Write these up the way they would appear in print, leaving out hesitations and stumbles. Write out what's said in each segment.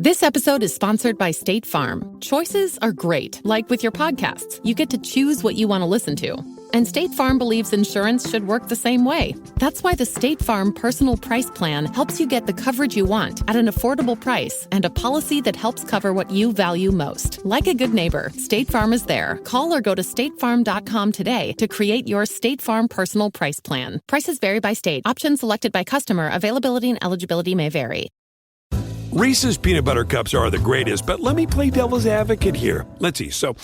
This episode is sponsored by State Farm. Choices are great. Like with your podcasts, you get to choose what you want to listen to. And State Farm believes insurance should work the same way. That's why the State Farm Personal Price Plan helps you get the coverage you want at an affordable price and a policy that helps cover what you value most. Like a good neighbor, State Farm is there. Call or go to statefarm.com today to create your State Farm Personal Price Plan. Prices vary by state. Options selected by customer. Availability and eligibility may vary. Reese's peanut butter cups are the greatest, but let me play devil's advocate here. Let's see. So,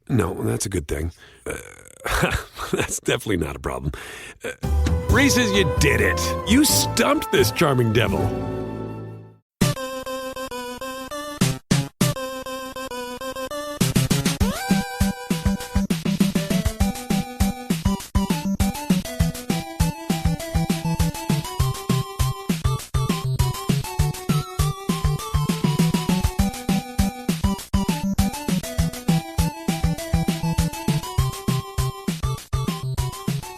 no, that's a good thing. That's definitely not a problem. Reese's, you did it. You stumped this charming devil.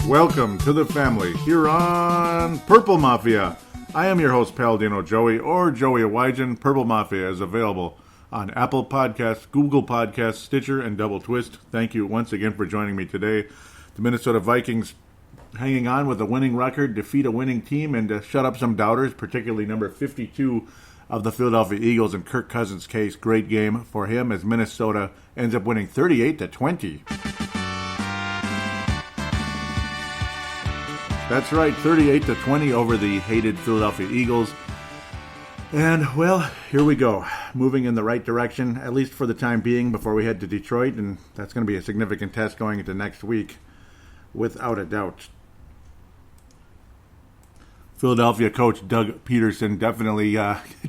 Welcome to the family here on Purple Mafia. I am your host, Paladino Joey, or Joey Awajan. Purple Mafia is available on Apple Podcasts, Google Podcasts, Stitcher, and Double Twist. Thank you once again for joining me today. The Minnesota Vikings hanging on with a winning record, defeat a winning team, and to shut up some doubters, particularly number 52 of the Philadelphia Eagles in Kirk Cousins' case. Great game for him as Minnesota ends up winning 38-20. That's right, 38-20 over the hated Philadelphia Eagles. And, well, here we go. Moving in the right direction, at least for the time being, before we head to Detroit. And that's going to be a significant test going into next week, without a doubt. Philadelphia coach Doug Peterson definitely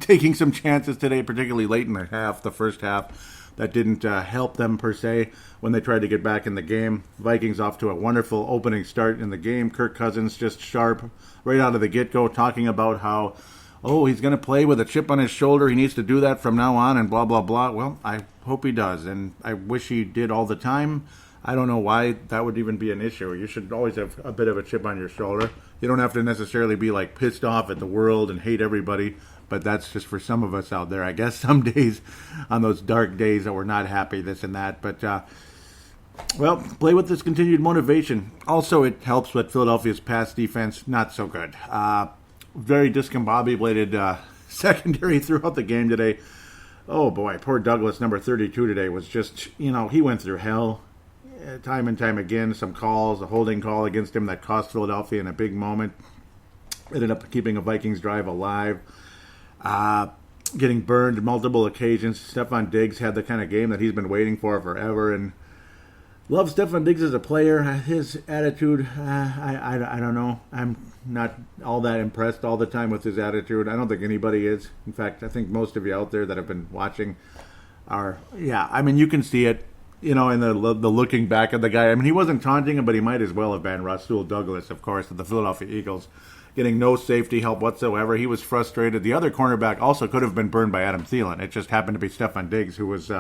taking some chances today, particularly late in the first half. That didn't help them, per se, when they tried to get back in the game. Vikings off to a wonderful opening start in the game. Kirk Cousins just sharp right out of the get-go, talking about how, he's going to play with a chip on his shoulder. He needs to do that from now on and blah, blah, blah. Well, I hope he does, and I wish he did all the time. I don't know why that would even be an issue. You should always have a bit of a chip on your shoulder. You don't have to necessarily be, pissed off at the world and hate everybody. But that's just for some of us out there. I guess some days, on those dark days that we're not happy, this and that. But, play with this continued motivation. Also, it helps with Philadelphia's pass defense. Not so good. Very discombobulated secondary throughout the game today. Oh, boy. Poor Douglas, number 32 today, was just, he went through hell time and time again. Some calls, a holding call against him that cost Philadelphia in a big moment. Ended up keeping a Vikings drive alive. Getting burned multiple occasions. Stefon Diggs had the kind of game that he's been waiting for forever, and love Stefon Diggs as a player. His attitude, I don't know. I'm not all that impressed all the time with his attitude. I don't think anybody is. In fact, I think most of you out there that have been watching are, you can see it, in the looking back at the guy. He wasn't taunting him, but he might as well have been. Rasul Douglas, of course, of the Philadelphia Eagles, getting no safety help whatsoever. He was frustrated. The other cornerback also could have been burned by Adam Thielen. It just happened to be Stefon Diggs, who was,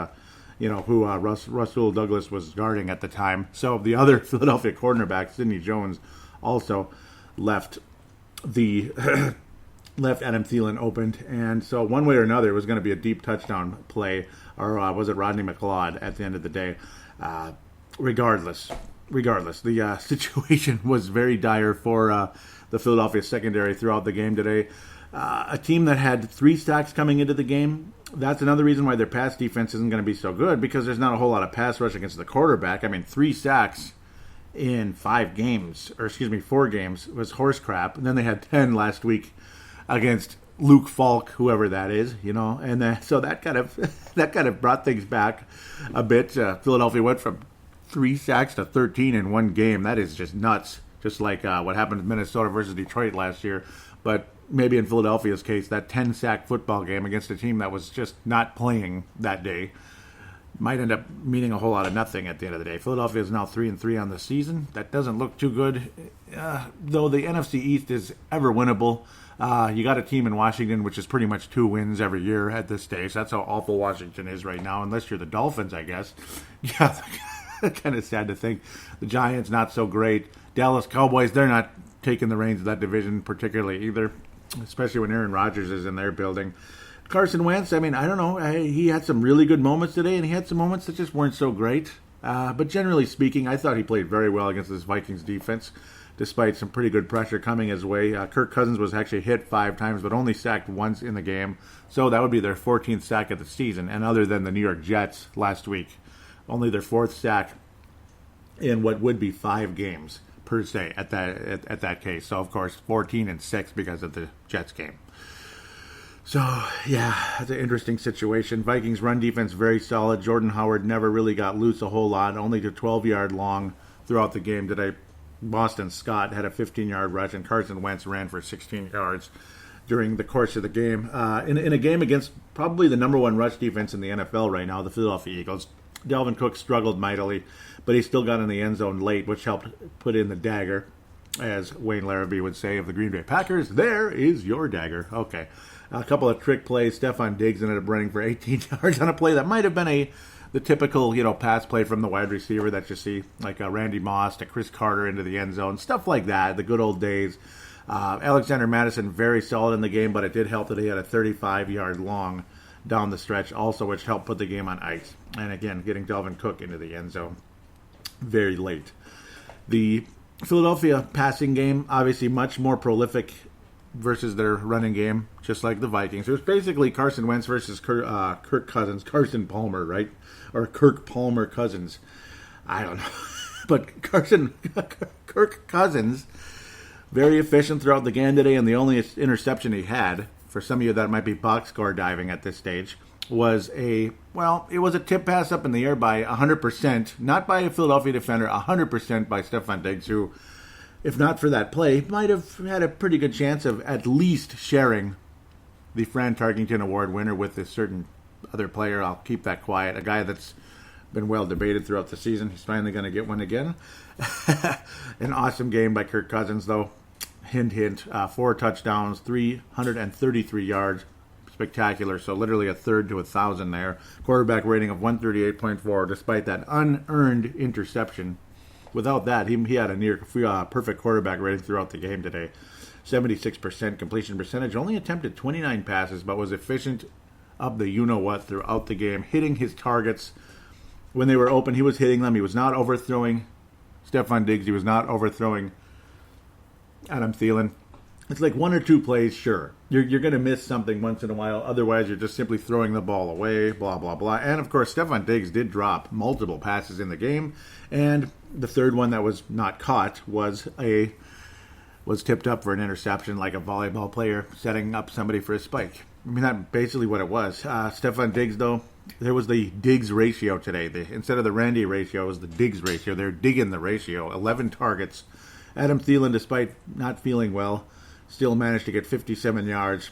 Rasul Douglas was guarding at the time. So the other Philadelphia cornerback, Sidney Jones, also left Adam Thielen opened. And so one way or another, it was going to be a deep touchdown play, or was it Rodney McLeod at the end of the day? Regardless, the situation was very dire for the Philadelphia secondary throughout the game today. A team that had 3 sacks coming into the game. That's another reason why their pass defense isn't going to be so good, because there's not a whole lot of pass rush against the quarterback. 3 sacks in 4 games was horse crap. And then they had 10 last week against Luke Falk, whoever that is, and so that kind of brought things back a bit. Philadelphia went from 3 sacks to 13 in one game. That is just nuts. Just like what happened in Minnesota versus Detroit last year. But maybe in Philadelphia's case, that 10-sack football game against a team that was just not playing that day might end up meaning a whole lot of nothing at the end of the day. Philadelphia is now 3-3 on the season. That doesn't look too good, though the NFC East is ever winnable. You got a team in Washington which is pretty much 2 wins every year at this stage. That's how awful Washington is right now, unless you're the Dolphins, I guess. Yeah, kind of sad to think. The Giants, not so great. Dallas Cowboys, they're not taking the reins of that division particularly either, especially when Aaron Rodgers is in their building. Carson Wentz, I mean, I don't know. He had some really good moments today, and he had some moments that just weren't so great. But generally speaking, I thought he played very well against this Vikings defense, despite some pretty good pressure coming his way. Kirk Cousins was actually hit 5 times, but only sacked once in the game. So that would be their 14th sack of the season. And other than the New York Jets last week, only their 4th sack in what would be 5 games per se at that case. So, of course, 14-6 because of the Jets game. So, yeah, it's an interesting situation. Vikings run defense very solid. Jordan Howard never really got loose a whole lot, only to 12-yard long throughout the game today. Boston Scott had a 15-yard rush, and Carson Wentz ran for 16 yards during the course of the game. In a game against probably the number 1 rush defense in the NFL right now, the Philadelphia Eagles, Dalvin Cook struggled mightily, but he still got in the end zone late, which helped put in the dagger, as Wayne Larrabee would say of the Green Bay Packers. There is your dagger. Okay. A couple of trick plays. Stephon Diggs ended up running for 18 yards on a play that might have been the typical, pass play from the wide receiver that you see, like Randy Moss to Chris Carter into the end zone, stuff like that, the good old days. Alexander Mattison, very solid in the game, but it did help that he had a 35-yard long down the stretch also, which helped put the game on ice. And again, getting Dalvin Cook into the end zone very late. The Philadelphia passing game, obviously much more prolific versus their running game, just like the Vikings. It was basically Carson Wentz versus Kirk Cousins, Carson Palmer, right? Or Kirk Palmer Cousins. I don't know. But Kirk Cousins, very efficient throughout the game today, and the only interception he had, for some of you that might be box score diving at this stage, was it was a tip pass up in the air by 100%, not by a Philadelphia defender, 100% by Stephon Diggs, who, if not for that play, might have had a pretty good chance of at least sharing the Fran Tarkington Award winner with a certain other player. I'll keep that quiet. A guy that's been well debated throughout the season. He's finally going to get one again. An awesome game by Kirk Cousins, though. Hint, hint. 4 touchdowns, 333 yards. Spectacular. So literally a third to 1,000 there. Quarterback rating of 138.4, despite that unearned interception. Without that, he had a near perfect quarterback rating throughout the game today. 76% completion percentage. Only attempted 29 passes, but was efficient up the you-know-what throughout the game. Hitting his targets when they were open. He was hitting them. He was not overthrowing Stephon Diggs. He was not overthrowing Adam Thielen. It's like 1 or 2 plays, sure. You're going to miss something once in a while. Otherwise, you're just simply throwing the ball away, blah, blah, blah. And, of course, Stephon Diggs did drop multiple passes in the game. And the third one that was not caught was tipped up for an interception, like a volleyball player setting up somebody for a spike. I mean, that's basically what it was. Stephon Diggs, though, there was the Diggs ratio today. Instead of the Randy ratio, it was the Diggs ratio. They're digging the ratio. 11 targets. Adam Thielen, despite not feeling well, still managed to get 57 yards.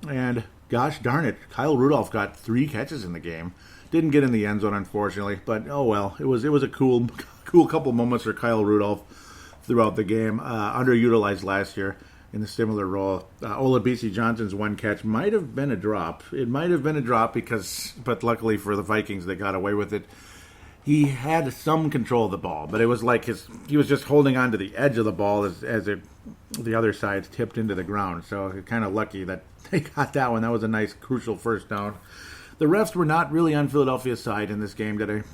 And gosh darn it, Kyle Rudolph got 3 catches in the game. Didn't get in the end zone, unfortunately. But, oh well, it was a cool couple moments for Kyle Rudolph throughout the game. Underutilized last year in a similar role. Olabisi Johnson's 1 catch might have been a drop. It might have been a drop but luckily for the Vikings, they got away with it. He had some control of the ball, but it was like he was just holding on to the edge of the ball as the other side tipped into the ground. So kind of lucky that they got that one. That was a nice, crucial first down. The refs were not really on Philadelphia's side in this game today.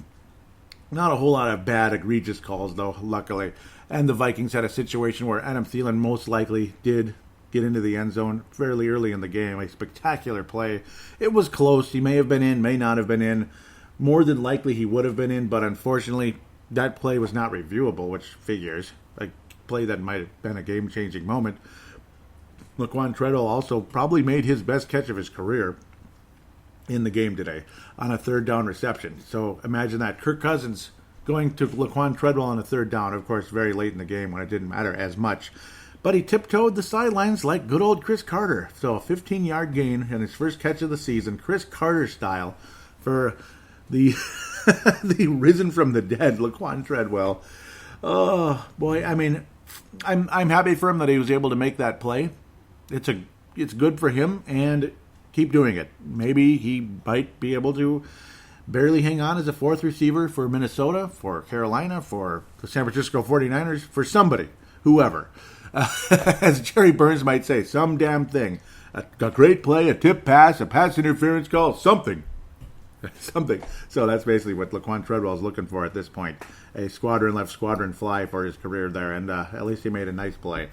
Not a whole lot of bad, egregious calls, though, luckily. And the Vikings had a situation where Adam Thielen most likely did get into the end zone fairly early in the game. A spectacular play. It was close. He may have been in, may not have been in. More than likely he would have been in, but unfortunately that play was not reviewable, which figures. A play that might have been a game-changing moment. Laquan Treadwell also probably made his best catch of his career in the game today on a third down reception. So imagine that. Kirk Cousins going to Laquan Treadwell on a third down, of course, very late in the game when it didn't matter as much. But he tiptoed the sidelines like good old Chris Carter. So a 15-yard gain in his first catch of the season, Chris Carter style, for the risen from the dead Laquan Treadwell. Oh boy, I mean, I'm happy for him that he was able to make that play. It's good for him, and keep doing it. Maybe he might be able to barely hang on as a 4th receiver for Minnesota, for Carolina, for the San Francisco 49ers, for somebody, whoever. As Jerry Burns might say, some damn thing. a great play, a tip pass, a pass interference call, something. Something. So that's basically what Laquan Treadwell is looking for at this point. A squadron left squadron fly for his career there, and at least he made a nice play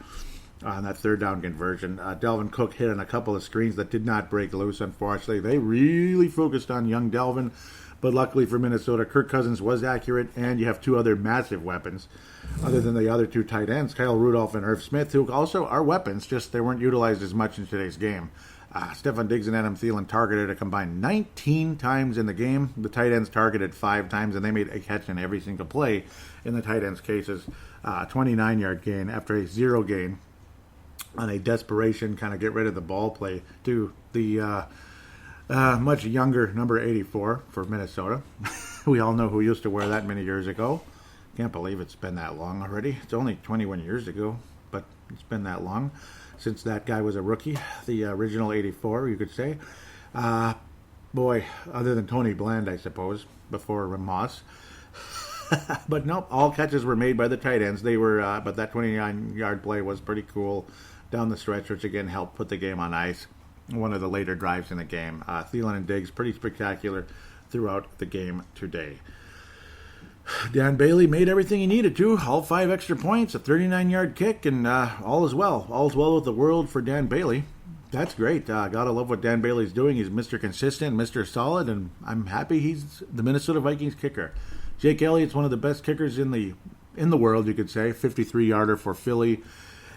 on that third down conversion. Delvin Cook hit on a couple of screens that did not break loose, unfortunately. They really focused on young Delvin, but luckily for Minnesota, Kirk Cousins was accurate, and you have two other massive weapons other than the other two tight ends, Kyle Rudolph and Irv Smith, who also are weapons, just they weren't utilized as much in today's game. Stephon Diggs and Adam Thielen targeted a combined 19 times in the game. The tight ends targeted 5 times, and they made a catch in every single play in the tight ends' cases. 29-yard gain after a 0 gain on a desperation kind of get rid of the ball play to the much younger number 84 for Minnesota. We all know who used to wear that many years ago. Can't believe it's been that long already. It's only 21 years ago, but it's been that long since that guy was a rookie, the original 84, you could say. Boy, other than Tony Bland, I suppose, before Moss. But nope, all catches were made by the tight ends. They were, but that 29-yard play was pretty cool down the stretch, which again helped put the game on ice. One of the later drives in the game. Thielen and Diggs, pretty spectacular throughout the game today. Dan Bailey made everything he needed to. All 5 extra points, a 39-yard kick, and all is well. All's well with the world for Dan Bailey. That's great. Gotta love what Dan Bailey's doing. He's Mr. Consistent, Mr. Solid, and I'm happy he's the Minnesota Vikings kicker. Jake Elliott's one of the best kickers in the world, you could say. 53-yarder for Philly.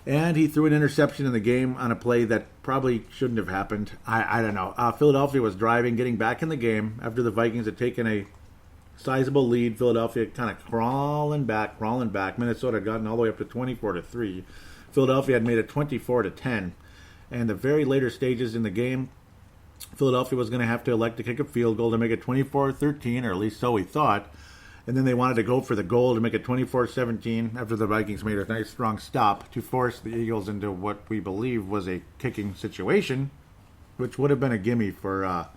And he threw an interception in the game on a play that probably shouldn't have happened. I don't know. Philadelphia was driving, getting back in the game after the Vikings had taken a sizable lead. Philadelphia kind of crawling back. Minnesota had gotten all the way up to 24-3. Philadelphia had made it 24-10. And the very later stages in the game, Philadelphia was going to have to elect to kick a field goal to make it 24-13, or at least so we thought. And then they wanted to go for the goal to make it 24-17 after the Vikings made a nice strong stop to force the Eagles into what we believe was a kicking situation, which would have been a gimme for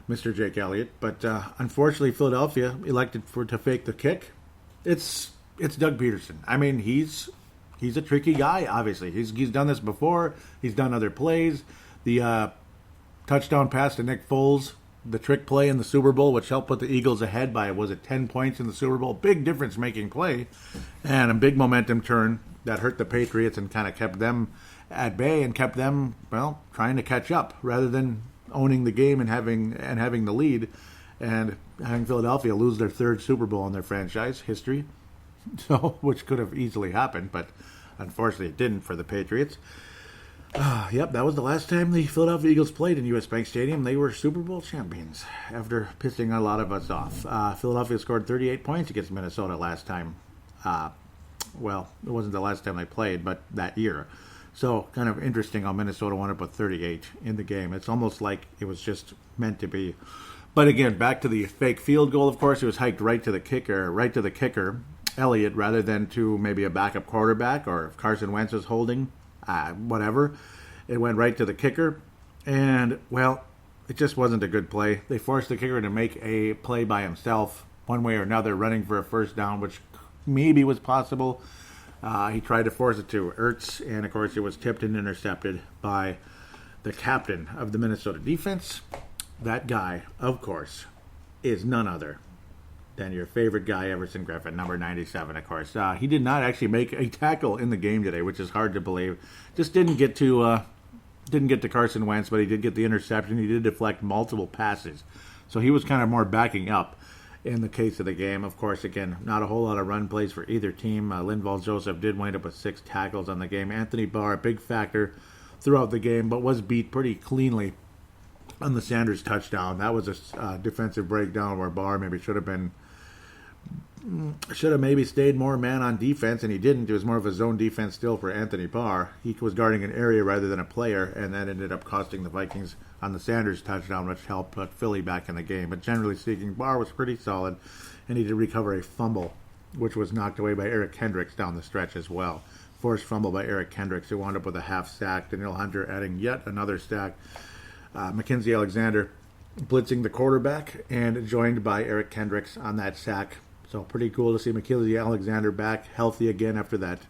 Mr. Jake Elliott. But unfortunately, Philadelphia elected to fake the kick. It's Doug Peterson. I mean, he's a tricky guy, obviously. He's done this before. He's done other plays. The touchdown pass to Nick Foles, the trick play in the Super Bowl, which helped put the Eagles ahead by, 10 points in the Super Bowl? Big difference-making play. And a big momentum turn that hurt the Patriots and kind of kept them at bay and kept them, trying to catch up rather than owning the game and having the lead and having Philadelphia lose their 3rd Super Bowl in their franchise history. So, which could have easily happened, but unfortunately it didn't for the Patriots. Yep, that was the last time the Philadelphia Eagles played in U.S. Bank Stadium. They were Super Bowl champions after pissing a lot of us off. Philadelphia scored 38 points against Minnesota last time. Well, it wasn't the last time they played, but that year. So, kind of interesting how Minnesota wound up with 38 in the game. It's almost like it was just meant to be. But again, back to the fake field goal, of course, it was hiked right to the kicker, Elliott, rather than to maybe a backup quarterback, or if Carson Wentz was holding, whatever. It went right to the kicker, and, it just wasn't a good play. They forced the kicker to make a play by himself, one way or another, running for a first down, which maybe was possible. He tried to force it to Ertz, and, of course, it was tipped and intercepted by the captain of the Minnesota defense. That guy, of course, is none other than your favorite guy, Everson Griffin, number 97, of course. He did not actually make a tackle in the game today, which is hard to believe. Just didn't get to Carson Wentz, but he did get the interception. He did deflect multiple passes. So he was kind of more backing up in the case of the game. Of course, again, not a whole lot of run plays for either team. Linval Joseph did wind up with 6 tackles on the game. Anthony Barr, a big factor throughout the game, but was beat pretty cleanly on the Sanders touchdown. That was a defensive breakdown where Barr maybe should have maybe stayed more man on defense, and he didn't. It was more of a zone defense still for Anthony Barr. He was guarding an area rather than a player, and that ended up costing the Vikings on the Sanders touchdown, which helped put Philly back in the game. But generally speaking, Barr was pretty solid, and he did recover a fumble, which was knocked away by Eric Kendricks down the stretch as well. Forced fumble by Eric Kendricks, who wound up with a half sack. Danielle Hunter adding yet another sack. Mackenzie Alexander blitzing the quarterback and joined by Eric Kendricks on that sack. So pretty cool to see Mackenzie Alexander back healthy again after that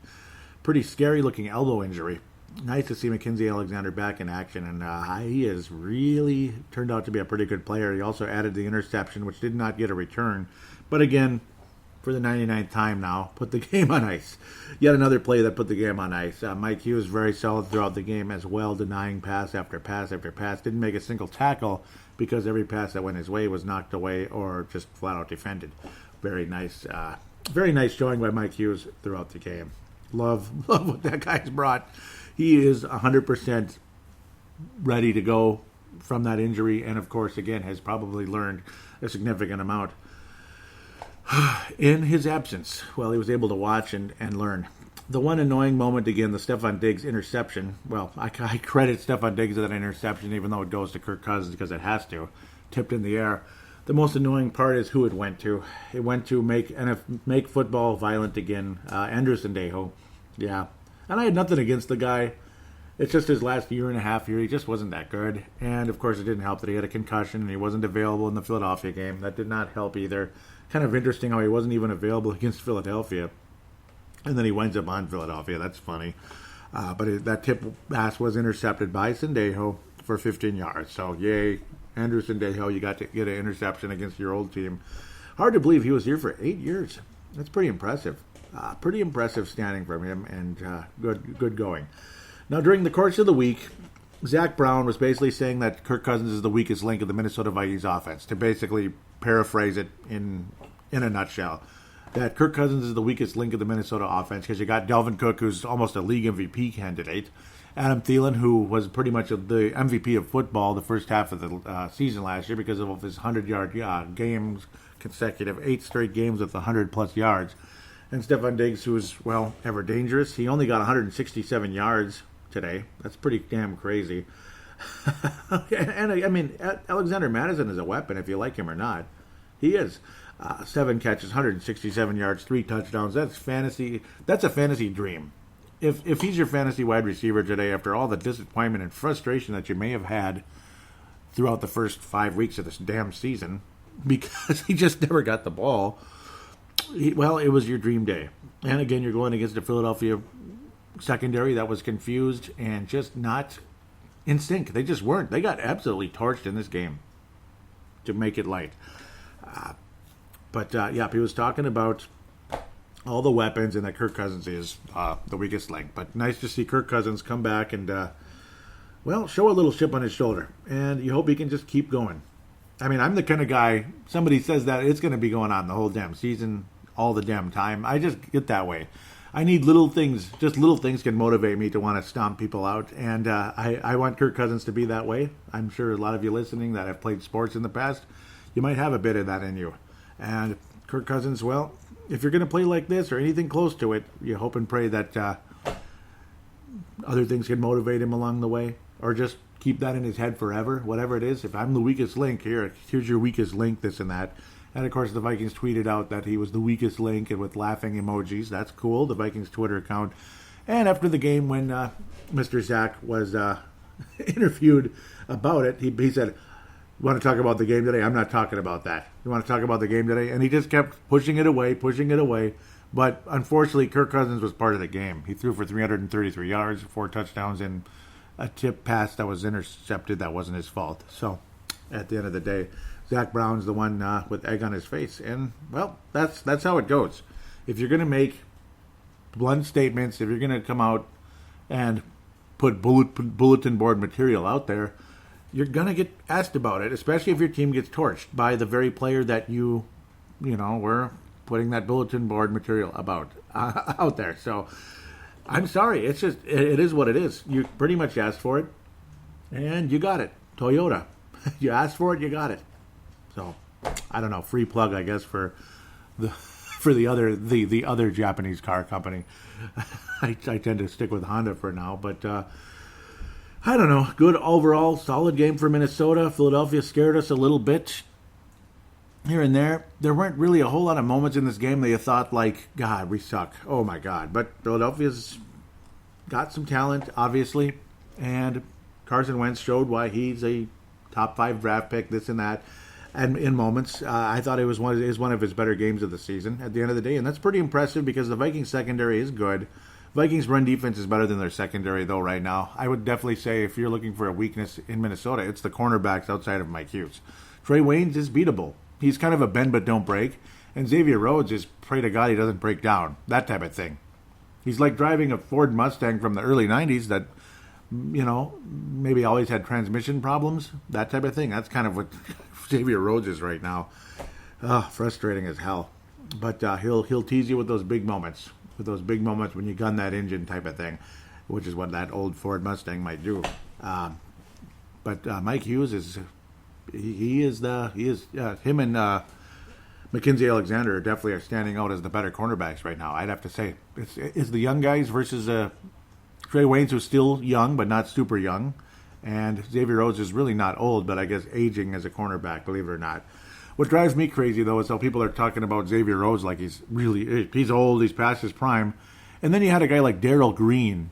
pretty scary looking elbow injury nice to see Mackenzie Alexander back in action, and he has really turned out to be a pretty good player. He also added the interception, which did not get a return. But again, for the 99th time now, put the game on ice. Yet another play that put the game on ice. Mike Hughes very solid throughout the game as well, denying pass after pass after pass. Didn't make a single tackle because every pass that went his way was knocked away or just flat out defended. Very nice showing by Mike Hughes throughout the game. Love what that guy's brought. He is 100% ready to go from that injury, and of course, again, has probably learned a significant amount in his absence. Well, he was able to watch and learn. The one annoying moment, again, the Stefon Diggs interception. Well, I credit Stefon Diggs with that interception, even though it goes to Kirk Cousins because it has to. Tipped in the air. The most annoying part is who it went to. It went to make football violent again. Andrew Sendejo. Yeah. And I had nothing against the guy. It's just his last year and a half here. He just wasn't that good. And, of course, it didn't help that he had a concussion and he wasn't available in the Philadelphia game. That did not help either. Kind of interesting how he wasn't even available against Philadelphia. And then he winds up on Philadelphia. That's funny. But that tip pass was intercepted by Sendejo for 15 yards. So, yay, Andrew Sendejo, you got to get an interception against your old team. Hard to believe he was here for 8 years. That's pretty impressive. Pretty impressive standing from him, and good going. Now, during the course of the week, Zack Brown was basically saying that Kirk Cousins is the weakest link of the Minnesota Vikings offense, to basically paraphrase it in a nutshell. That Kirk Cousins is the weakest link of the Minnesota offense because you got Dalvin Cook, who's almost a league MVP candidate, Adam Thielen, who was pretty much the MVP of football the first half of the season last year because of his 100-yard games, consecutive 8 straight games with 100-plus yards. And Stefon Diggs, who's, well, ever dangerous. He only got 167 yards today. That's pretty damn crazy. And I mean, Alexander Madison is a weapon, if you like him or not. He is. 7 catches, 167 yards, 3 touchdowns. That's fantasy. That's a fantasy dream. If he's your fantasy wide receiver today, after all the disappointment and frustration that you may have had throughout the first 5 weeks of this damn season, because he just never got the ball, well, it was your dream day. And again, you're going against a Philadelphia secondary that was confused and just not in sync. They just weren't. They got absolutely torched in this game, to make it light. Yeah, he was talking about all the weapons and that Kirk Cousins is the weakest link. But nice to see Kirk Cousins come back and, show a little chip on his shoulder. And you hope he can just keep going. I mean, I'm the kind of guy, somebody says that it's going to be going on the whole damn season, all the damn time. I just get that way. I need little things, just little things can motivate me to want to stomp people out. And I want Kirk Cousins to be that way. I'm sure a lot of you listening that have played sports in the past, you might have a bit of that in you. And Kirk Cousins, well, if you're going to play like this or anything close to it, you hope and pray that other things can motivate him along the way, or just keep that in his head forever, whatever it is. If I'm the weakest link, here's your weakest link, this and that. And, of course, the Vikings tweeted out that he was the weakest link and with laughing emojis. That's cool, the Vikings Twitter account. And after the game, when Mr. Zach was interviewed about it, he said, "You want to talk about the game today? I'm not talking about that. You want to talk about the game today?" And he just kept pushing it away. But unfortunately, Kirk Cousins was part of the game. He threw for 333 yards, 4 touchdowns, and a tip pass that was intercepted that wasn't his fault. So, at the end of the day, Zack Brown's the one with egg on his face. And, well, that's how it goes. If you're going to make blunt statements, if you're going to come out and put bulletin board material out there, you're going to get asked about it, especially if your team gets torched by the very player that you were putting that bulletin board material about out there. So, I'm sorry. It's just, it is what it is. You pretty much asked for it, and you got it. Toyota. You asked for it, you got it. So, I don't know. Free plug, I guess, for the other Japanese car company. I tend to stick with Honda for now, but I don't know. Good overall, solid game for Minnesota. Philadelphia scared us a little bit here and there. There weren't really a whole lot of moments in this game that you thought, like, God, we suck. Oh, my God. But Philadelphia's got some talent, obviously, and Carson Wentz showed why he's a top 5 draft pick, this and that. And in moments, I thought it was one of his better games of the season at the end of the day. And that's pretty impressive because the Vikings secondary is good. Vikings run defense is better than their secondary, though, right now. I would definitely say if you're looking for a weakness in Minnesota, it's the cornerbacks outside of Mike Hughes. Trey Waynes is beatable. He's kind of a bend but don't break. And Xavier Rhodes is pray to God he doesn't break down. That type of thing. He's like driving a Ford Mustang from the early 90s that, maybe always had transmission problems. That type of thing. That's kind of what Xavier Rhodes is right now. Frustrating as hell. But he'll tease you with those big moments. With those big moments when you gun that engine type of thing. Which is what that old Ford Mustang might do. But Mike Hughes is... him and Mackenzie Alexander definitely are standing out as the better cornerbacks right now. I'd have to say it's the young guys versus Trey Waynes, who's still young but not super young, and Xavier Rhodes is really not old, but I guess aging as a cornerback, believe it or not. What drives me crazy though is how people are talking about Xavier Rhodes like he's old, he's past his prime, and then you had a guy like Darrell Green,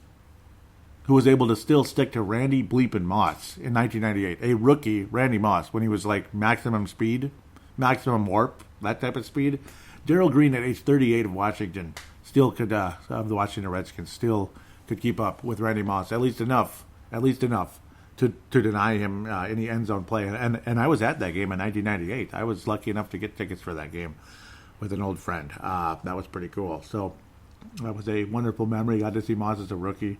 who was able to still stick to Randy Bleepin' Moss in 1998. A rookie, Randy Moss, when he was like maximum speed, maximum warp, that type of speed. Darrell Green at age 38 of Washington still could, of the Washington Redskins, still could keep up with Randy Moss, at least enough to deny him any end zone play. And I was at that game in 1998. I was lucky enough to get tickets for that game with an old friend. That was pretty cool. So that was a wonderful memory. Got to see Moss as a rookie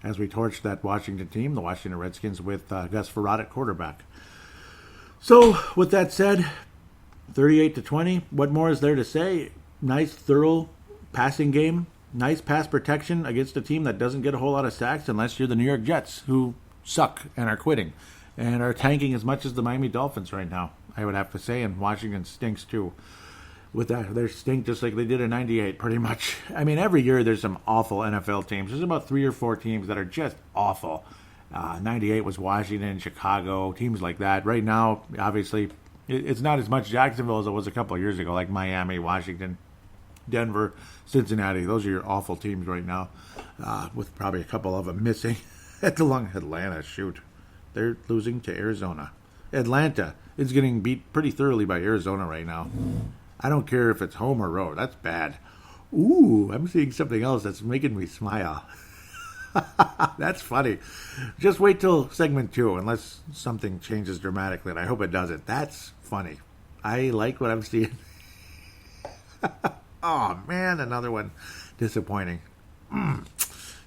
as we torched that Washington team, the Washington Redskins, with Gus Frerotte at quarterback. So, with that said, 38-20, what more is there to say? Nice, thorough passing game. Nice pass protection against a team that doesn't get a whole lot of sacks unless you're the New York Jets, who suck and are quitting and are tanking as much as the Miami Dolphins right now, I would have to say, and Washington stinks too. With that, they stink just like they did in 98, pretty much. I mean, every year there's some awful NFL teams. There's about 3 or 4 teams that are just awful. 98 was Washington, Chicago, teams like that. Right now, obviously, it's not as much Jacksonville as it was a couple of years ago, like Miami, Washington, Denver, Cincinnati. Those are your awful teams right now, with probably a couple of them missing. Atlanta, shoot. They're losing to Arizona. Atlanta is getting beat pretty thoroughly by Arizona right now. I don't care if it's home or road. That's bad. Ooh, I'm seeing something else that's making me smile. That's funny. Just wait till segment 2, unless something changes dramatically, and I hope it doesn't. That's funny. I like what I'm seeing. Oh, man, another one. Disappointing.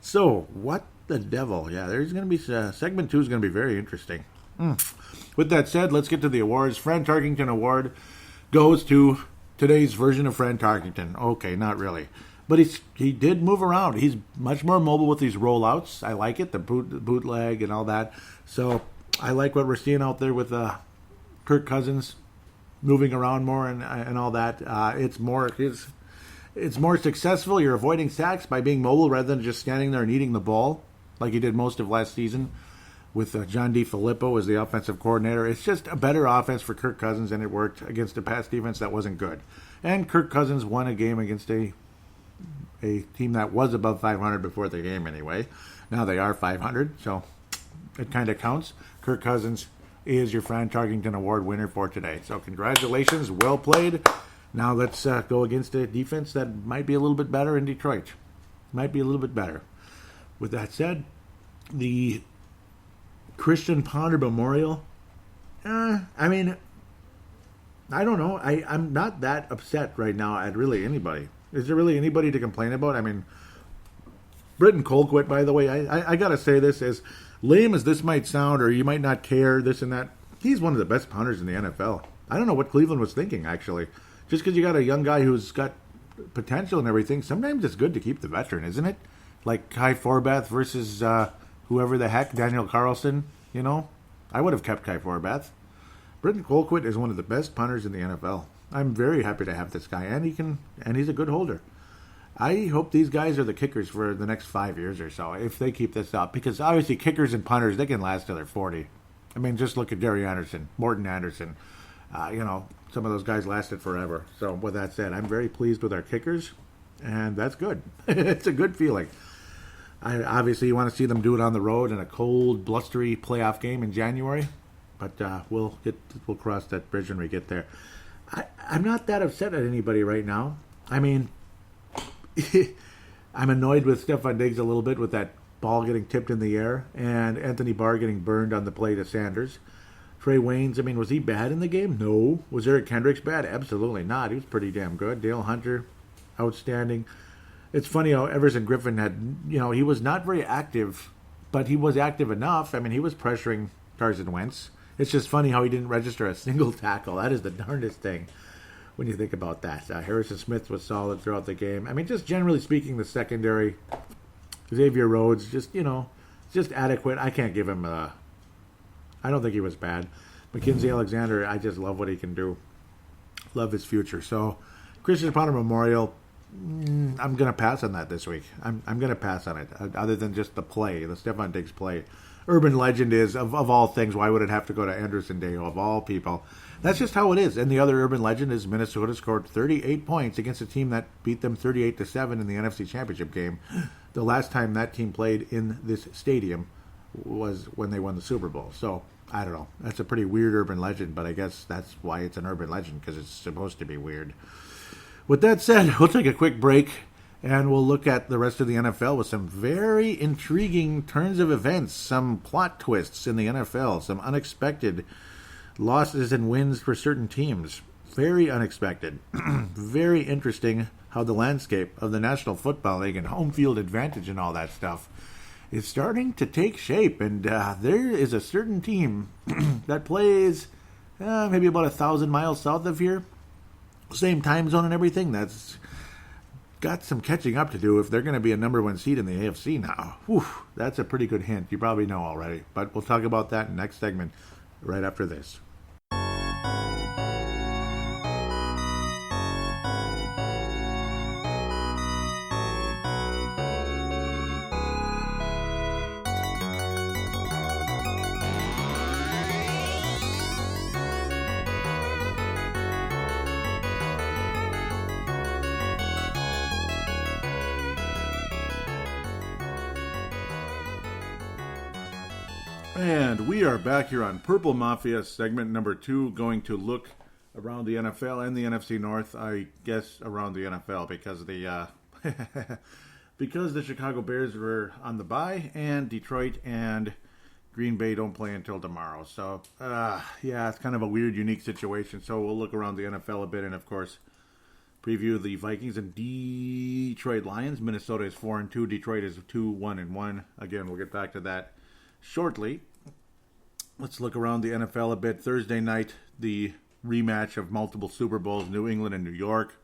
So, what the devil? Yeah, there's going to be... segment 2 is going to be very interesting. With that said, let's get to the awards. Fran Tarkington Award goes to... today's version of Fran Tarkington. Okay, not really. But he did move around. He's much more mobile with these rollouts. I like it, the bootleg and all that. So I like what we're seeing out there with Kirk Cousins moving around more and all that. It's more successful. You're avoiding sacks by being mobile rather than just standing there and eating the ball like he did most of last season with John DeFilippo as the offensive coordinator. It's just a better offense for Kirk Cousins, and it worked against a pass defense that wasn't good. And Kirk Cousins won a game against a team that was above 500 before the game anyway. Now they are 500, so it kind of counts. Kirk Cousins is your Fran Tarkington Award winner for today. So congratulations, well played. Now let's go against a defense that might be a little bit better in Detroit. Might be a little bit better. With that said, the Christian Ponder Memorial, I mean, I don't know. I'm not that upset right now at really anybody. Is there really anybody to complain about? I mean, Britton Colquitt, by the way, I got to say this, as lame as this might sound, or you might not care, this and that, he's one of the best punters in the NFL. I don't know what Cleveland was thinking, actually. Just because you got a young guy who's got potential and everything, sometimes it's good to keep the veteran, isn't it? Like Kai Forbath versus whoever the heck, Daniel Carlson, you know? I would have kept Kai Forbath. Britton Colquitt is one of the best punters in the NFL. I'm very happy to have this guy, and he's a good holder. I hope these guys are the kickers for the next 5 years or so, if they keep this up. Because obviously kickers and punters, they can last till they're 40. I mean, just look at Gary Anderson, Morton Anderson. Some of those guys lasted forever. So with that said, I'm very pleased with our kickers, and that's good. It's a good feeling. Obviously, you want to see them do it on the road in a cold, blustery playoff game in January. But we'll cross that bridge when we get there. I'm not that upset at anybody right now. I mean, I'm annoyed with Stefan Diggs a little bit with that ball getting tipped in the air and Anthony Barr getting burned on the play to Sanders. Trey Waynes, I mean, was he bad in the game? No. Was Eric Kendricks bad? Absolutely not. He was pretty damn good. Dale Hunter, outstanding. It's funny how Everson Griffin had, he was not very active, but he was active enough. I mean, he was pressuring Carson Wentz. It's just funny how he didn't register a single tackle. That is the darndest thing when you think about that. Harrison Smith was solid throughout the game. I mean, just generally speaking, the secondary, Xavier Rhodes, just adequate. I can't give him I don't think he was bad. Mackenzie Alexander, I just love what he can do. Love his future. So, Christian Potter Memorial, I'm going to pass on that this week. I'm going to pass on it, other than just the play, the Stefan Diggs play. Urban legend is, of all things, why would it have to go to Anderson Dale, of all people? That's just how it is. And the other urban legend is Minnesota scored 38 points against a team that beat them 38-7 in the NFC Championship game. The last time that team played in this stadium was when they won the Super Bowl. So, I don't know. That's a pretty weird urban legend, but I guess that's why it's an urban legend, because it's supposed to be weird. With that said, we'll take a quick break, and we'll look at the rest of the NFL with some very intriguing turns of events, some plot twists in the NFL, some unexpected losses and wins for certain teams. Very unexpected. Very interesting how the landscape of the National Football League and home field advantage and all that stuff is starting to take shape. And there is a certain team that plays maybe about 1,000 miles south of here. Same time zone and everything. That's got some catching up to do if they're going to be a number one seed in the AFC now. Whew, that's a pretty good hint. You probably know already. But we'll talk about that in the next segment right after this. And we are back here on Purple Mafia, segment number 2, going to look around the NFL and the NFC North. I guess around the NFL because because the Chicago Bears were on the bye, and Detroit and Green Bay don't play until tomorrow. So, it's kind of a weird, unique situation. So we'll look around the NFL a bit, and of course, preview the Vikings and Detroit Lions. Minnesota is 4-2. Detroit is 2-1-1. Again, we'll get back to that shortly. Let's look around the NFL a bit. Thursday night, the rematch of multiple Super Bowls, New England and New York.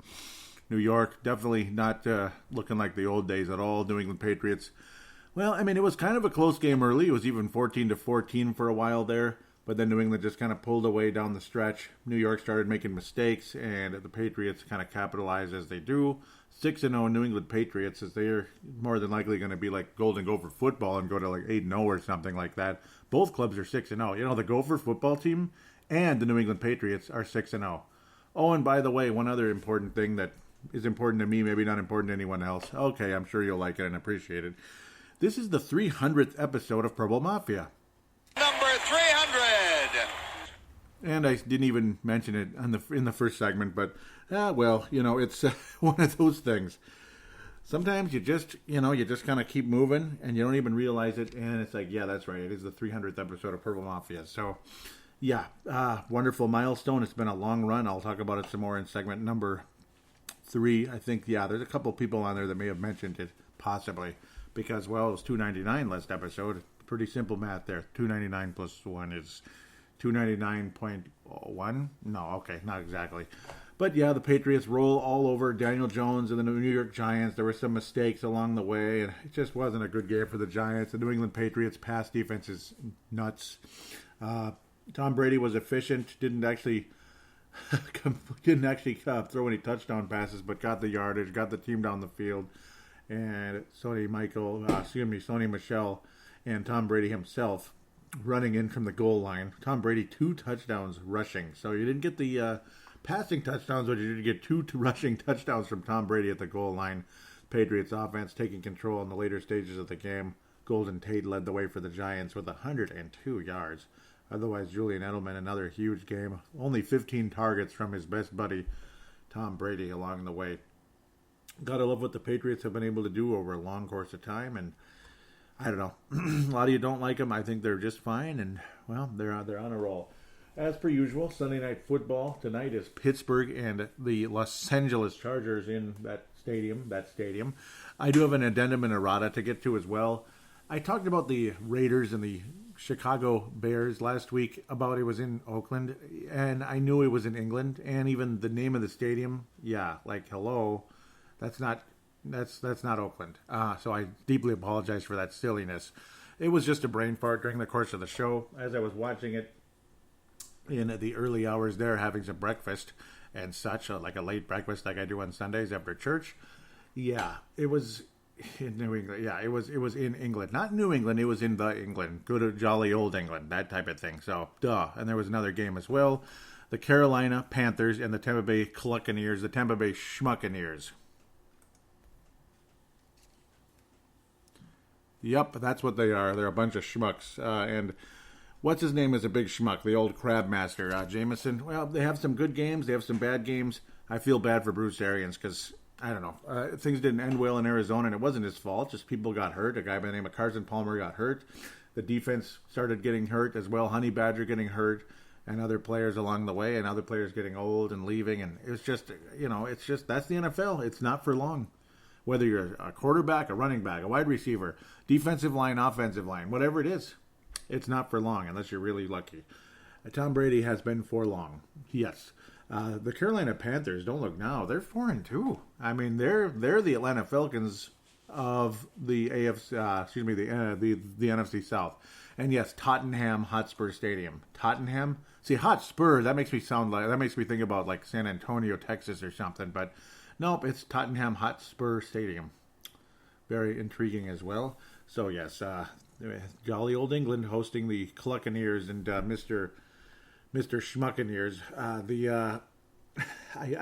New York definitely not looking like the old days at all. New England Patriots. Well, I mean, it was kind of a close game early. It was even 14-14 for a while there. But then New England just kind of pulled away down the stretch. New York started making mistakes, and the Patriots kind of capitalized as they do. 6-0 New England Patriots, as they're more than likely going to be like Golden Gopher football and go to like 8-0 or something like that. Both clubs are 6-0. The Gopher football team and the New England Patriots are 6-0. Oh, and by the way, one other important thing that is important to me, maybe not important to anyone else. Okay, I'm sure you'll like it and appreciate it. This is the 300th episode of Purple Mafia. Number 300! And I didn't even mention it in the first segment, but, it's one of those things. Sometimes you just kind of keep moving, and you don't even realize it, and it's like, yeah, that's right, it is the 300th episode of Purple Mafia. So, wonderful milestone. It's been a long run. I'll talk about it some more in segment number 3. I think, there's a couple people on there that may have mentioned it, possibly, because, it was $2.99 last episode. Pretty simple math there. $2.99 plus 1 is $299.1? No, okay, not exactly. But the Patriots roll all over Daniel Jones and the New York Giants. There were some mistakes along the way, and it just wasn't a good game for the Giants. The New England Patriots pass defense is nuts. Tom Brady was efficient, didn't actually throw any touchdown passes, but got the yardage, got the team down the field. And Sony Michel and Tom Brady himself running in from the goal line. Tom Brady, 2 touchdowns rushing. So you didn't get the passing touchdowns, but you did get 2 rushing touchdowns from Tom Brady at the goal line. Patriots offense taking control in the later stages of the game. Golden Tate led the way for the Giants with 102 yards. Otherwise, Julian Edelman, another huge game. Only 15 targets from his best buddy, Tom Brady, along the way. Gotta love what the Patriots have been able to do over a long course of time, and I don't know. A lot of you don't like them. I think they're just fine, and, well, they're on a roll. As per usual, Sunday Night Football tonight is Pittsburgh and the Los Angeles Chargers in that stadium. I do have an addendum and errata to get to as well. I talked about the Raiders and the Chicago Bears last week about it was in Oakland, and I knew it was in England, and even the name of the stadium, hello, that's not Oakland. So I deeply apologize for that silliness. It was just a brain fart during the course of the show as I was watching it in the early hours there, having some breakfast and such, like a late breakfast like I do on Sundays after church. Yeah, it was in New England. Yeah, it was in England. Not New England, it was in the England. Good jolly old England, that type of thing. So, duh. And there was another game as well. The Carolina Panthers and the Tampa Bay Cluckaneers, the Tampa Bay Schmuckaneers. Yep, that's what they are. They're a bunch of schmucks. And what's his name is a big schmuck, the old crab master, Jameson. Well, they have some good games. They have some bad games. I feel bad for Bruce Arians because, I don't know, things didn't end well in Arizona, and it wasn't his fault. Just people got hurt. A guy by the name of Carson Palmer got hurt. The defense started getting hurt as well. Honey Badger getting hurt, and other players along the way, and other players getting old and leaving. And it was just, that's the NFL. It's not for long. Whether you're a quarterback, a running back, a wide receiver, defensive line, offensive line, whatever it is, it's not for long unless you're really lucky. Tom Brady has been for long. Yes. The Carolina Panthers, don't look now, they're 4-2. I mean, they're the Atlanta Falcons of the AFC, the NFC South. And yes, Tottenham Hotspur Stadium. Tottenham. See, Hotspur, that makes me think about like San Antonio, Texas or something, but nope, it's Tottenham Hotspur Stadium. Very intriguing as well. So yes, jolly old England hosting the Cluckaneers and Mr. Schmuckaneers. I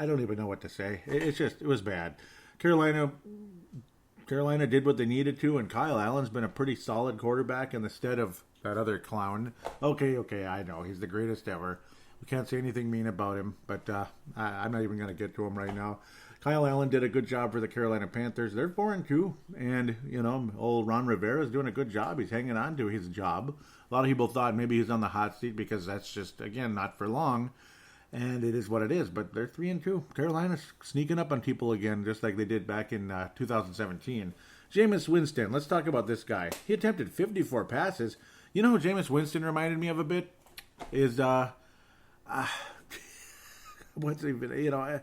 don't even know what to say. It was bad. Carolina did what they needed to, and Kyle Allen's been a pretty solid quarterback instead of that other clown. Okay, I know he's the greatest ever. We can't say anything mean about him, but I'm not even going to get to him right now. Kyle Allen did a good job for the Carolina Panthers. They're 4-2, and, old Ron Rivera is doing a good job. He's hanging on to his job. A lot of people thought maybe he's on the hot seat because that's just, again, not for long, and it is what it is. But they're 3-2. Carolina's sneaking up on people again, just like they did back in 2017. Jameis Winston, let's talk about this guy. He attempted 54 passes. You know who Jameis Winston reminded me of a bit? Is, what's even,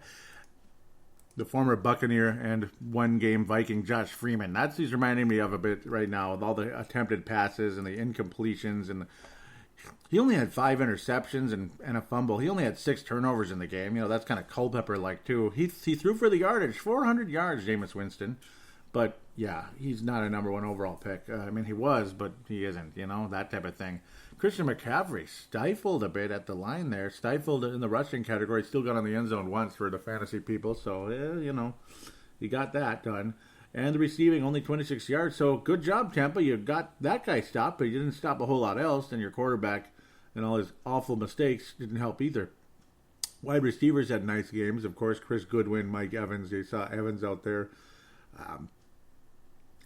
the former Buccaneer and one-game Viking Josh Freeman. That's he's reminding me of a bit right now with all the attempted passes and the incompletions. And he only had 5 interceptions and a fumble. He only had 6 turnovers in the game. That's kind of Culpepper-like, too. He threw for the yardage, 400 yards, Jameis Winston. But, yeah, he's not a number 1 overall pick. He was, but he isn't, that type of thing. Christian McCaffrey stifled a bit at the line there, stifled in the rushing category, still got on the end zone once for the fantasy people, so, he got that done. And the receiving, only 26 yards, so good job, Tampa. You got that guy stopped, but you didn't stop a whole lot else, and your quarterback and all his awful mistakes didn't help either. Wide receivers had nice games, of course, Chris Goodwin, Mike Evans, you saw Evans out there.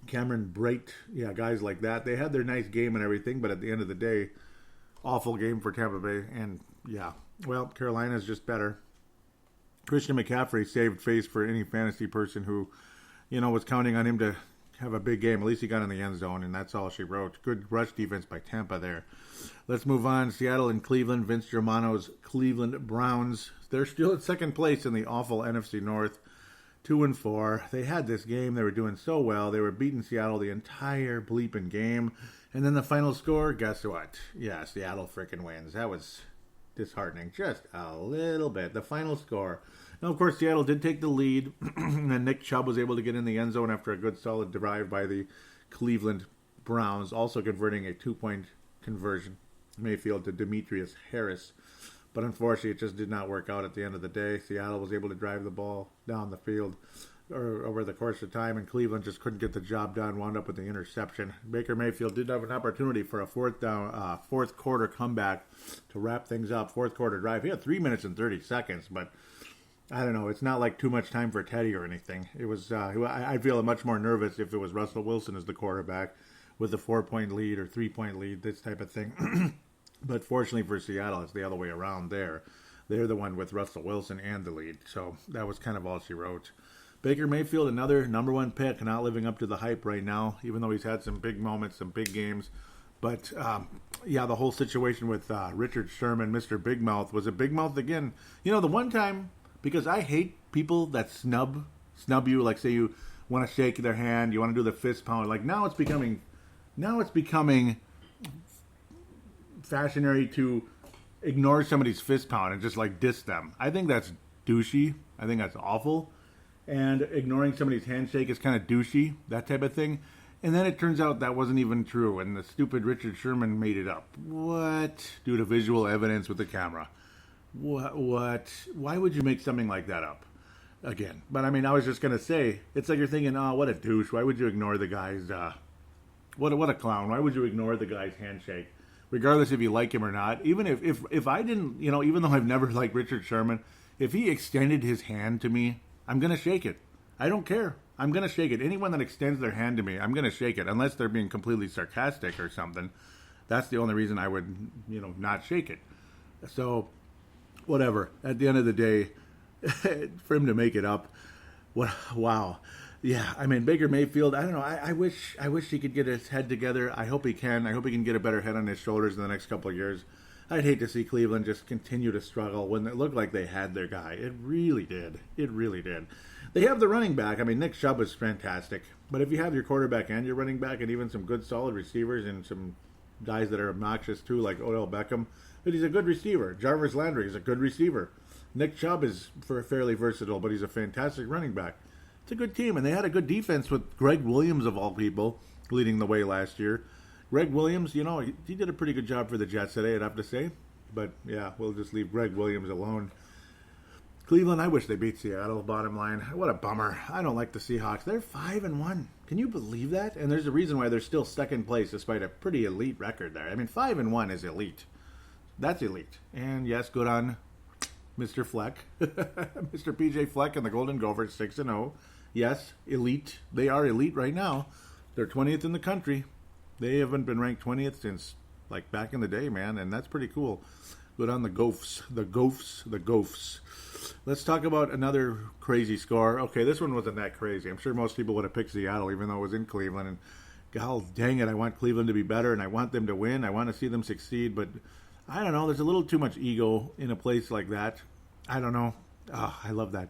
Cameron Brate, guys like that. They had their nice game and everything, but at the end of the day, awful game for Tampa Bay. And, Carolina's just better. Christian McCaffrey saved face for any fantasy person who, was counting on him to have a big game. At least he got in the end zone, and that's all she wrote. Good rush defense by Tampa there. Let's move on. Seattle and Cleveland. Vince Germano's Cleveland Browns. They're still in second place in the awful NFC North. 2-4. They had this game. They were doing so well. They were beating Seattle the entire bleeping game. And then the final score, guess what? Yeah, Seattle freaking wins. That was disheartening. Just a little bit. The final score. Now, of course, Seattle did take the lead. And Nick Chubb was able to get in the end zone after a good solid drive by the Cleveland Browns. Also converting a 2-point conversion. Mayfield to Demetrius Harris. But unfortunately, it just did not work out at the end of the day. Seattle was able to drive the ball down the field over the course of time, and Cleveland just couldn't get the job done, wound up with the interception. Baker Mayfield did have an opportunity for a fourth quarter comeback to wrap things up. Fourth quarter drive. He had 3 minutes and 30 seconds, but I don't know. It's not like too much time for Teddy or anything. It was. I'd feel much more nervous if it was Russell Wilson as the quarterback with a 4-point lead or 3-point lead, this type of thing. But fortunately for Seattle, it's the other way around there. They're the one with Russell Wilson and the lead. So that was kind of all she wrote. Baker Mayfield, another number one pick, not living up to the hype right now, even though he's had some big moments, some big games. But, the whole situation with Richard Sherman, Mr. Big Mouth, was a big mouth again. You know, the one time, because I hate people that snub you, like say you want to shake their hand, you want to do the fist pound. Like now it's becoming fashionary to ignore somebody's fist pound and just like diss them. I think that's douchey. I think that's awful. And ignoring somebody's handshake is kind of douchey, that type of thing. And then it turns out that wasn't even true, and the stupid Richard Sherman made it up. What? Due to visual evidence with the camera. What? Why would you make something like that up? Again. But I mean, I was just going to say, it's like you're thinking, oh, what a douche. Why would you ignore the guy's, what a clown. Why would you ignore the guy's handshake? Regardless if you like him or not. Even if I didn't, even though I've never liked Richard Sherman, if he extended his hand to me, I'm going to shake it. I don't care. I'm going to shake it. Anyone that extends their hand to me, I'm going to shake it. Unless they're being completely sarcastic or something. That's the only reason I would, not shake it. So, whatever. At the end of the day, for him to make it up, wow. Yeah, I mean, Baker Mayfield, I don't know. I wish he could get his head together. I hope he can. I hope he can get a better head on his shoulders in the next couple of years. I'd hate to see Cleveland just continue to struggle when it looked like they had their guy. It really did. It really did. They have the running back. I mean, Nick Chubb is fantastic. But if you have your quarterback and your running back and even some good solid receivers and some guys that are obnoxious too, like Odell Beckham, but he's a good receiver. Jarvis Landry is a good receiver. Nick Chubb is fairly versatile, but he's a fantastic running back. It's a good team, and they had a good defense with Greg Williams, of all people, leading the way last year. Greg Williams, he did a pretty good job for the Jets today, I'd have to say. But, yeah, we'll just leave Greg Williams alone. Cleveland, I wish they beat Seattle, bottom line. What a bummer. I don't like the Seahawks. They're 5-1. Can you believe that? And there's a reason why they're still second place despite a pretty elite record there. I mean, 5-1 is elite. That's elite. And, yes, good on Mr. Fleck. Mr. PJ Fleck and the Golden Gophers, 6-0. Yes, elite. They are elite right now. They're 20th in the country. They haven't been ranked 20th since, like, back in the day, man, and that's pretty cool. Good on the Gophs. The Gophs. Let's talk about another crazy score. Okay, this one wasn't that crazy. I'm sure most people would have picked Seattle, even though it was in Cleveland. And, God dang it, I want Cleveland to be better, and I want them to win. I want to see them succeed, but I don't know. There's a little too much ego in a place like that. I don't know. Oh, I love that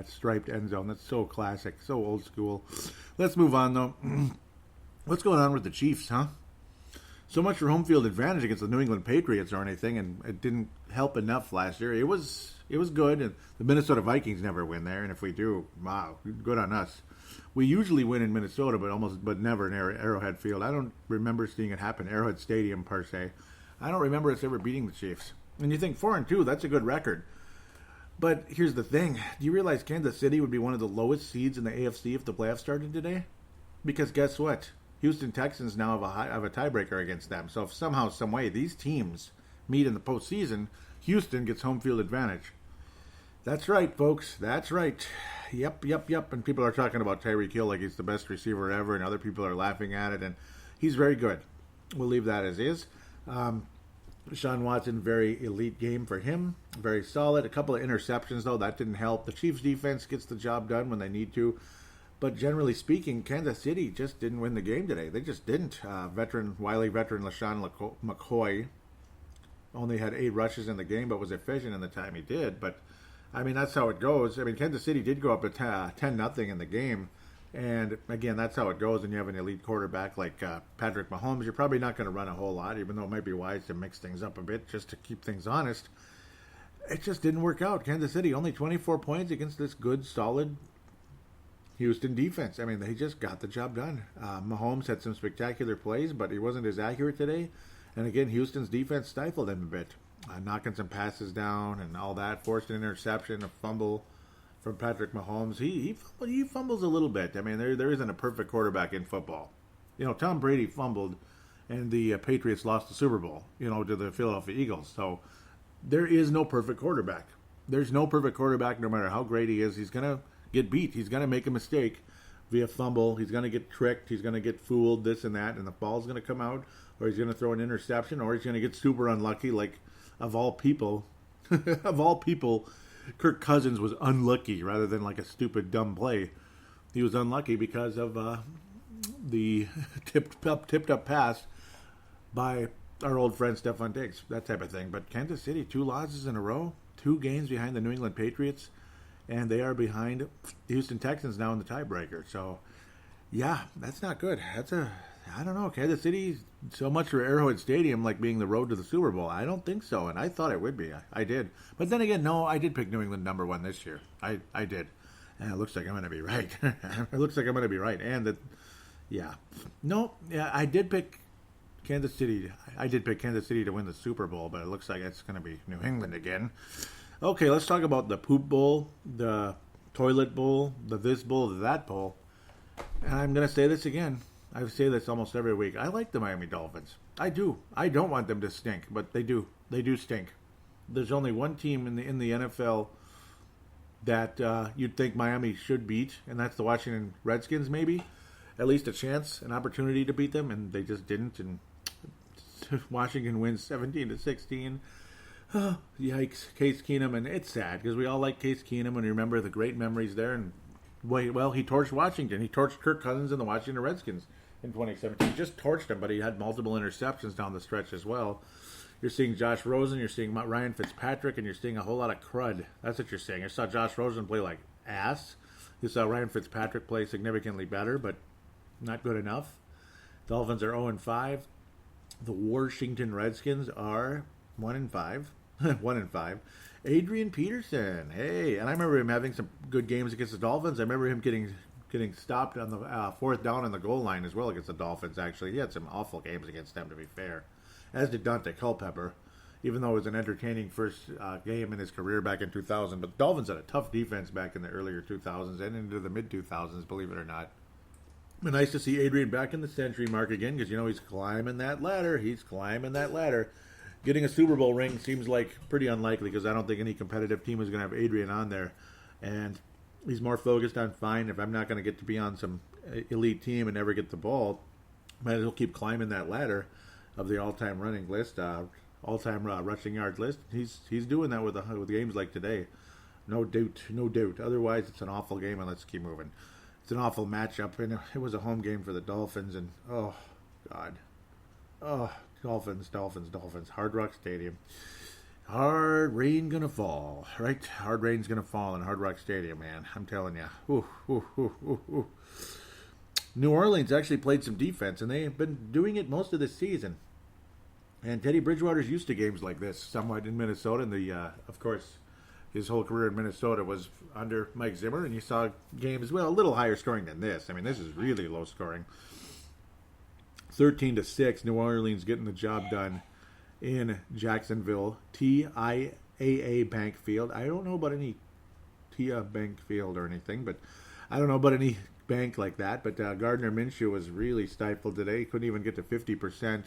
striped end zone. That's so classic, so old school. Let's move on, though. What's going on with the Chiefs, huh? So much for home field advantage against the New England Patriots or anything, and it didn't help enough last year. It was good, and the Minnesota Vikings never win there, and if we do, wow, good on us. We usually win in Minnesota, but never in Arrowhead Field. I don't remember seeing it happen, Arrowhead Stadium per se. I don't remember us ever beating the Chiefs. And you think 4-2, that's a good record. But here's the thing. Do you realize Kansas City would be one of the lowest seeds in the AFC if the playoffs started today? Because guess what? Houston Texans now have a tiebreaker against them. So if somehow, some way, these teams meet in the postseason, Houston gets home field advantage. That's right, folks. That's right. Yep. And people are talking about Tyreek Hill like he's the best receiver ever, and other people are laughing at it, and he's very good. We'll leave that as is. Deshaun Watson, very elite game for him. Very solid. A couple of interceptions, though. That didn't help. The Chiefs' defense gets the job done when they need to. But generally speaking, Kansas City just didn't win the game today. They just didn't. Wily veteran LaShawn McCoy only had 8 rushes in the game, but was efficient in the time he did. But, I mean, that's how it goes. I mean, Kansas City did go up at 10-0 in the game. And, again, that's how it goes when you have an elite quarterback like Patrick Mahomes. You're probably not going to run a whole lot, even though it might be wise to mix things up a bit just to keep things honest. It just didn't work out. Kansas City, only 24 points against this good, solid Houston defense. I mean, they just got the job done. Mahomes had some spectacular plays, but he wasn't as accurate today. And, again, Houston's defense stifled him a bit, knocking some passes down and all that, forced an interception, a fumble from Patrick Mahomes. He fumbles a little bit. I mean, there isn't a perfect quarterback in football. Tom Brady fumbled, and the Patriots lost the Super Bowl, to the Philadelphia Eagles. So there is no perfect quarterback. there's no perfect quarterback. No matter how great he is, he's going to get beat. He's going to make a mistake via fumble. He's going to get tricked. He's going to get fooled, this and that, and the ball's going to come out, or he's going to throw an interception, or he's going to get super unlucky. Like, of all people, Kirk Cousins was unlucky rather than like a stupid, dumb play. He was unlucky because of the tipped up pass by our old friend Stephon Diggs, that type of thing. But Kansas City, 2 losses in a row, 2 games behind the New England Patriots, and they are behind the Houston Texans now in the tiebreaker. So, yeah, that's not good. I don't know, Kansas City, so much for Arrowhead Stadium like being the road to the Super Bowl. I don't think so, and I thought it would be. I did. But then again, no, I did pick New England number 1 this year. I did. And it looks like I'm going to be right. And I did pick Kansas City. I did pick Kansas City to win the Super Bowl, but it looks like it's going to be New England again. Okay, let's talk about the poop bowl, the toilet bowl, the this bowl, the that bowl. And I'm going to say this again. I say this almost every week. I like the Miami Dolphins. I do. I don't want them to stink, but they do. They do stink. There's only one team in the NFL that you'd think Miami should beat, and that's the Washington Redskins, maybe. At least a chance, an opportunity to beat them, and they just didn't. And Washington wins 17-16. Oh, yikes, Case Keenum, and it's sad because we all like Case Keenum and remember the great memories there. And well, he torched Washington. He torched Kirk Cousins and the Washington Redskins in 2017. He just torched them, but he had multiple interceptions down the stretch as well. You're seeing Josh Rosen, you're seeing Ryan Fitzpatrick, and you're seeing a whole lot of crud. That's what you're seeing. You saw Josh Rosen play like ass. You saw Ryan Fitzpatrick play significantly better, but not good enough. Dolphins are 0-5. The Washington Redskins are 1-5. 1-5. Adrian Peterson, hey, and I remember him having some good games against the Dolphins. I remember him getting stopped on the 4th down on the goal line as well against the Dolphins, actually. He had some awful games against them, to be fair. As did Dante Culpepper, even though it was an entertaining first game in his career back in 2000. But the Dolphins had a tough defense back in the earlier 2000s and into the mid-2000s, believe it or not. But nice to see Adrian back in the century mark again because, he's climbing that ladder. Getting a Super Bowl ring seems like pretty unlikely because I don't think any competitive team is going to have Adrian on there. And he's more focused on, fine, if I'm not going to get to be on some elite team and never get the ball, might as well keep climbing that ladder of the all-time running list, all-time rushing yards list. He's doing that with games like today. No doubt. Otherwise, it's an awful game, and let's keep moving. It's an awful matchup, and it was a home game for the Dolphins, and oh, God. Oh, Dolphins. Hard Rock Stadium. Hard rain gonna fall, right? Hard rain's gonna fall in Hard Rock Stadium, man. I'm telling you. New Orleans actually played some defense, and they have been doing it most of this season. And Teddy Bridgewater's used to games like this, somewhat in Minnesota. And of course, his whole career in Minnesota was under Mike Zimmer, and you saw games, a little higher scoring than this. I mean, this is really low scoring. 13-6, New Orleans getting the job done in Jacksonville. TIAA Bank Field. I don't know about any TIA Bank Field or anything, but I don't know about any bank like that. But Gardner Minshew was really stifled today. He couldn't even get to 50%.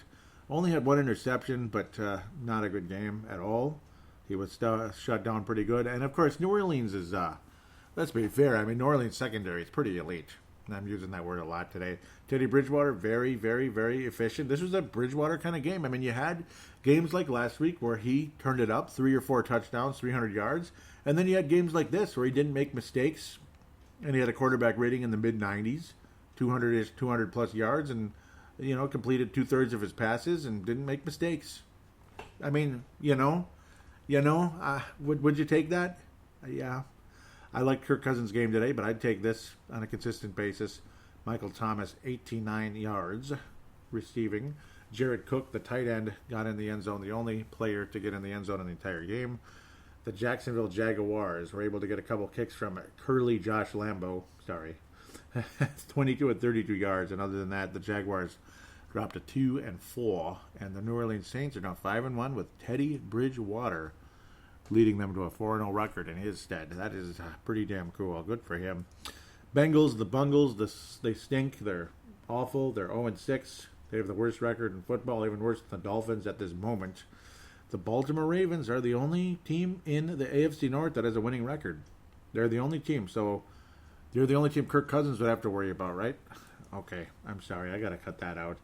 Only had 1 interception, but not a good game at all. He was shut down pretty good. And, of course, New Orleans is, let's be fair, I mean, New Orleans secondary is pretty elite. And I'm using that word a lot today. Teddy Bridgewater, very, very, very efficient. This was a Bridgewater kind of game. I mean, you had games like last week where he turned it up, 3 or 4 touchdowns, 300 yards. And then you had games like this where he didn't make mistakes. And he had a quarterback rating in the mid-90s, 200-plus yards, and, completed 2/3 of his passes and didn't make mistakes. I mean, would you take that? Yeah. I like Kirk Cousins' game today, but I'd take this on a consistent basis. Michael Thomas, 89 yards receiving. Jared Cook, the tight end, got in the end zone, the only player to get in the end zone in the entire game. The Jacksonville Jaguars were able to get a couple kicks from curly Josh Lambo. 22 and 32 yards, and other than that, the Jaguars dropped to 2-4, and the New Orleans Saints are now 5-1 with Teddy Bridgewater leading them to a 4-0 record in his stead. That is pretty damn cool. Good for him. Bengals, the Bungles, they stink. They're awful. They're 0-6. They have the worst record in football, even worse than the Dolphins at this moment. The Baltimore Ravens are the only team in the AFC North that has a winning record. They're the only team, so they're the only team Kirk Cousins would have to worry about, right? Okay, I'm sorry, I got to cut that out.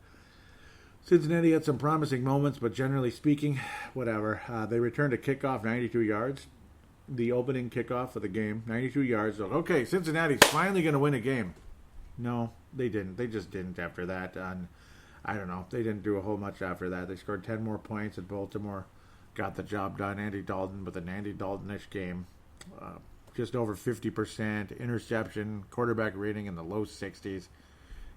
Cincinnati had some promising moments, but generally speaking, whatever. They returned a kickoff 92 yards. The opening kickoff of the game, 92 yards. So, okay, Cincinnati's finally going to win a game. No, they didn't. They just didn't after that. I don't know. They didn't do a whole much after that. They scored 10 more points at Baltimore. Got the job done. Andy Dalton with an Andy Dalton-ish game. Just over 50%. Interception. Quarterback rating in the low 60s.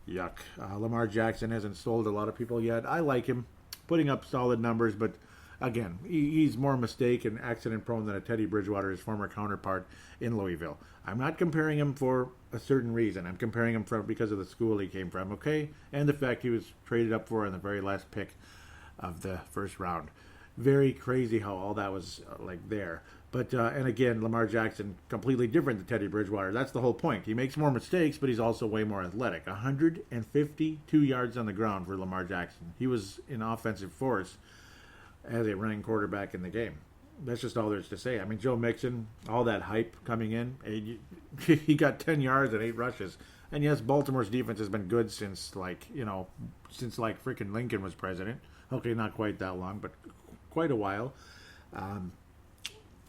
Yuck. Lamar Jackson hasn't sold a lot of people yet. I like him. Putting up solid numbers, but again, he's more mistake and accident prone than a Teddy Bridgewater, his former counterpart in Louisville. I'm not comparing him for a certain reason. I'm comparing him because of the school he came from, okay? And the fact he was traded up for in the very last pick of the first round. Very crazy how all that was there. But, and again, Lamar Jackson, completely different than Teddy Bridgewater. That's the whole point. He makes more mistakes, but he's also way more athletic. 152 yards on the ground for Lamar Jackson. He was an offensive force as a running quarterback in the game. That's just all there's to say. I mean, Joe Mixon, all that hype coming in, he got 10 yards and 8 rushes. And yes, Baltimore's defense has been good since freaking Lincoln was president. Okay, not quite that long, but quite a while.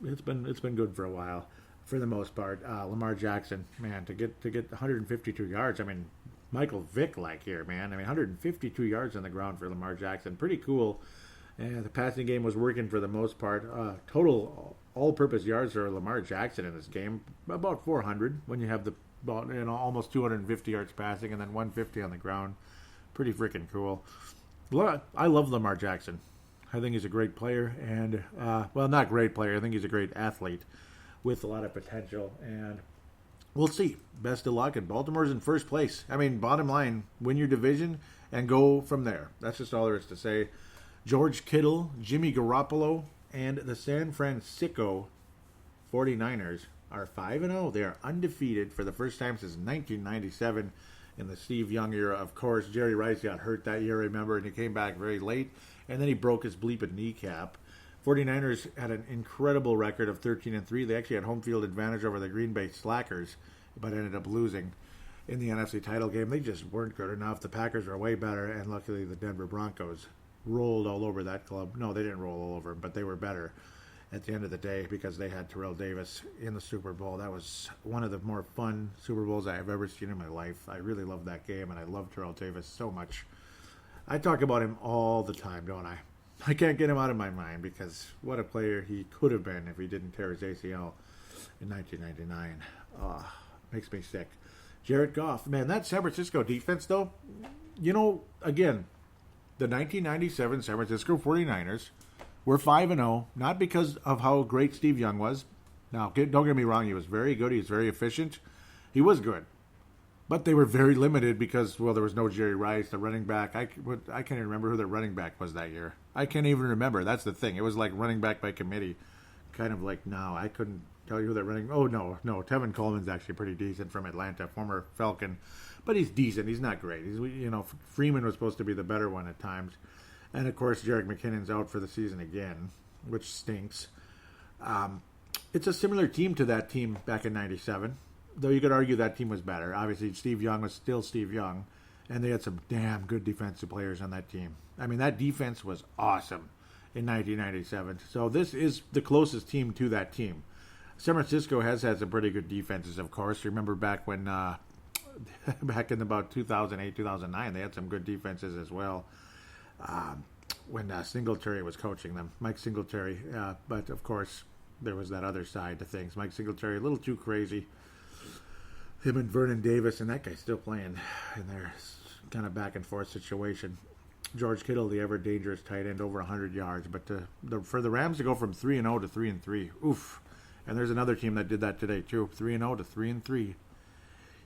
It's been good for a while, for the most part. Lamar Jackson, man, to get 152 yards. I mean, Michael Vick here, man. I mean, 152 yards on the ground for Lamar Jackson, pretty cool. And the passing game was working for the most part. Total all-purpose yards for Lamar Jackson in this game, about 400 when you have almost 250 yards passing and then 150 on the ground. Pretty freaking cool. I love Lamar Jackson. I think he's a great player and, not great player. I think he's a great athlete with a lot of potential. And we'll see. Best of luck. And Baltimore's in first place. I mean, bottom line, win your division and go from there. That's just all there is to say. George Kittle, Jimmy Garoppolo, and the San Francisco 49ers are 5-0. They are undefeated for the first time since 1997 in the Steve Young era. Of course, Jerry Rice got hurt that year, remember, and he came back very late, and then he broke his bleeping kneecap. 49ers had an incredible record of 13-3. They actually had home field advantage over the Green Bay Slackers, but ended up losing in the NFC title game. They just weren't good enough. The Packers are way better, and luckily the Denver Broncos rolled all over that club. No, they didn't roll all over them, but they were better at the end of the day because they had Terrell Davis in the Super Bowl. That was one of the more fun Super Bowls I have ever seen in my life. I really loved that game, and I love Terrell Davis so much. I talk about him all the time, don't I? I can't get him out of my mind because what a player he could have been if he didn't tear his ACL in 1999. Makes me sick. Jared Goff. Man, that San Francisco defense, though, again, the 1997 San Francisco 49ers were 5-0, not because of how great Steve Young was. Now, don't get me wrong, he was very good, he was very efficient. He was good. But they were very limited because, there was no Jerry Rice, the running back. I can't even remember who the running back was that year. I can't even remember. That's the thing. It was like running back by committee. Kind of like now. I couldn't tell you who that running... Oh, no. Tevin Coleman's actually pretty decent from Atlanta, former Falcon. But he's decent. He's not great. Freeman was supposed to be the better one at times. And, of course, Jerick McKinnon's out for the season again, which stinks. It's a similar team to that team back in 97, though you could argue that team was better. Obviously, Steve Young was still Steve Young, and they had some damn good defensive players on that team. I mean, that defense was awesome in 1997. So this is the closest team to that team. San Francisco has had some pretty good defenses, of course. Remember back when... back in about 2008, 2009, they had some good defenses as well when Singletary was coaching them, Mike Singletary. But, of course, there was that other side to things. Mike Singletary, a little too crazy. Him and Vernon Davis, and that guy's still playing in their kind of back-and-forth situation. George Kittle, the ever-dangerous tight end, over 100 yards. But for the Rams to go from 3-0 to 3-3, oof. And there's another team that did that today, too, 3-0 to 3-3.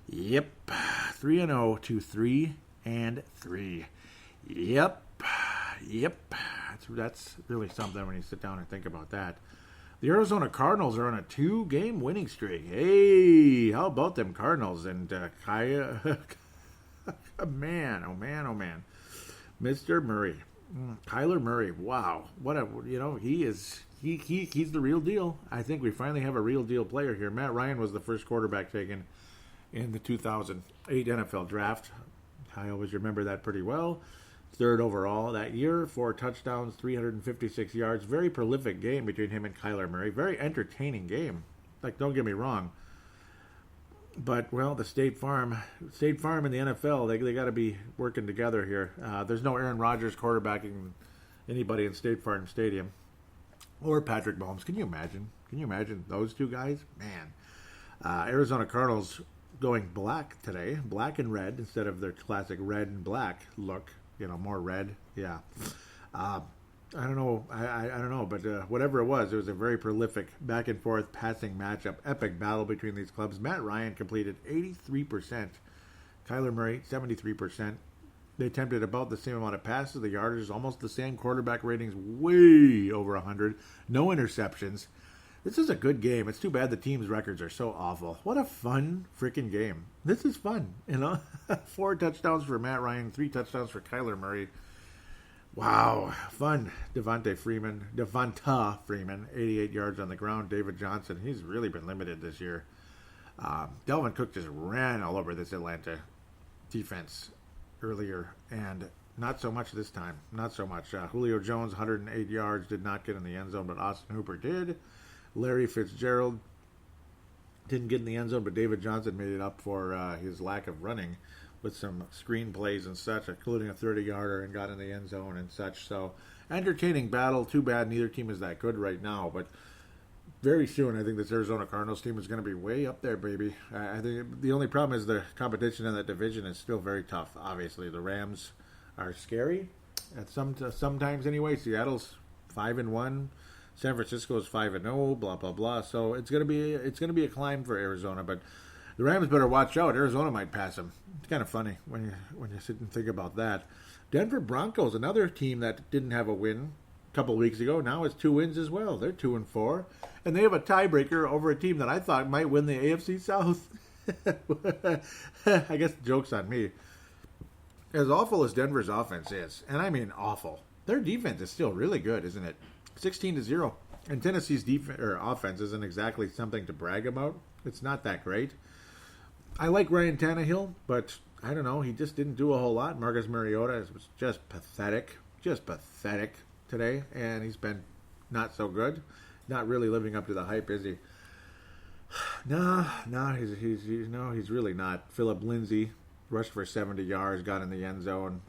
Yep, 3-0 to 3-3. Yep. That's really something when you sit down and think about that. The Arizona Cardinals are on a 2-game winning streak. Hey, how about them Cardinals? And man, oh man. Mr. Murray. Kyler Murray, wow. He's the real deal. I think we finally have a real deal player here. Matt Ryan was the first quarterback taken in the 2008 NFL draft. I always remember that pretty well. Third overall that year, 4 touchdowns, 356 yards. Very prolific game between him and Kyler Murray. Very entertaining game. Like, don't get me wrong. But, well, the State Farm and the NFL, they got to be working together here. There's no Aaron Rodgers quarterbacking anybody in State Farm Stadium. Or Patrick Mahomes. Can you imagine? Can you imagine those two guys? Man. Arizona Cardinals going black today. Black and red instead of their classic red and black look. More red. Yeah. I don't know. I don't know. But whatever it was a very prolific back and forth passing matchup. Epic battle between these clubs. Matt Ryan completed 83%. Kyler Murray, 73%. They attempted about the same amount of passes. The yardage is almost the same. Quarterback ratings way over 100. No interceptions. This is a good game. It's too bad the team's records are so awful. What a fun freaking game. This is fun, 4 touchdowns for Matt Ryan, 3 touchdowns for Kyler Murray. Wow, fun. Devonta Freeman, 88 yards on the ground. David Johnson, he's really been limited this year. Delvin Cook just ran all over this Atlanta defense earlier, and not so much this time. Not so much. Julio Jones, 108 yards, did not get in the end zone, but Austin Hooper did. Larry Fitzgerald didn't get in the end zone, but David Johnson made it up for his lack of running with some screen plays and such, including a 30-yarder, and got in the end zone and such. So, entertaining battle. Too bad neither team is that good right now, but very soon I think this Arizona Cardinals team is going to be way up there, baby. I think the only problem is the competition in that division is still very tough. Obviously, the Rams are scary at sometimes anyway. Seattle's 5-1. San Francisco's 5-0, blah blah blah. So it's gonna be a climb for Arizona, but the Rams better watch out. Arizona might pass them. It's kind of funny when you sit and think about that. Denver Broncos, another team that didn't have a win a couple of weeks ago. Now it's 2 wins as well. They're 2-4, and they have a tiebreaker over a team that I thought might win the AFC South. I guess the joke's on me. As awful as Denver's offense is, and I mean awful, their defense is still really good, isn't it? 16-0. And Tennessee's offense isn't exactly something to brag about. It's not that great. I like Ryan Tannehill, but I don't know. He just didn't do a whole lot. Marcus Mariota was just pathetic. Just pathetic today. And he's been not so good. Not really living up to the hype, is he? No, he's really not. Philip Lindsay rushed for 70 yards, got in the end zone.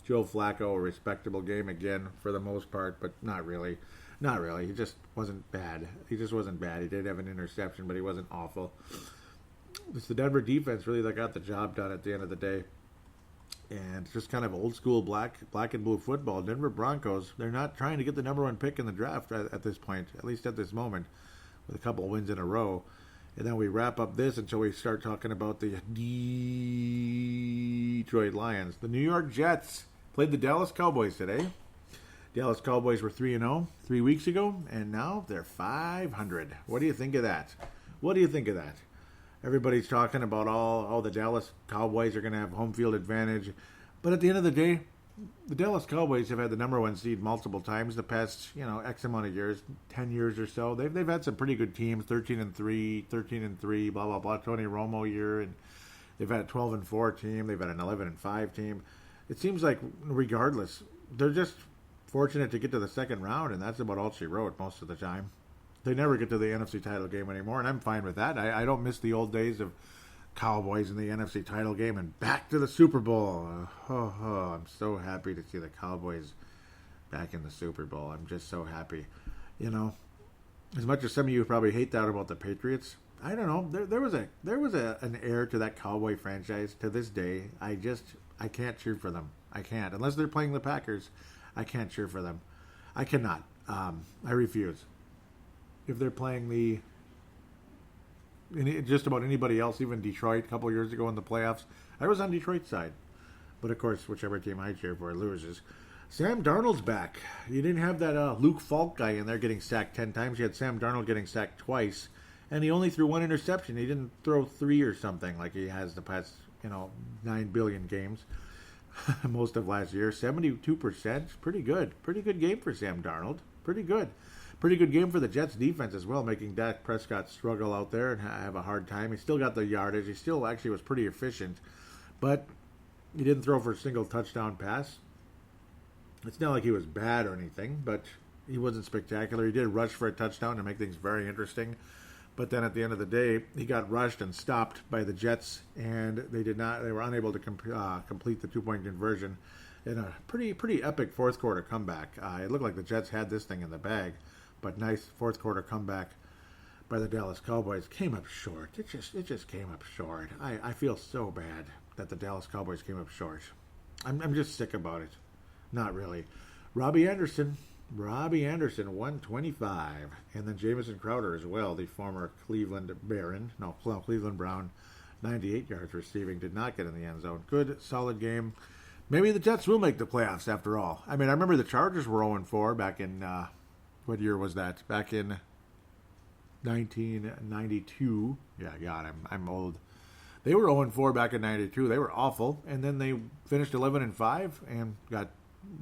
Joe Flacco, a respectable game again for the most part, but not really. Not really. He just wasn't bad. He did have an interception, but he wasn't awful. It's the Denver defense really that got the job done at the end of the day. And just kind of old school black and blue football. Denver Broncos, they're not trying to get the number 1 pick in the draft at this point, at least at this moment, with a couple of wins in a row. And then we wrap up this until we start talking about the Detroit Lions. The New York Jets played the Dallas Cowboys today. Dallas Cowboys were 3-0 3 weeks ago, and now they're 500. What do you think of that? Everybody's talking about all the Dallas Cowboys are going to have home field advantage. But at the end of the day, the Dallas Cowboys have had the number 1 seed multiple times the past, X amount of years, 10 years or so. They've had some pretty good teams, 13-3, blah, blah, blah, Tony Romo year, and they've had a 12-4 team. They've had an 11-5 team. It seems like regardless, they're just fortunate to get to the second round, and that's about all she wrote most of the time. They never get to the NFC title game anymore, and I'm fine with that. I don't miss the old days of Cowboys in the NFC title game and back to the Super Bowl. I'm so happy to see the Cowboys back in the Super Bowl. I'm just so happy. As much as some of you probably hate that about the Patriots, I don't know. There was an heir to that Cowboy franchise to this day. I can't cheer for them. I can't. Unless they're playing the Packers, I can't cheer for them. I cannot. I refuse. If they're playing just about anybody else, even Detroit a couple years ago in the playoffs, I was on Detroit's side. But of course, whichever team I cheer for loses. Sam Darnold's back. You didn't have that Luke Falk guy in there getting sacked 10 times. You had Sam Darnold getting sacked twice. And he only threw 1 interception. He didn't throw 3 or something like he has the past, 9 billion games. most of last year. 72%, pretty good. Pretty good game for Sam Darnold. Pretty good. Pretty good game for the Jets defense as well, making Dak Prescott struggle out there and have a hard time. He still got the yardage. He still actually was pretty efficient, but he didn't throw for a single touchdown pass. It's not like he was bad or anything, but he wasn't spectacular. He did rush for a touchdown to make things very interesting. But then at the end of the day, he got rushed and stopped by the Jets, and they were unable to complete the 2-point conversion in a pretty epic fourth quarter comeback. It looked like the Jets had this thing in the bag, but nice fourth quarter comeback by the Dallas Cowboys. Came up short. It just came up short. I feel so bad that the Dallas Cowboys came up short. I'm just sick about it. Not really. Robbie Anderson, 125. And then Jamison Crowder as well, the former Cleveland Brown, 98 yards receiving, did not get in the end zone. Good, solid game. Maybe the Jets will make the playoffs after all. I mean, I remember the Chargers were 0-4 back in, what year was that? Back in 1992. Yeah, God, I'm old. They were 0-4 back in 92. They were awful. And then they finished 11-5 and got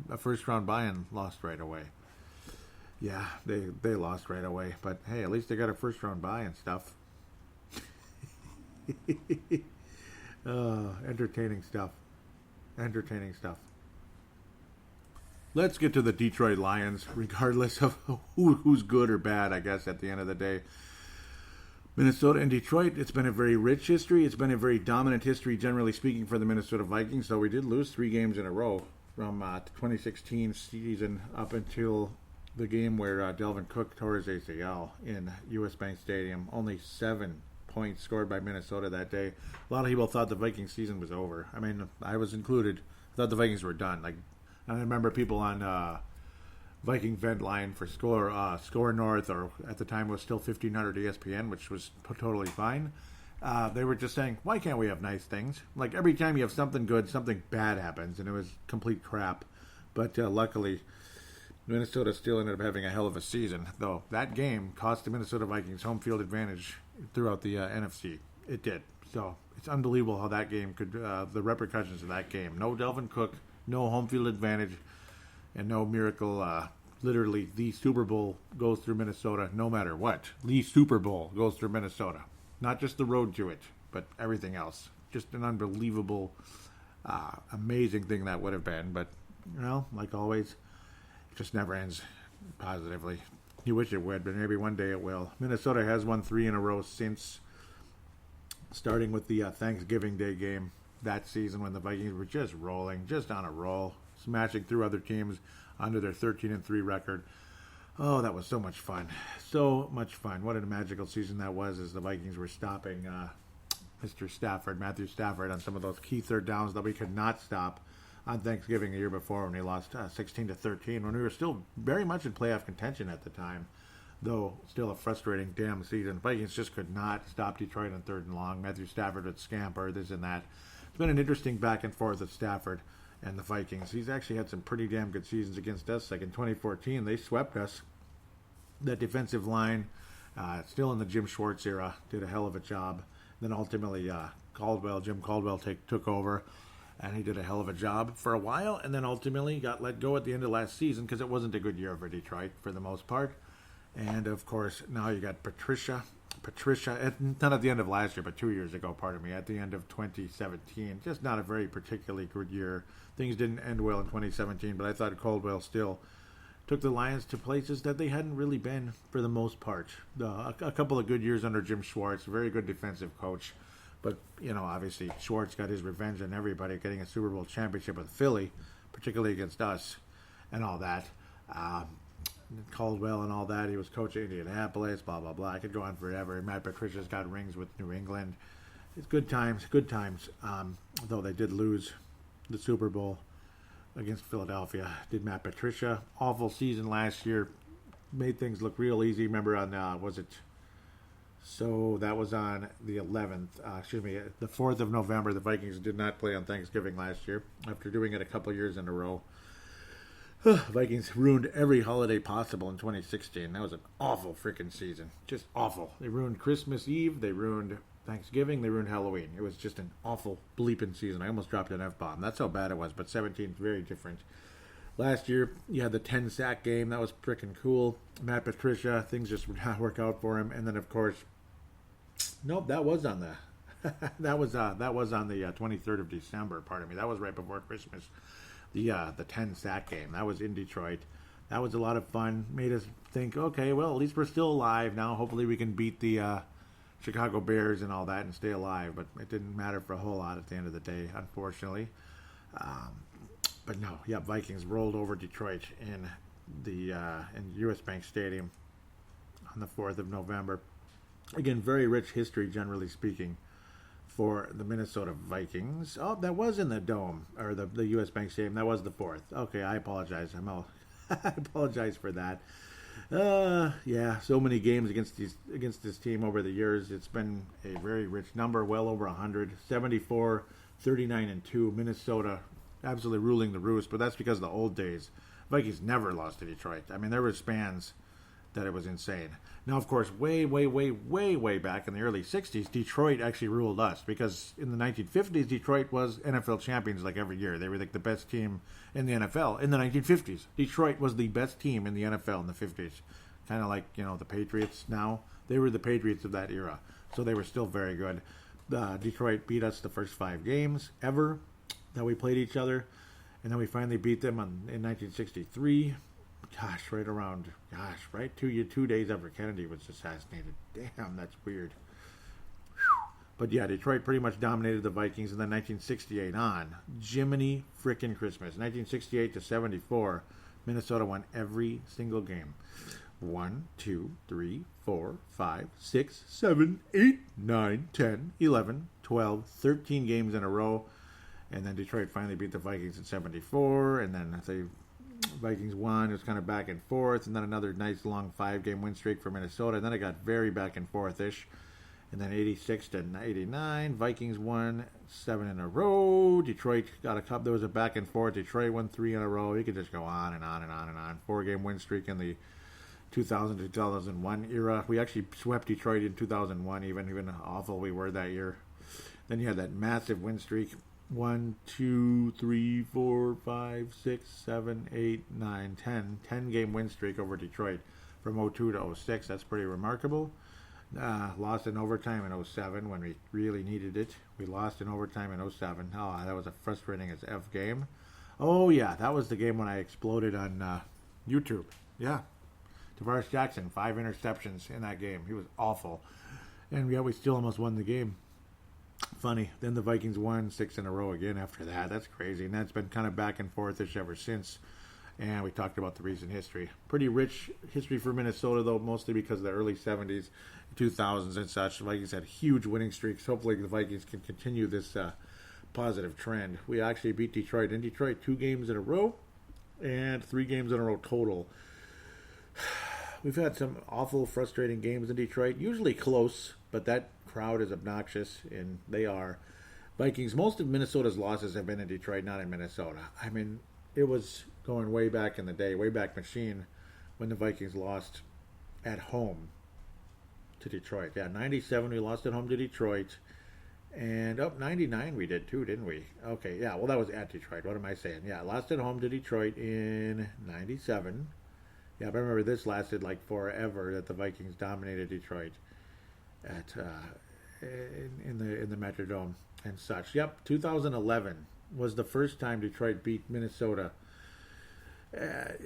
a first-round bye and lost right away. Yeah, they lost right away. But, hey, at least they got a first-round bye and stuff. Entertaining stuff. Let's get to the Detroit Lions, regardless of who's good or bad, I guess, at the end of the day. Minnesota and Detroit, it's been a very rich history. It's been a very dominant history, generally speaking, for the Minnesota Vikings. So we did lose 3 games in a row from 2016 season up until the game where Delvin Cook tore his ACL in U.S. Bank Stadium. Only 7 points scored by Minnesota that day. A lot of people thought the Vikings season was over. I mean, I was included. I thought the Vikings were done. Like, I remember people on Viking Vent Line for Score North, or at the time it was still 1500 ESPN, which was totally fine. They were just saying, why can't we have nice things? Like, every time you have something good, something bad happens, and it was complete crap. But luckily, Minnesota still ended up having a hell of a season, though that game cost the Minnesota Vikings home field advantage throughout the NFC. It did. So it's unbelievable how that game could, the repercussions of that game. No Delvin Cook, no home field advantage, and no miracle. Literally, the Super Bowl goes through Minnesota no matter what. The Super Bowl goes through Minnesota. Not just the road to it, but everything else. Just an unbelievable, amazing thing that would have been. But, you know, like always, it just never ends positively. You wish it would, but maybe one day it will. Minnesota has won 3 in a row since, starting with the Thanksgiving Day game that season when the Vikings were just rolling, just on a roll, smashing through other teams under their 13-3 record. Oh, that was so much fun. So much fun. What a magical season that was, as the Vikings were stopping Mr. Stafford, Matthew Stafford, on some of those key third downs that we could not stop on Thanksgiving a year before, when we lost 16-13, when we were still very much in playoff contention at the time, though still a frustrating damn season. Vikings just could not stop Detroit on 3rd and long. Matthew Stafford would scamper, this and that. It's been an interesting back and forth with Stafford and the Vikings. He's actually had some pretty damn good seasons against us. Like in 2014, they swept us. That defensive line, still in the Jim Schwartz era, did a hell of a job. Then ultimately, Jim Caldwell took over, and he did a hell of a job for a while, and then ultimately got let go at the end of last season because it wasn't a good year for Detroit for the most part. And of course, now you got Patricia, not at the end of last year, but 2 years ago, at the end of 2017. Just not a very particularly good year. Things didn't end well in 2017, but I thought Caldwell still took the Lions to places that they hadn't really been for the most part. A couple of good years under Jim Schwartz, very good defensive coach. But, you know, obviously Schwartz got his revenge on everybody, getting a Super Bowl championship with Philly, particularly against us and all that. Caldwell and all that. He was coaching Indianapolis, blah, blah, blah. I could go on forever. Matt Patricia's got rings with New England. It's good times. Though they did lose the Super Bowl against Philadelphia. Did Matt Patricia. Awful season last year. Made things look real easy. Remember on, So that was on the 11th, the 4th of November. The Vikings did not play on Thanksgiving last year after doing it a couple years in a row. Vikings ruined every holiday possible in 2016. That was an awful freaking season. Just awful. They ruined Christmas Eve. They ruined Thanksgiving. They ruined Halloween. It was just an awful bleeping season. I almost dropped an F-bomb. That's how bad it was, but 17 is very different. Last year, you had the 10-sack game. That was freaking cool. Matt Patricia, things just would not work out for him. And then, of course, nope, that was on the that was on the 23rd of December. Pardon me. That was right before Christmas. The 10-sack game. That was in Detroit. That was a lot of fun. Made us think, okay, well, at least we're still alive now. Hopefully we can beat the Chicago Bears and all that and stay alive. But it didn't matter for a whole lot at the end of the day, unfortunately. But no, yeah, Vikings rolled over Detroit in the in US Bank Stadium on the 4th of November. Again, very rich history, generally speaking, for the Minnesota Vikings. Oh, that was in the Dome, or the US Bank Stadium. That was the 4th. Okay, I apologize. I apologize for that. Yeah, so many games against this team over the years. It's been a very rich number, well over 100. 74, 39-2. Minnesota absolutely ruling the roost, but that's because of the old days. Vikings never lost to Detroit. I mean, there were spans that it was insane. Now, of course, way back in the early 60s, Detroit actually ruled us, because in the 1950s, Detroit was NFL champions like every year. They were like the best team in the NFL in the 1950s. Detroit was the best team in the NFL in the 50s. Kind of like, the Patriots now. They were the Patriots of that era, so they were still very good. Detroit beat us the first 5 games ever that we played each other, and then we finally beat them in 1963. Right 2 days after Kennedy was assassinated. Damn, that's weird. But yeah, Detroit pretty much dominated the Vikings, and then 1968 on. Jiminy frickin' Christmas. 1968 to 74, Minnesota won every single game. 1, 2, 3, 4, 5, 6, 7, 8, 9, 10, 11, 12, 13 games in a row. And then Detroit finally beat the Vikings in 74, and then the Vikings won. It was kind of back and forth, and then another nice long 5-game win streak for Minnesota, and then it got very back and forth-ish. And then 86 to 89, Vikings won 7 in a row. Detroit got a cup. There was a back and forth. Detroit won 3 in a row. You could just go on and on and on and on. 4-game win streak in the 2000 to 2001 era. We actually swept Detroit in 2001, even awful we were that year. Then you had that massive win streak. 1, 2, 3, 4, 5, 6, 7, 8, 9, 10. 10-game win streak over Detroit from 02 to 06. That's pretty remarkable. Lost in overtime in 07 when we really needed it. We lost in overtime in 07. Oh, that was a frustrating as F game. Oh, yeah, that was the game when I exploded on YouTube. Yeah. Tavares Jackson, 5 interceptions in that game. He was awful. And yeah, we still almost won the game. Funny. Then the Vikings won 6 in a row again after that. That's crazy. And that's been kind of back and forth-ish ever since. And we talked about the recent history. Pretty rich history for Minnesota, though, mostly because of the early 70s, 2000s and such. The Vikings had huge winning streaks. Hopefully the Vikings can continue this positive trend. We actually beat Detroit in Detroit 2 games in a row and 3 games in a row total. We've had some awful, frustrating games in Detroit, usually close, but that crowd is obnoxious, and they are. Vikings, most of Minnesota's losses have been in Detroit, not in Minnesota. I mean, it was going way back in the day, way back machine, when the Vikings lost at home to Detroit. Yeah, 97 we lost at home to Detroit, and 99 we did too, didn't we? Okay, yeah, well that was at Detroit. What am I saying? Yeah, lost at home to Detroit in 97. Yeah, but I remember this lasted like forever, that the Vikings dominated Detroit at in the Metrodome and such. Yep, 2011 was the first time Detroit beat Minnesota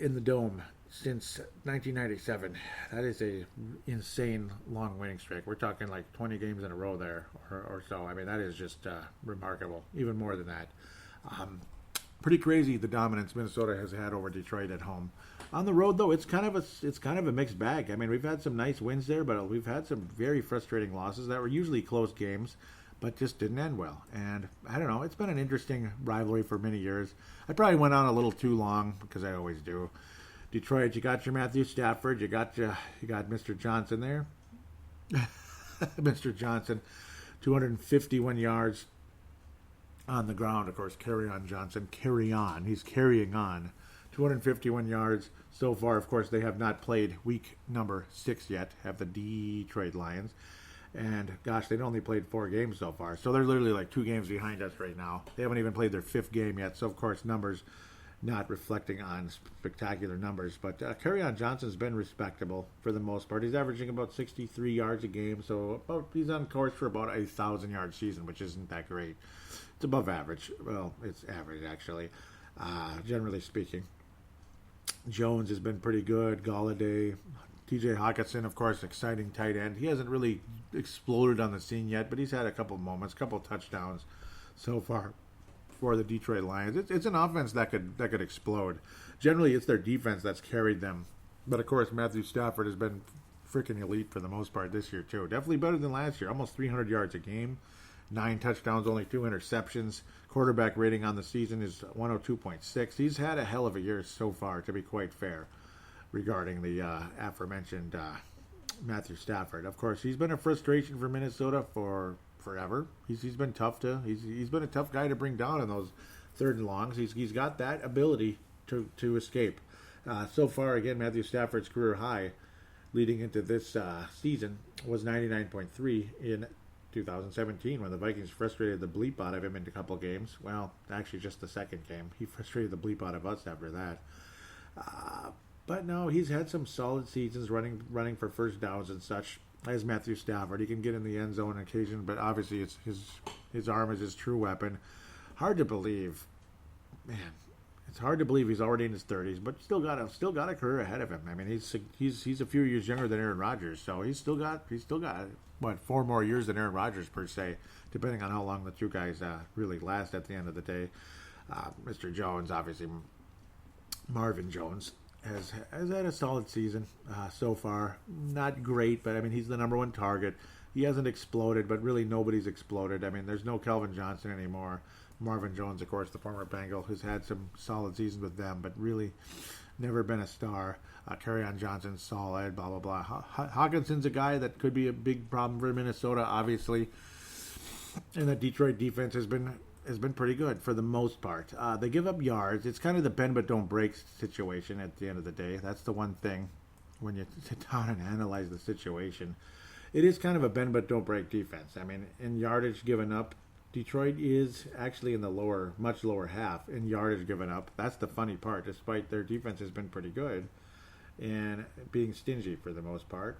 in the Dome since 1997. That is a insane long winning streak. We're talking like 20 games in a row there or so. I mean, that is just remarkable. Even more than that. Pretty crazy the dominance Minnesota has had over Detroit at home. On the road, though, it's kind of a mixed bag. I mean, we've had some nice wins there, but we've had some very frustrating losses that were usually close games, but just didn't end well. And I don't know, it's been an interesting rivalry for many years. I probably went on a little too long, because I always do. Detroit, you got your Matthew Stafford, you got Mr. Johnson there. Mr. Johnson, 251 yards on the ground. Of course, carry on Johnson. Carry on. He's carrying on. 251 yards so far. Of course, they have not played week number 6 yet, have the Detroit Lions. And, gosh, they've only played 4 games so far. So they're literally like 2 games behind us right now. They haven't even played their 5th game yet. So, of course, numbers not reflecting on spectacular numbers. But Kerryon Johnson's been respectable for the most part. He's averaging about 63 yards a game. So he's on course for about a 1,000-yard season, which isn't that great. It's above average. Well, it's average, actually, generally speaking. Jones has been pretty good. Galladay, TJ Hawkinson, of course, exciting tight end. He hasn't really exploded on the scene yet, but he's had a couple moments, a couple touchdowns so far for the Detroit Lions. It's an offense that could explode. Generally, it's their defense that's carried them. But, of course, Matthew Stafford has been freaking elite for the most part this year, too. Definitely better than last year. Almost 300 yards a game. 9 touchdowns, only 2 interceptions. Quarterback rating on the season is 102.6. He's had a hell of a year so far, to be quite fair, regarding the aforementioned Matthew Stafford. Of course, he's been a frustration for Minnesota for forever. He's been tough he's been a tough guy to bring down on those 3rd and longs. He's got that ability to escape. So far, again, Matthew Stafford's career high leading into this season was 99.3 in 2017 when the Vikings frustrated the bleep out of him in a couple games. Well, actually just the second game. He frustrated the bleep out of us after that. But no, he's had some solid seasons running for first downs and such as Matthew Stafford. He can get in the end zone on occasion, but obviously it's his arm is his true weapon. Hard to believe. Man, it's hard to believe he's already in his 30s, but still got a career ahead of him. I mean, he's a few years younger than Aaron Rodgers, so he's still got what, 4 more years than Aaron Rodgers per se, depending on how long the two guys really last at the end of the day. Mr. Jones, obviously, Marvin Jones has had a solid season so far. Not great, but I mean, he's the number 1 target. He hasn't exploded, but really nobody's exploded. I mean, there's no Calvin Johnson anymore. Marvin Jones, of course, the former Bengal, who's had some solid seasons with them, but really never been a star. Kerryon Johnson's solid, blah, blah, blah. Hawkinson's a guy that could be a big problem for Minnesota, obviously. And the Detroit defense has been pretty good for the most part. They give up yards. It's kind of the bend but don't break situation at the end of the day. That's the one thing when you sit down and analyze the situation. It is kind of a bend but don't break defense. I mean, in yardage given up, Detroit is actually in the much lower half in yardage given up. That's the funny part, despite their defense has been pretty good and being stingy for the most part.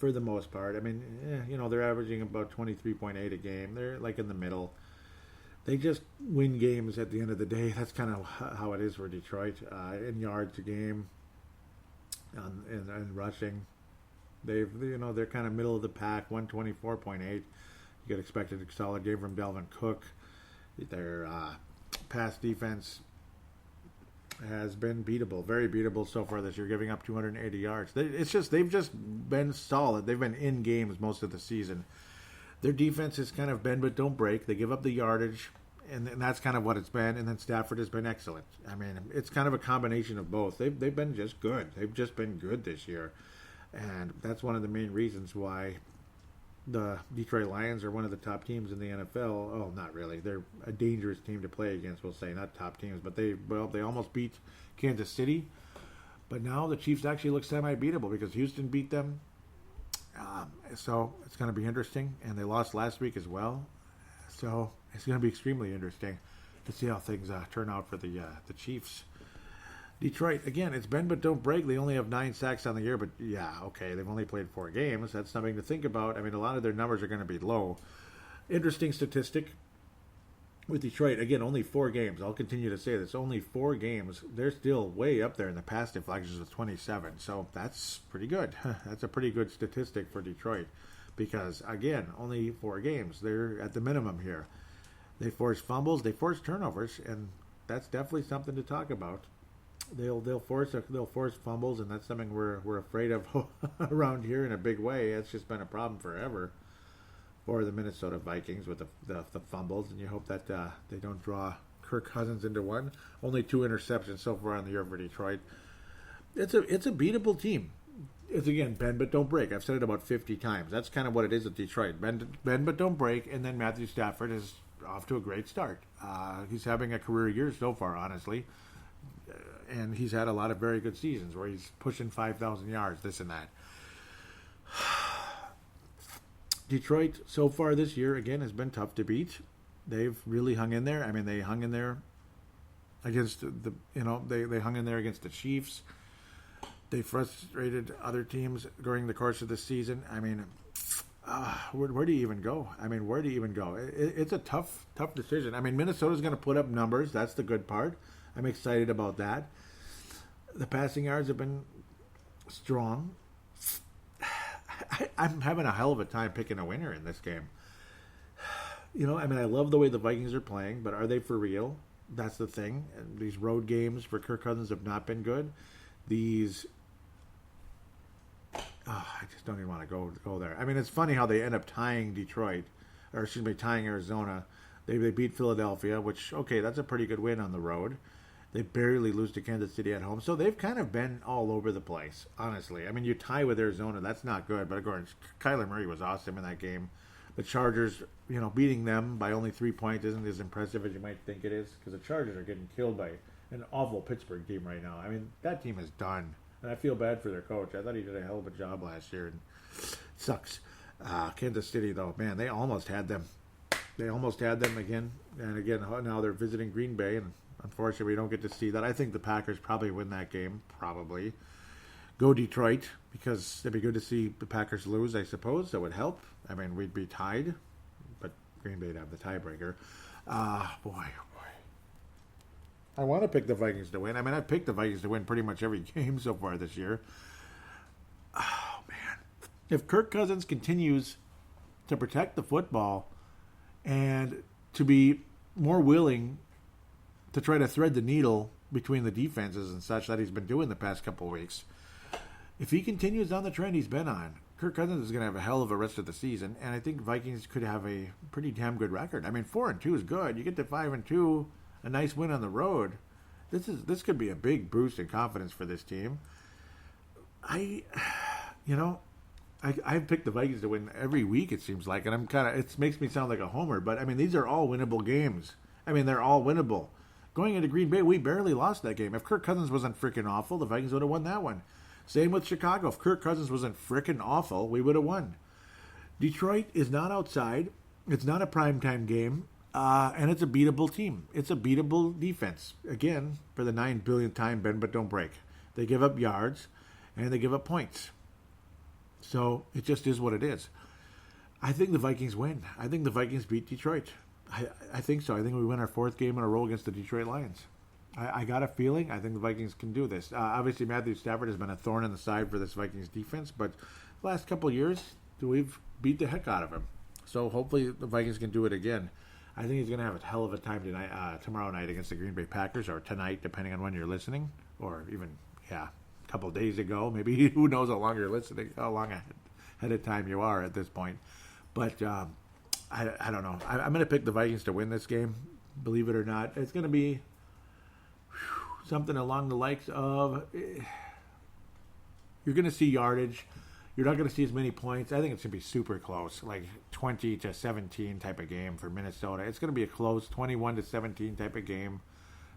I mean, they're averaging about 23.8 a game. They're like in the middle. They just win games at the end of the day. That's kind of how it is for Detroit. In yards a game and rushing. They're kind of middle of the pack, 124.8. You could expect a solid game from Dalvin Cook. Their pass defense has been beatable, very beatable so far this year, giving up 280 yards. They've just been solid. They've been in games most of the season. Their defense is kind of bend but don't break. They give up the yardage, and that's kind of what it's been. And then Stafford has been excellent. I mean, it's kind of a combination of both. They've been just good. They've just been good this year, and that's one of the main reasons why the Detroit Lions are one of the top teams in the NFL. Oh, not really. They're a dangerous team to play against, we'll say. Not top teams, but they almost beat Kansas City. But now the Chiefs actually look semi-beatable because Houston beat them. So it's going to be interesting. And they lost last week as well. So it's going to be extremely interesting to see how things turn out for the Chiefs. Detroit, again, it's bend but don't break. They only have 9 sacks on the year, but yeah, okay, they've only played 4 games. That's something to think about. I mean, a lot of their numbers are going to be low. Interesting statistic with Detroit, again, only 4 games. I'll continue to say this. Only 4 games. They're still way up there in the pass deflections with 27, so that's pretty good. That's a pretty good statistic for Detroit because, again, only 4 games. They're at the minimum here. They force fumbles, they force turnovers, and that's definitely something to talk about. They'll force fumbles, and that's something we're afraid of around here in a big way. It's just been a problem forever for the Minnesota Vikings with the fumbles, and you hope that they don't draw Kirk Cousins into one. Only 2 interceptions so far on the year for Detroit. It's a beatable team. It's, again, bend but don't break. I've said it about 50 times. That's kind of what it is at Detroit. Bend but don't break, and then Matthew Stafford is off to a great start. He's having a career year so far, honestly. And he's had a lot of very good seasons where he's pushing 5,000 yards, this and that. Detroit, so far this year, again, has been tough to beat. They've really hung in there. I mean, they hung in there against they hung in there against the Chiefs. They frustrated other teams during the course of the season. I mean, where do you even go? I mean, where do you even go? It's a tough decision. I mean, Minnesota's going to put up numbers. That's the good part. I'm excited about that. The passing yards have been strong. I'm having a hell of a time picking a winner in this game. I mean, I love the way the Vikings are playing, but are they for real? That's the thing. And these road games for Kirk Cousins have not been good. I just don't even want to go there. I mean, it's funny how they end up tying tying Arizona. They beat Philadelphia, which, okay, that's a pretty good win on the road. They barely lose to Kansas City at home. So they've kind of been all over the place, honestly. I mean, you tie with Arizona, that's not good. But, of course, Kyler Murray was awesome in that game. The Chargers, beating them by only 3 points isn't as impressive as you might think it is, because the Chargers are getting killed by an awful Pittsburgh team right now. I mean, that team is done. And I feel bad for their coach. I thought he did a hell of a job last year, and it sucks. Kansas City, though, man, they almost had them. They almost had them again. And again, now they're visiting Green Bay, and unfortunately, we don't get to see that. I think the Packers probably win that game, probably. Go Detroit, because it'd be good to see the Packers lose, I suppose. That would help. I mean, we'd be tied, but Green Bay'd have the tiebreaker. Boy, oh boy. I want to pick the Vikings to win. I mean, I've picked the Vikings to win pretty much every game so far this year. Oh, man. If Kirk Cousins continues to protect the football and to be more willing to try to thread the needle between the defenses and such that he's been doing the past couple of weeks, if he continues on the trend he's been on, Kirk Cousins is going to have a hell of a rest of the season, and I think Vikings could have a pretty damn good record. I mean, 4-2 is good. You get to 5-2, a nice win on the road. This could be a big boost in confidence for this team. I've picked the Vikings to win every week, it seems like, and it makes me sound like a homer, but I mean, these are all winnable games. I mean, they're all winnable. Going into Green Bay, we barely lost that game. If Kirk Cousins wasn't freaking awful, the Vikings would have won that one. Same with Chicago. If Kirk Cousins wasn't freaking awful, we would have won. Detroit is not outside. It's not a primetime game. And it's a beatable team. It's a beatable defense. Again, for the 9 billionth time, bend but don't break. They give up yards, and they give up points. So it just is what it is. I think the Vikings win. I think the Vikings beat Detroit. I think so. I think we win our 4th game in a row against the Detroit Lions. I got a feeling I think the Vikings can do this. Obviously, Matthew Stafford has been a thorn in the side for this Vikings defense, but the last couple of years, we've beat the heck out of him. So hopefully the Vikings can do it again. I think he's going to have a hell of a time tomorrow night against the Green Bay Packers, or tonight, depending on when you're listening, or even, a couple of days ago. Maybe who knows how long you're listening, how long ahead of time you are at this point. But I don't know. I'm going to pick the Vikings to win this game, believe it or not. It's going to be something along the likes of, you're going to see yardage. You're not going to see as many points. I think it's going to be super close, like 20-17 type of game for Minnesota. It's going to be a close 21-17 type of game.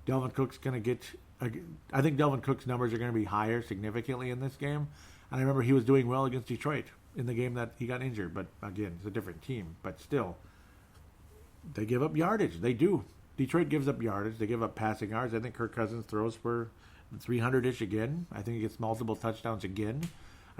Dalvin Cook's going to get, I think Dalvin Cook's numbers are going to be higher significantly in this game. And I remember he was doing well against Detroit in the game that he got injured. But again, it's a different team. But still, they give up yardage. They do. Detroit gives up yardage. They give up passing yards. I think Kirk Cousins throws for 300-ish again. I think he gets multiple touchdowns again.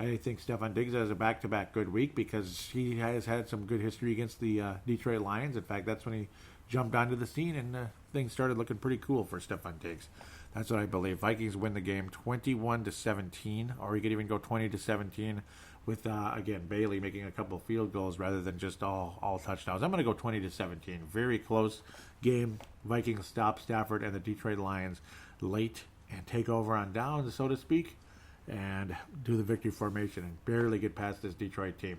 I think Stephon Diggs has a back-to-back good week because he has had some good history against the Detroit Lions. In fact, that's when he jumped onto the scene and things started looking pretty cool for Stephon Diggs. That's what I believe. Vikings win the game 21-17, or you could even go 20-17 with, again, Bailey making a couple field goals rather than just all touchdowns. I'm going to go 20-17. Very close game. Vikings stop Stafford and the Detroit Lions late and take over on downs, so to speak, and do the victory formation and barely get past this Detroit team.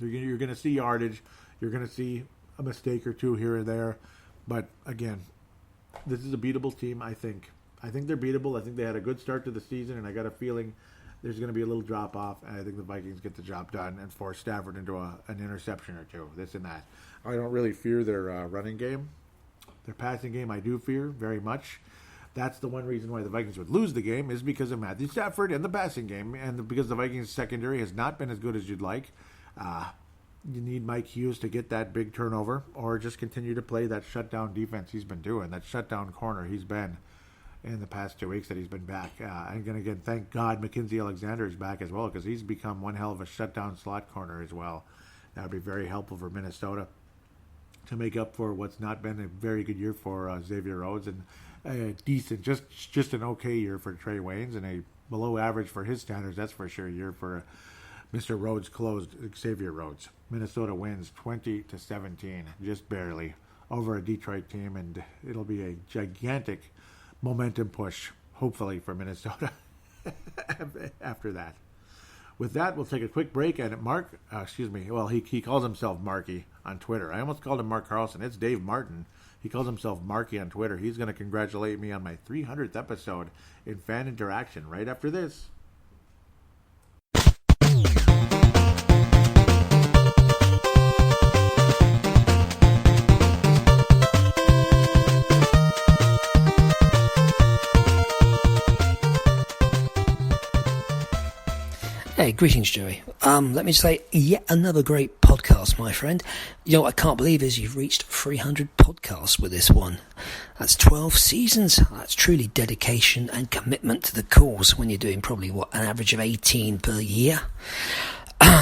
You're going to see yardage. You're going to see a mistake or two here or there. But, again, this is a beatable team, I think. I think they're beatable. I think they had a good start to the season, and I got a feeling there's going to be a little drop-off, and I think the Vikings get the job done and force Stafford into an interception or two, this and that. I don't really fear their running game. Their passing game I do fear very much. That's the one reason why the Vikings would lose the game is because of Matthew Stafford and the passing game, and because the Vikings secondary has not been as good as you'd like. You need Mike Hughes to get that big turnover, or just continue to play that shutdown defense he's been doing, that shutdown corner he's been in the past 2 weeks that he's been back. And again, thank God Mackenzie Alexander is back as well, because he's become one hell of a shutdown slot corner as well. That would be very helpful for Minnesota to make up for what's not been a very good year for Xavier Rhodes, and a decent, just an okay year for Trey Waynes, and a below average for his standards, that's for sure, year for Mr. Rhodes closed, Xavier Rhodes. Minnesota wins 20-17, just barely, over a Detroit team, and it'll be a gigantic momentum push, hopefully, for Minnesota after that. With that, we'll take a quick break, and he calls himself Marky on Twitter. I almost called him Mark Carlson. It's Dave Martin. He calls himself Marky on Twitter. He's going to congratulate me on my 300th episode in fan interaction right after this. Hey, greetings, Joey. Let me say, yet another great podcast, my friend. You know what I can't believe is you've reached 300 podcasts with this one. That's 12 seasons. That's truly dedication and commitment to the cause when you're doing probably, an average of 18 per year.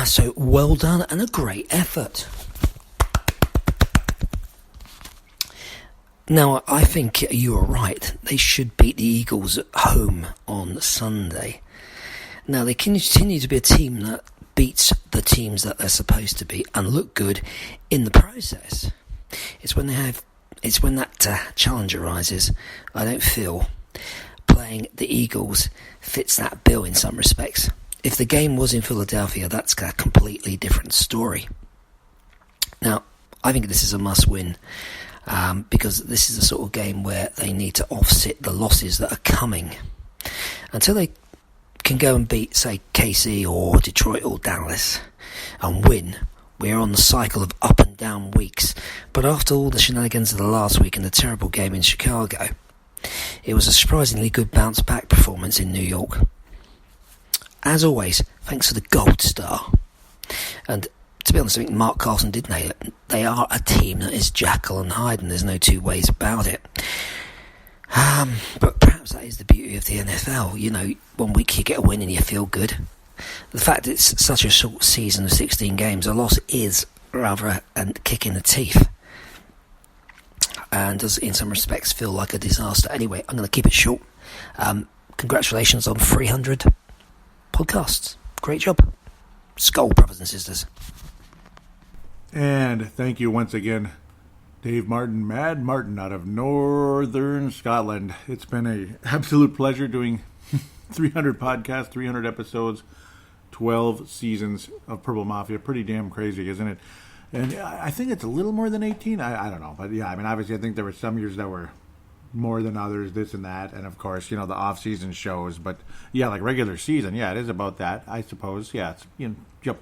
So well done and a great effort. Now, I think you are right. They should beat the Eagles at home on Sunday. Now, they continue to be a team that beats the teams that they're supposed to beat and look good in the process. It's when that challenge arises, I don't feel playing the Eagles fits that bill in some respects. If the game was in Philadelphia, that's a completely different story. Now, I think this is a must-win because this is the sort of game where they need to offset the losses that are coming. Until they can go and beat, say, KC or Detroit or Dallas and win, we're on the cycle of up and down weeks. But after all the shenanigans of the last week and the terrible game in Chicago, it was a surprisingly good bounce-back performance in New York. As always, thanks for the gold star. And to be honest, I think Mark Carlson did nail it. They are a team that is Jekyll and Hyde, and there's no two ways about it. But perhaps that is the beauty of the NFL. You know, 1 week you get a win and you feel good. The fact it's such a short season of 16 games, a loss is rather a kick in the teeth. And does, in some respects, feel like a disaster. Anyway, I'm going to keep it short. Congratulations on 300 podcasts. Great job. Skol, brothers and sisters. And thank you once again, Dave Martin, Mad Martin out of Northern Scotland. It's been an absolute pleasure doing 300 podcasts, 300 episodes, 12 seasons of Purple Mafia. Pretty damn crazy, isn't it? And I think it's a little more than 18. I don't know. But yeah, I mean, obviously I think there were some years that were more than others, this and that. And of course, the off-season shows. But yeah, like regular season, yeah, it is about that, I suppose. Yeah, it's, yep.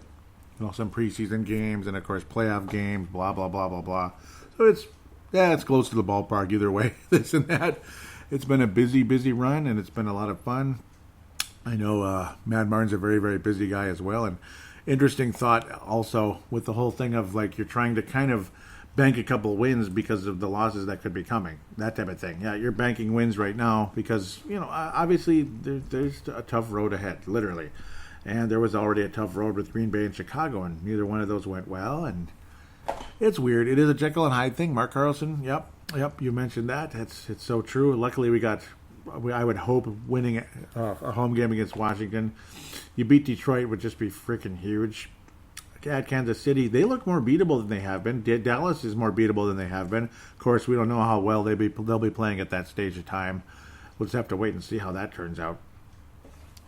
Some preseason games and of course playoff games, blah, blah, blah, blah, blah. So it's close to the ballpark either way, this and that. It's been a busy run, and it's been a lot of fun. I know Mad Martin's a very, very busy guy as well. And interesting thought also with the whole thing of, like, you're trying to kind of bank a couple wins because of the losses that could be coming, that type of thing. Yeah, you're banking wins right now because, obviously there's a tough road ahead, literally. And there was already a tough road with Green Bay and Chicago, and neither one of those went well. And it's weird. It is a Jekyll and Hyde thing. Mark Carlson, yep, you mentioned that. It's so true. Luckily, I would hope winning a home game against Washington. You beat Detroit would just be freaking huge. At Kansas City, they look more beatable than they have been. Dallas is more beatable than they have been. Of course, we don't know how well they'll be playing at that stage of time. We'll just have to wait and see how that turns out.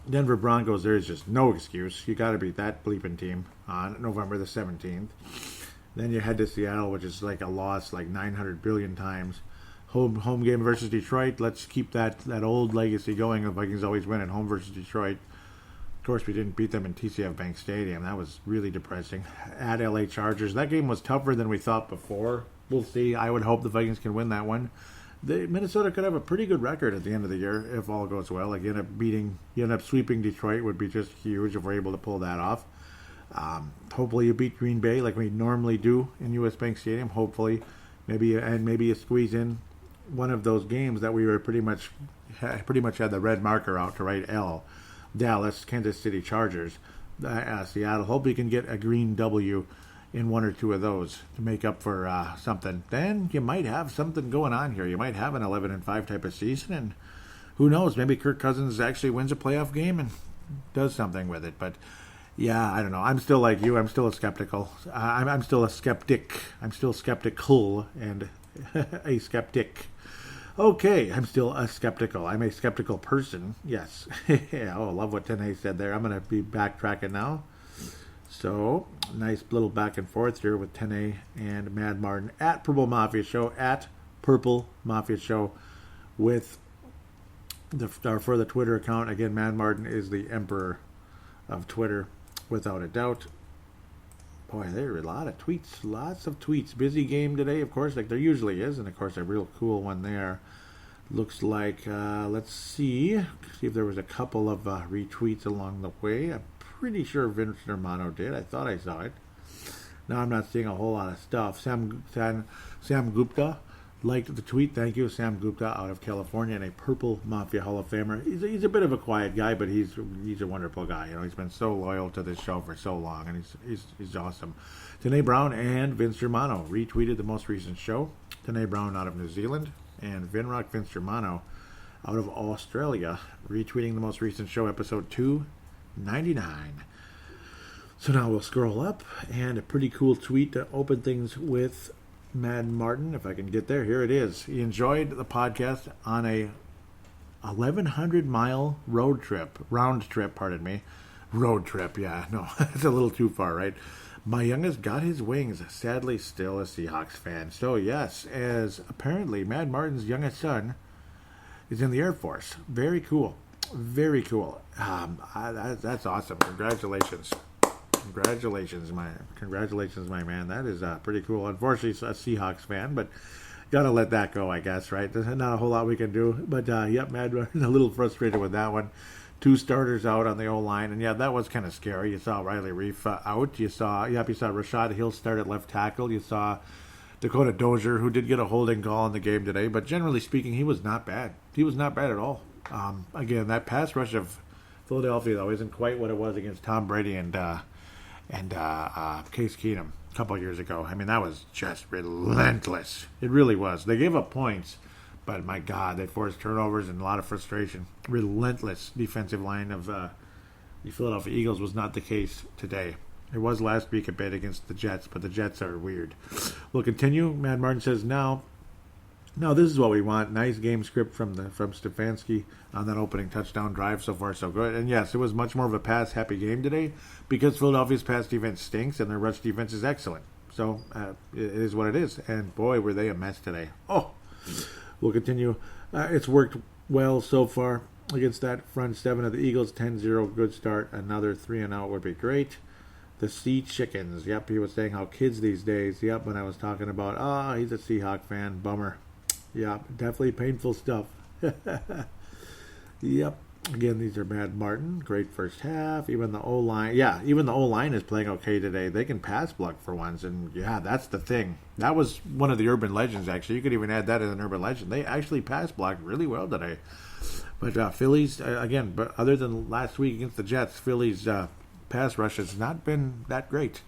Denver Broncos, there's just no excuse. You got to beat that bleeping team on November the 17th. Then you head to Seattle, which is like a loss like 900 billion times. Home game versus Detroit. Let's keep that old legacy going. The Vikings always win at home versus Detroit. Of course, we didn't beat them in TCF Bank Stadium. That was really depressing. At LA Chargers, that game was tougher than we thought before. We'll see. I would hope the Vikings can win that one. Minnesota could have a pretty good record at the end of the year if all goes well. Like you end up sweeping Detroit would be just huge if we're able to pull that off. Hopefully you beat Green Bay like we normally do in US Bank Stadium. Hopefully, maybe you squeeze in one of those games that we were pretty much had the red marker out to write L. Dallas, Kansas City Chargers, Seattle. Hope you can get a green W in one or two of those to make up for something. Then you might have something going on here. You might have an 11-5 type of season, and who knows? Maybe Kirk Cousins actually wins a playoff game and does something with it. But yeah, I don't know. I'm still like you. I'm still skeptical. I'm still a skeptic. I'm still skeptical and a skeptic. Okay, I'm still skeptical. I'm a skeptical person. Yes. Yeah, I love what Tene said there. I'm going to be backtracking now. So, nice little back and forth here with Tene and Mad Martin at Purple Mafia Show, at Purple Mafia Show with for the Twitter account. Again, Mad Martin is the emperor of Twitter, without a doubt. Boy, there are a lot of tweets, lots of tweets. Busy game today, of course, like there usually is, and of course a real cool one there. Looks like, let's see if there was a couple of retweets along the way. I'm pretty sure Vince Romano did. I thought I saw it. Now I'm not seeing a whole lot of stuff. Sam Gupta liked the tweet. Thank you, Sam Gupta, out of California, and a Purple Mafia Hall of Famer. He's a bit of a quiet guy, but he's a wonderful guy. You know, he's been so loyal to this show for so long, and he's awesome. Tene Brown and Vince Romano retweeted the most recent show. Tene Brown out of New Zealand, and Vince Romano out of Australia, retweeting the most recent show, episode 299. So now we'll scroll up, and a pretty cool tweet to open things with Mad Martin, if I can get there. Here it is. He enjoyed the podcast on a 1,100-mile round trip, yeah, no, it's a little too far, right? My youngest got his wings, sadly still a Seahawks fan. So yes, as apparently Mad Martin's youngest son is in the Air Force. Very cool. Very cool. That's awesome. Congratulations, my man. That is pretty cool. Unfortunately, he's a Seahawks fan, but gotta let that go, I guess, right? There's not a whole lot we can do. But yep, Mad Martin a little frustrated with that one. 2 starters out on the O-line, and yeah, that was kind of scary. You saw Riley Reif out. You saw Rashad Hill start at left tackle. You saw Dakota Dozier, who did get a holding call in the game today, but generally speaking, he was not bad. He was not bad at all. Again, that pass rush of Philadelphia, though, isn't quite what it was against Tom Brady and Case Keenum a couple of years ago. I mean, that was just relentless. It really was. They gave up points, but my God, they forced turnovers and a lot of frustration. Relentless defensive line of the Philadelphia Eagles was not the case today. It was last week a bit against the Jets, but the Jets are weird. We'll continue. Mad Martin says, now this is what we want. Nice game script from Stefanski on that opening touchdown drive. So far, so good. And yes, it was much more of a pass-happy game today because Philadelphia's pass defense stinks and their rush defense is excellent. So it is what it is. And boy, were they a mess today. Oh, we'll continue. It's worked well so far against that front seven of the Eagles. 10-0, good start. Another 3-0 would be great. The Sea Chickens. Yep, he was saying how kids these days. Yep, when I was talking about, he's a Seahawk fan. Bummer. Yep, definitely painful stuff. Yep. Again, these are Mad Martin. Great first half. Even the O-line. Yeah, even the O-line is playing okay today. They can pass block for once. And, yeah, that's the thing. That was one of the urban legends, actually. You could even add that as an urban legend. They actually pass blocked really well today. But Phillies, again, but other than last week against the Jets, Phillies' pass rush has not been that great.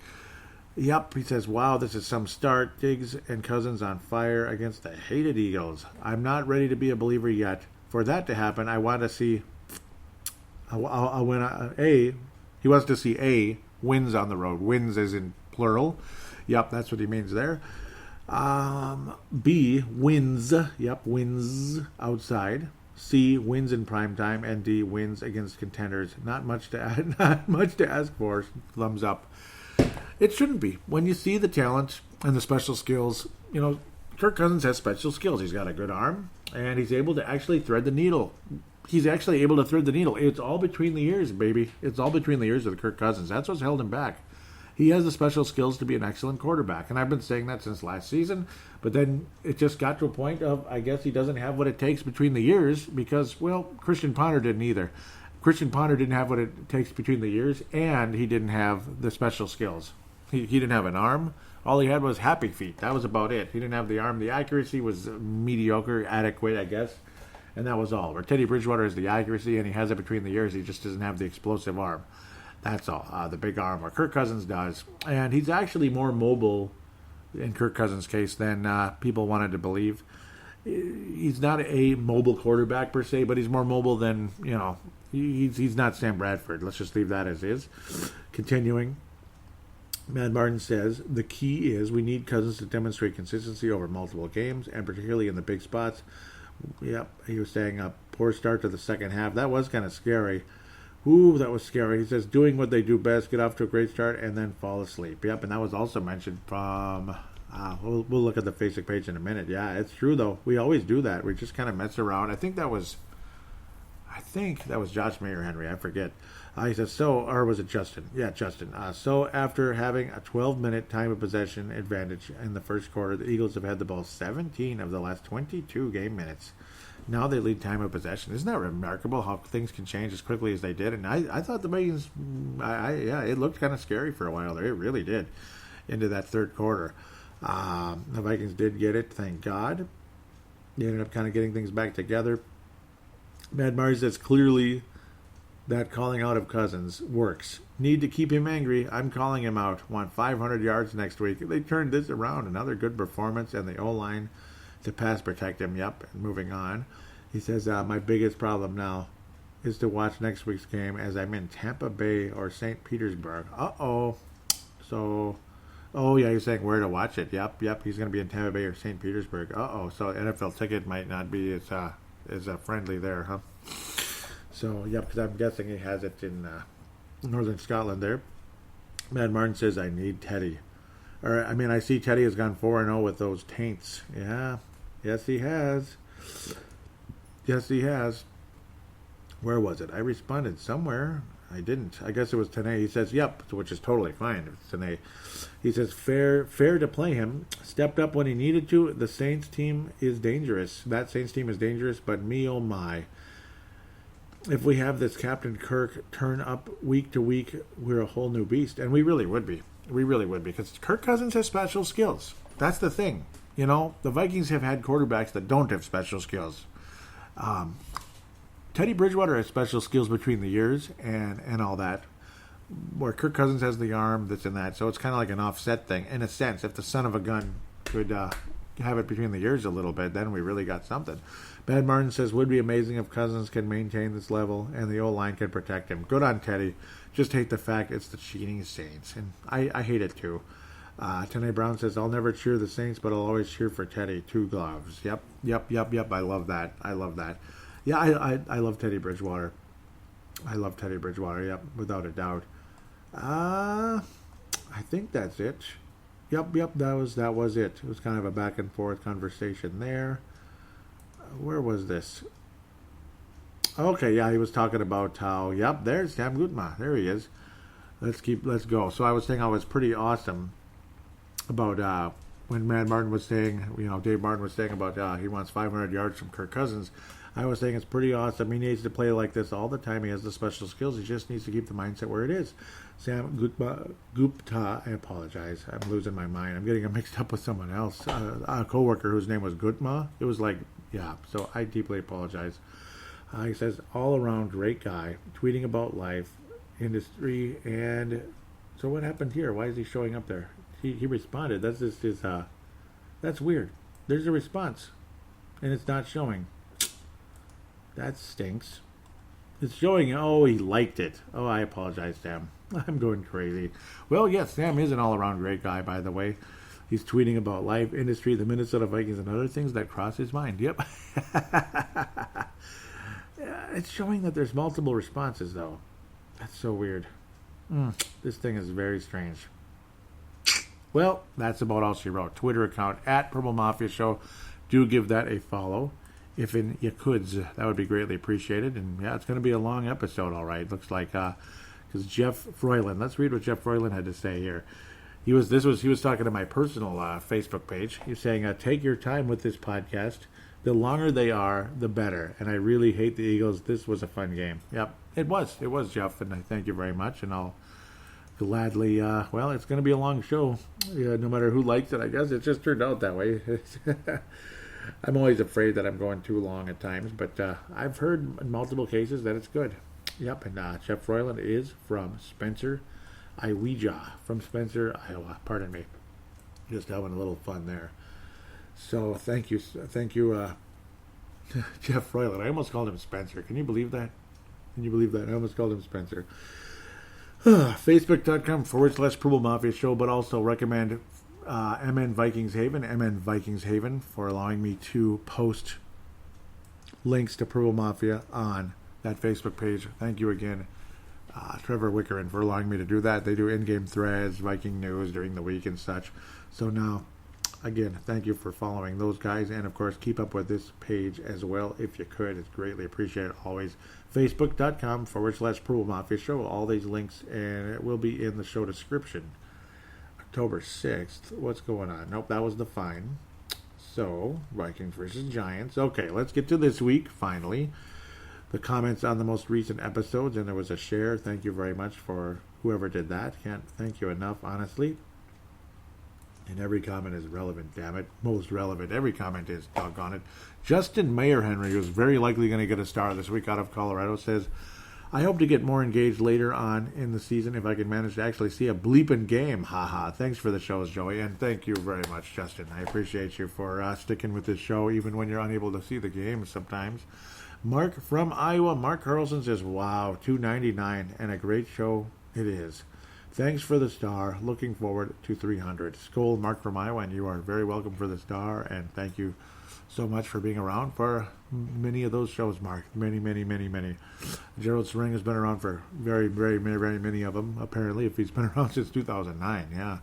Yep, he says, wow, this is some start. Diggs and Cousins on fire against the hated Eagles. I'm not ready to be a believer yet. For that to happen, I want to see... he wants to see wins on the road. Wins as in plural. Yep, that's what he means there. B, wins. Yep, wins outside. C, wins in primetime. And D, wins against contenders. Not much to ask for. Thumbs up. It shouldn't be. When you see the talent and the special skills, Kirk Cousins has special skills. He's got a good arm, and he's able to actually thread the needle. It's all between the ears, baby. It's all between the ears of the Kirk Cousins. That's what's held him back. he has the special skills to be an excellent quarterback. And I've been saying that since last season. But then it just got to a point of, I guess he doesn't have what it takes between the years because, well, Christian Ponder didn't either. Christian Ponder didn't have what it takes between the years, and he didn't have the special skills. He didn't have an arm. All he had was happy feet. That was about it. He didn't have the arm. The accuracy was mediocre, adequate, I guess. And that was all. Where Teddy Bridgewater has the accuracy, and he has it between the years. He just doesn't have the explosive arm. That's all. The big arm, where Kirk Cousins does. And he's actually more mobile in Kirk Cousins' case than people wanted to believe. He's not a mobile quarterback per se, but he's more mobile than, he's not Sam Bradford. Let's just leave that as is. Continuing, Matt Martin says, the key is we need Cousins to demonstrate consistency over multiple games, and particularly in the big spots. Yep, he was saying a poor start to the second half. That was kind of scary. Ooh, that was scary. He says, doing what they do best, get off to a great start, and then fall asleep. Yep, and that was also mentioned from, we'll look at the Facebook page in a minute. Yeah, it's true, though. We always do that. We just kind of mess around. I think that was Josh Mayer Henry. I forget. He says, or was it Justin? Yeah, Justin. So after having a 12-minute time of possession advantage in the first quarter, the Eagles have had the ball 17 of the last 22 game minutes. Now they lead time of possession. Isn't that remarkable how things can change as quickly as they did? And I thought the Vikings, it looked kind of scary for a while there. It really did into that third quarter. The Vikings did get it, thank God. They ended up kind of getting things back together. Mad Mars says clearly that calling out of Cousins works. Need to keep him angry. I'm calling him out. Want 500 yards next week. They turned this around. Another good performance, and the O-line to pass protect him. Yep, and moving on. He says, my biggest problem now is to watch next week's game as I'm in Tampa Bay or St. Petersburg. Uh-oh. So, yeah, you're saying where to watch it. Yep, he's going to be in Tampa Bay or St. Petersburg. Uh-oh, so NFL ticket might not be as friendly there, huh? So, yep, because I'm guessing he has it in northern Scotland there. Mad Martin says, I need Teddy. I see Teddy has gone 4-0 with those taints. Yeah. Yes, he has. Where was it? I responded somewhere. I didn't. I guess it was Tanae. He says, yep, which is totally fine. It's Tanae. He says, fair to play him. Stepped up when he needed to. The Saints team is dangerous. That Saints team is dangerous, but me, oh my. If we have this Captain Kirk turn up week to week, we're a whole new beast. And we really would be. Because Kirk Cousins has special skills. That's the thing. The Vikings have had quarterbacks that don't have special skills. Teddy Bridgewater has special skills between the years and all that, where Kirk Cousins has the arm, this and that. So it's kind of like an offset thing. In a sense, if the son of a gun could have it between the years a little bit, then we really got something. Bad Martin says, would be amazing if Cousins can maintain this level and the O-line can protect him. Good on Teddy. Just hate the fact it's the cheating Saints. And I hate it too. Tanae Brown says, I'll never cheer the Saints, but I'll always cheer for Teddy. 2 gloves. Yep. I love that. Yeah, I love Teddy Bridgewater. Yep, without a doubt. I think that's it. Yep, that was it. It was kind of a back and forth conversation there. Where was this? Okay, yeah, he was talking about how, yep, there's Sam Gutma. There he is. Let's go. So I was saying I was pretty awesome about when Dave Martin was saying about he wants 500 yards from Kirk Cousins. I was saying it's pretty awesome. He needs to play like this all the time. He has the special skills. He just needs to keep the mindset where it is. Sam Gupta, I apologize. I'm losing my mind. I'm getting him mixed up with someone else. A coworker whose name was Gutma. It was like, yeah, so I deeply apologize. He says, all around great guy, tweeting about life, industry, and so what happened here? Why is he showing up there? He responded. That's just his, that's weird. There's a response, and it's not showing. That stinks. It's showing, he liked it. Oh, I apologize, Sam. I'm going crazy. Well, yes, Sam is an all-around great guy, by the way. He's tweeting about life, industry, the Minnesota Vikings, and other things that cross his mind. Yep. It's showing that there's multiple responses, though. That's so weird. This thing is very strange. Well, that's about all she wrote. Twitter account, @Purple Mafia Show. Do give that a follow. If you could, that would be greatly appreciated. And, yeah, it's going to be a long episode, all right. Looks like Because Jeff Froyland, let's read what Jeff Froyland had to say here. He was talking to my personal Facebook page. He was saying, take your time with this podcast. The longer they are, the better. And I really hate the Eagles. This was a fun game. Yep, it was, Jeff, and I thank you very much. And I'll gladly, well, it's going to be a long show, no matter who likes it, I guess. It just turned out that way. I'm always afraid that I'm going too long at times, but I've heard in multiple cases that it's good. Yep, and Jeff Froyland is from Spencer, Iowa, from Spencer, Iowa. Pardon me. Just having a little fun there. So thank you, Jeff Froyland. I almost called him Spencer. Can you believe that? I almost called him Spencer. Facebook.com/Purple Mafia Show, but also recommend MN Vikings Haven for allowing me to post links to Purple Mafia on that Facebook page. Thank you again, Trevor Wickerin, for allowing me to do that. They do in-game threads, Viking news during the week and such. So now, again, thank you for following those guys, and of course, keep up with this page as well if you could. It's greatly appreciated always. Facebook.com/Purple Mafia Show. All these links, and it will be in the show description. October 6th. What's going on? Nope, that was the fine. So, Vikings versus Giants. Okay, let's get to this week, finally. The comments on the most recent episodes, and there was a share. Thank you very much for whoever did that. Can't thank you enough, honestly. And every comment is relevant, damn it. Most relevant. Every comment is, doggone it. Justin Mayer Henry, who's very likely going to get a star this week out of Colorado, says, I hope to get more engaged later on in the season if I can manage to actually see a bleeping game. Haha. Thanks for the shows, Joey. And thank you very much, Justin. I appreciate you for sticking with this show, even when you're unable to see the game sometimes. Mark from Iowa. Mark Carlson says, wow, $2.99 and a great show it is. Thanks for the star. Looking forward to 300. Skol, Mark from Iowa, and you are very welcome for the star. And thank you so much for being around for many of those shows, Mark. Many. Gerald Sering has been around for very many of them, apparently, if he's been around since 2009. Yeah.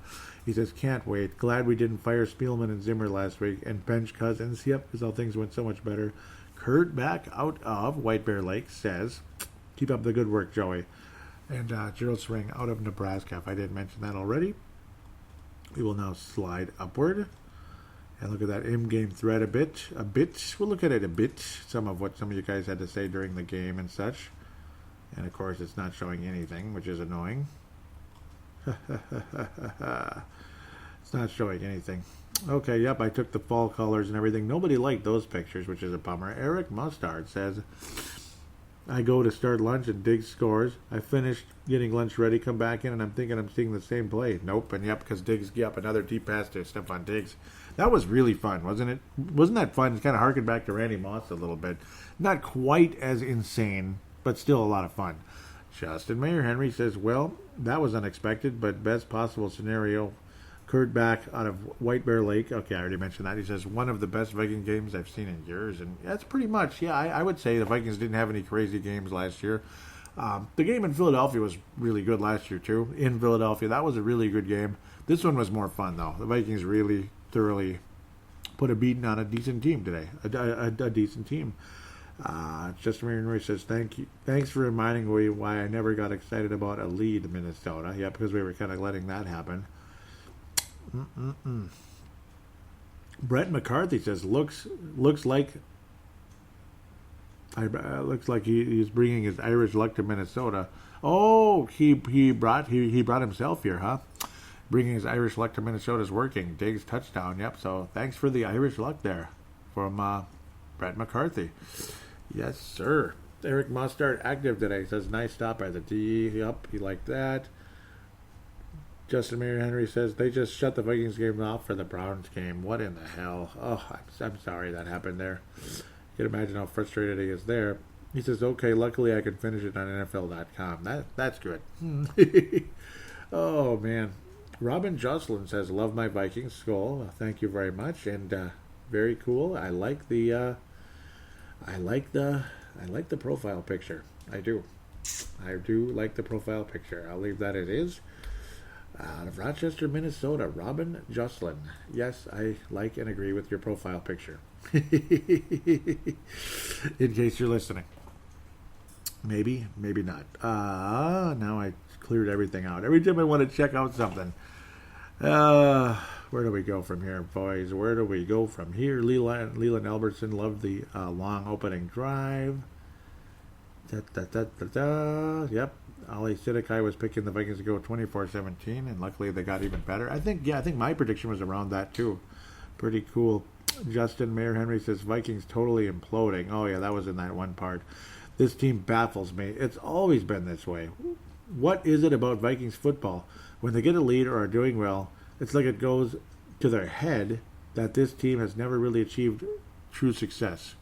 He says, can't wait. Glad we didn't fire Spielman and Zimmer last week and bench Cousins. Yep, because all things went so much better. Kurt back out of White Bear Lake says, keep up the good work, Joey. And Gerald Sring out of Nebraska, if I didn't mention that already. We will now slide upward and look at that in-game thread a bit. We'll look at it a bit. Some of what some of you guys had to say during the game and such. And of course, it's not showing anything, which is annoying. It's not showing anything. Okay, yep, I took the fall colors and everything. Nobody liked those pictures, which is a bummer. Eric Mustard says, I go to start lunch and Diggs scores. I finished getting lunch ready, come back in, and I'm thinking I'm seeing the same play. Nope, and yep, because Diggs, yep, another deep pass to Stephon Diggs. That was really fun, wasn't it? Wasn't that fun? It kind of harkened back to Randy Moss a little bit. Not quite as insane, but still a lot of fun. Justin Mayer Henry says, well, that was unexpected, but best possible scenario. Kurt back out of White Bear Lake. Okay, I already mentioned that. He says, one of the best Viking games I've seen in years. And that's pretty much, yeah, I would say the Vikings didn't have any crazy games last year. The game in Philadelphia was really good last year, too. In Philadelphia, that was a really good game. This one was more fun, though. The Vikings really thoroughly put a beating on a decent team today. A decent team. Justin Henry says, thanks for reminding me why I never got excited about a lead in Minnesota. Yeah, because we were kind of letting that happen. Brett McCarthy says, looks like he's bringing his Irish luck to Minnesota. Oh, he brought himself here, huh? Bringing his Irish luck to Minnesota is working. Diggs touchdown. Yep. So thanks for the Irish luck there from Brett McCarthy. Yes, sir. Eric Mustard active today. Says nice stop by the D. Yep, he liked that. Justin Mayer Henry says they just shut the Vikings game off for the Browns game. What in the hell? Oh, I'm sorry that happened there. You can imagine how frustrated he is there. He says, okay, luckily I can finish it on NFL.com. That's good. Oh, man. Robin Jocelyn says, love my Vikings skull. Thank you very much. And very cool. I like the profile picture. I do like the profile picture. I'll leave that as is. Out of Rochester, Minnesota, Robin Jocelyn. Yes, I like and agree with your profile picture. In case you're listening. Maybe, maybe not. Now I cleared everything out. Every time I want to check out something. Where do we go from here, boys? Where do we go from here? Leland Albertson loved the long opening drive. Yep. Ali Sidikai was picking the Vikings to go 24-17, and luckily they got even better. I think my prediction was around that too. Pretty cool. Justin Mayer Henry says Vikings totally imploding. Oh yeah, that was in that one part. This team baffles me. It's always been this way. What is it about Vikings football? When they get a lead or are doing well, it's like it goes to their head that this team has never really achieved true success.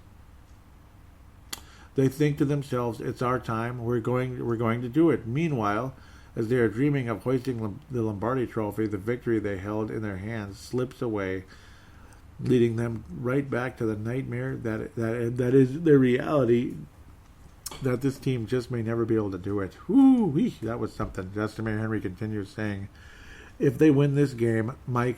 They think to themselves, it's our time, we're going to do it. Meanwhile, as they are dreaming of hoisting the Lombardi trophy, the victory they held in their hands slips away, leading them right back to the nightmare that is their reality, that this team just may never be able to do it. Woo-wee, that was something. Justin Mayer Henry continues saying, if they win this game, my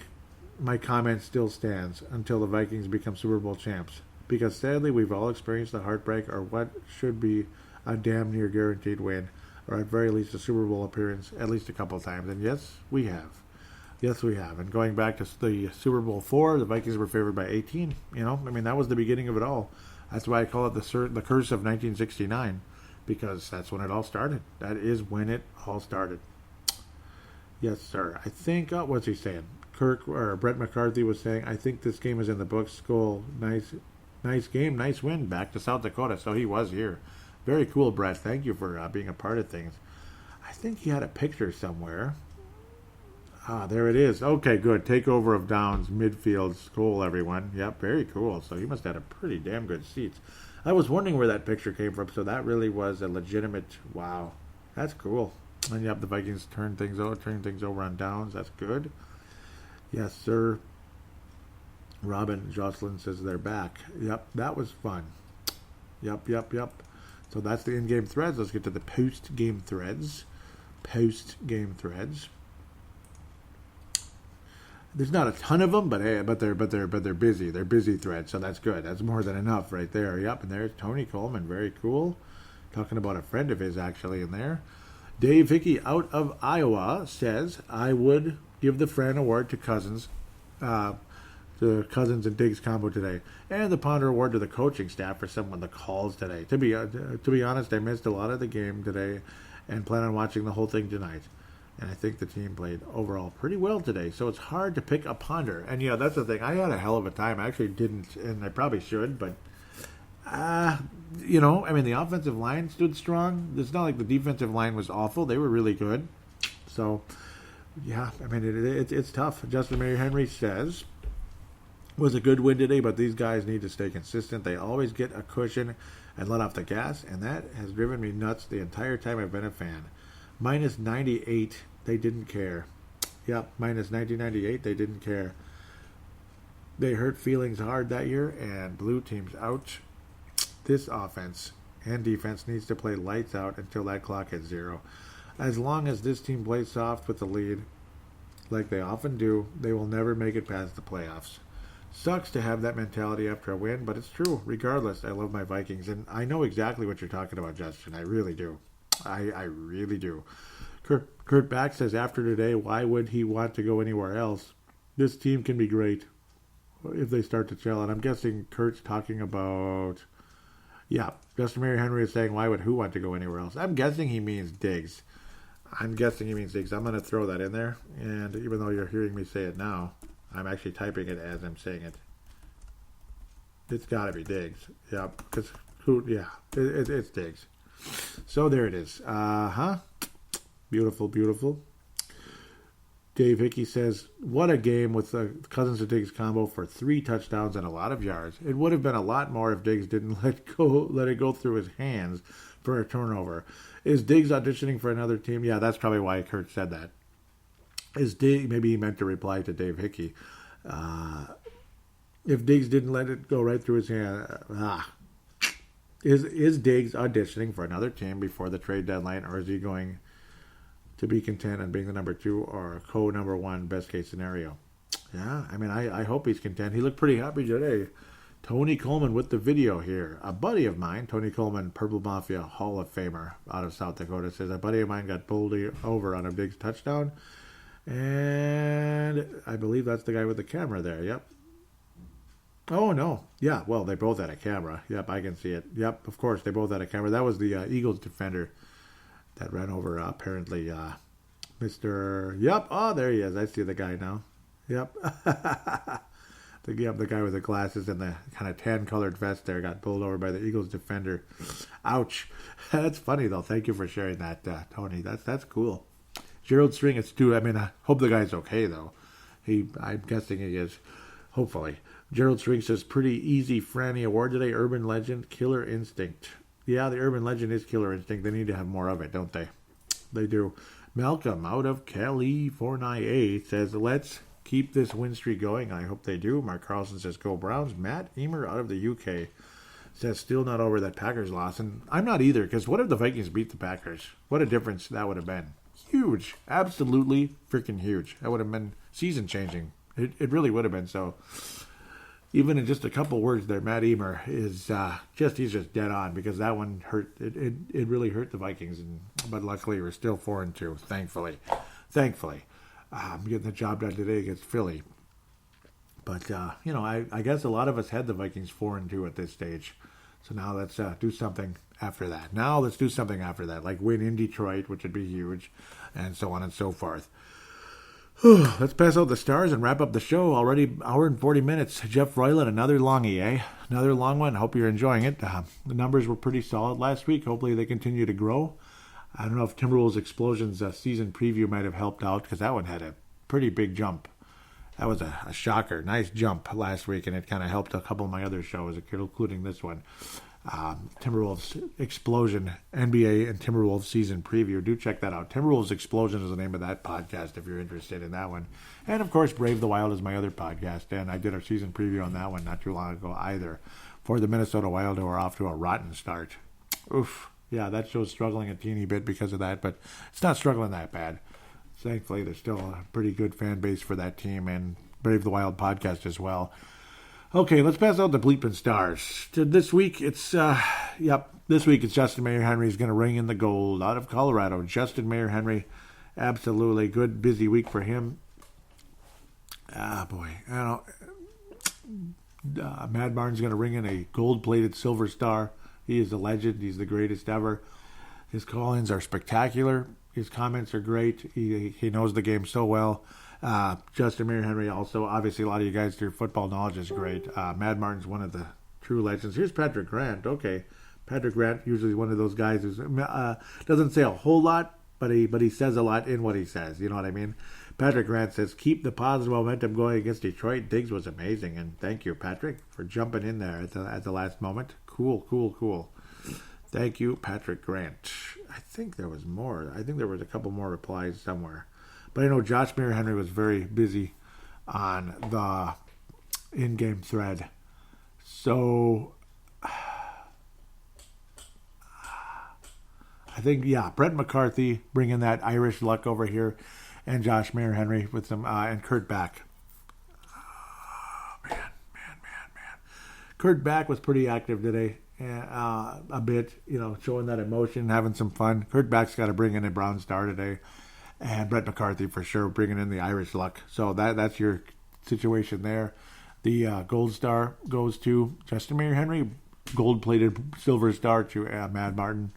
comment still stands until the Vikings become Super Bowl champs. Because sadly, we've all experienced the heartbreak or what should be a damn near guaranteed win, or at very least a Super Bowl appearance at least a couple of times. And yes, we have. Yes, we have. And going back to the Super Bowl IV, the Vikings were favored by 18. That was the beginning of it all. That's why I call it the curse of 1969, because that's when it all started. That is when it all started. Yes, sir. I think, what's he saying? Brett McCarthy was saying, I think this game is in the books. Goal, nice game, nice win. Back to South Dakota. So he was here. Very cool, Brett. Thank you for being a part of things. I think he had a picture somewhere. There it is. Okay, good. Takeover of Downs, midfield goal, everyone. Yep, very cool. So he must have had a pretty damn good seats. I was wondering where that picture came from, so that really was a legitimate, wow. That's cool. And yep, the Vikings turn things over on Downs. That's good. Yes, sir. Robin Jocelyn says they're back. Yep, that was fun. Yep. So that's the in-game threads. Let's get to the post-game threads. There's not a ton of them, but they're busy. They're busy threads, so that's good. That's more than enough right there. Yep, and there's Tony Coleman, very cool. Talking about a friend of his actually in there. Dave Hickey out of Iowa says, I would give the Fran Award to Cousins, the Cousins and Diggs combo today, and the Ponder Award to the coaching staff for some of the calls today. To be honest, I missed a lot of the game today, and plan on watching the whole thing tonight. And I think the team played overall pretty well today, so it's hard to pick a Ponder. And yeah, that's the thing. I had a hell of a time. I actually didn't, and I probably should, but the offensive line stood strong. It's not like the defensive line was awful. They were really good. So, yeah, it's tough. Justin Mayer Henry says, was a good win today, but these guys need to stay consistent. They always get a cushion and let off the gas, and that has driven me nuts the entire time I've been a fan. Minus 98, they didn't care. Yep, minus 1998, they didn't care. They hurt feelings hard that year, and blue team's out. This offense and defense needs to play lights out until that clock hits zero. As long as this team plays soft with the lead, like they often do, they will never make it past the playoffs. Sucks to have that mentality after a win, but it's true. Regardless, I love my Vikings, and I know exactly what you're talking about, Justin. I really do. I really do. Kurt Back says, after today, why would he want to go anywhere else? This team can be great if they start to gel. And I'm guessing Kurt's talking about... Yeah, Justin Mayer Henry is saying, why would who want to go anywhere else? I'm guessing he means Diggs. I'm going to throw that in there. And even though you're hearing me say it now, I'm actually typing it as I'm saying it. It's got to be Diggs. Yeah, because it's Diggs. So there it is. Beautiful. Dave Hickey says, what a game with the Cousins and Diggs combo for 3 touchdowns and a lot of yards. It would have been a lot more if Diggs didn't let it go through his hands for a turnover. Is Diggs auditioning for another team? Yeah, that's probably why Kurt said that. Maybe he meant to reply to Dave Hickey. If Diggs didn't let it go right through his hand, Is Diggs auditioning for another team before the trade deadline, or is he going to be content on being the number 2 or co-number 1 best case scenario? Yeah, I hope he's content. He looked pretty happy today. Tony Coleman with the video here. A buddy of mine, Tony Coleman, Purple Mafia Hall of Famer out of South Dakota, says a buddy of mine got pulled over on a big touchdown. And I believe that's the guy with the camera there. Yep. Oh, no. Yeah, well, they both had a camera. Yep, I can see it. Yep, of course, they both had a camera. That was the Eagles defender that ran over, apparently, Mr. Yep, oh, there he is. I see the guy now. Yep. The guy with the glasses and the kind of tan-colored vest there got pulled over by the Eagles defender. Ouch. That's funny, though. Thank you for sharing that, Tony. That's cool. Gerald String, it's too. I mean, I hope the guy's okay, though. I'm guessing he is. Hopefully. Gerald String says, pretty easy Franny Award today. Urban Legend, Killer Instinct. Yeah, the Urban Legend is Killer Instinct. They need to have more of it, don't they? They do. Malcolm out of California says, let's keep this win streak going. I hope they do. Mark Carlson says, go Browns. Matt Emer out of the UK says, still not over that Packers loss. And I'm not either, because what if the Vikings beat the Packers? What a difference that would have been. Huge. Absolutely freaking huge. That would have been season changing. It really would have been. So even in just a couple words there, Matt Emer is he's just dead on, because that one hurt. It really hurt the Vikings. But luckily we're still 4-2, thankfully. Getting the job done today against Philly. But, I guess a lot of us had the Vikings 4-2 at this stage. So now let's do something after that. Like win in Detroit, which would be huge, and so on and so forth. Let's pass out the stars and wrap up the show. Already hour and 40 minutes. Jeff Royland, another longie, eh? Another long one. Hope you're enjoying it. The numbers were pretty solid last week. Hopefully they continue to grow. I don't know if Timberwolves Explosion's season preview might have helped out, because that one had a pretty big jump. That was a shocker. Nice jump last week, and it kind of helped a couple of my other shows, including this one. Timberwolves Explosion, NBA and Timberwolves season preview. Do check that out. Timberwolves Explosion is the name of that podcast if you're interested in that one. And, of course, Brave the Wild is my other podcast, and I did our season preview on that one not too long ago either, for the Minnesota Wild, who are off to a rotten start. Oof. Yeah, that show's struggling a teeny bit because of that, but it's not struggling that bad. Thankfully, there's still a pretty good fan base for that team, and Brave the Wild podcast as well. Okay, let's pass out the bleeping stars. This week, it's Justin Mayer Henry's going to ring in the gold out of Colorado. Justin Mayer Henry, absolutely good, busy week for him. Mad Martin's going to ring in a gold-plated silver star. He is a legend. He's the greatest ever. His call-ins are spectacular. His comments are great. He knows the game so well. Justin Mayer Henry also, obviously a lot of you guys, your football knowledge is great. Mad Martin's one of the true legends. Here's Patrick Grant. Okay. Patrick Grant, usually one of those guys who doesn't say a whole lot, but he says a lot in what he says. You know what I mean? Patrick Grant says, keep the positive momentum going against Detroit. Diggs was amazing. And thank you, Patrick, for jumping in there at the last moment. Cool. Thank you, Patrick Grant. I think there was more. I think there was a couple more replies somewhere. But I know Josh Mayer Henry was very busy on the in-game thread. So I think, Brent McCarthy bringing that Irish luck over here, and Josh Mayer Henry with some, and Kurt Back. Man. Kurt Back was pretty active today. A bit, showing that emotion, having some fun. Kurt Back's got to bring in a brown star today. And Brett McCarthy, for sure, bringing in the Irish luck. So that's your situation there. The gold star goes to Justin Mayer Henry. Gold-plated silver star to Mad Martin.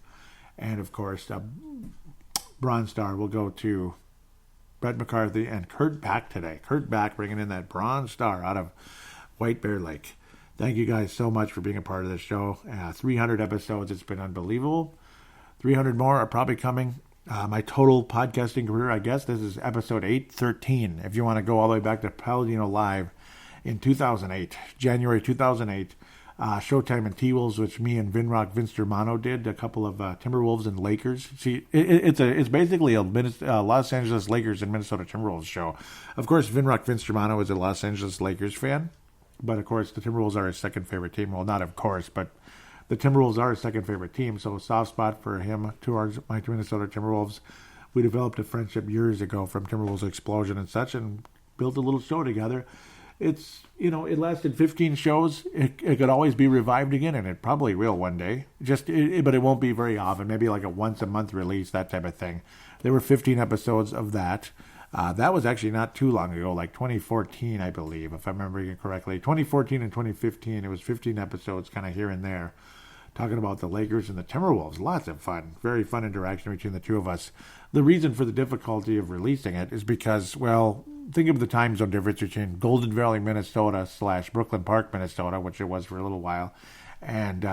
And, of course, bronze star will go to Brett McCarthy and Kurt Back today. Kurt Back bringing in that bronze star out of White Bear Lake. Thank you guys so much for being a part of this show. 300 episodes. It's been unbelievable. 300 more are probably coming. My total podcasting career, I guess, this is episode 813. If you want to go all the way back to paladinolive in 2008, January 2008. Showtime and T-Wolves, which me and Vince Germano did, a couple of Timberwolves and Lakers. See, it's basically a Los Angeles Lakers and Minnesota Timberwolves show. Of course, Vince Germano is a Los Angeles Lakers fan. But, of course, the Timberwolves are his second favorite team. Well, not of course, but the Timberwolves are his second favorite team. So, soft spot for him towards my Minnesota Timberwolves. We developed a friendship years ago from Timberwolves Explosion and such, and built a little show together. it's, it lasted 15 shows. It could always be revived again, and it probably will one day. But it won't be very often. Maybe like a once a month release, that type of thing. There were 15 episodes of that. That was actually not too long ago, like 2014, I believe, if I'm remembering it correctly. 2014 and 2015, it was 15 episodes kind of here and there, talking about the Lakers and the Timberwolves. Lots of fun. Very fun interaction between the two of us. The reason for the difficulty of releasing it is because, well, think of the time zone difference between Golden Valley, Minnesota / Brooklyn Park, Minnesota, which it was for a little while, and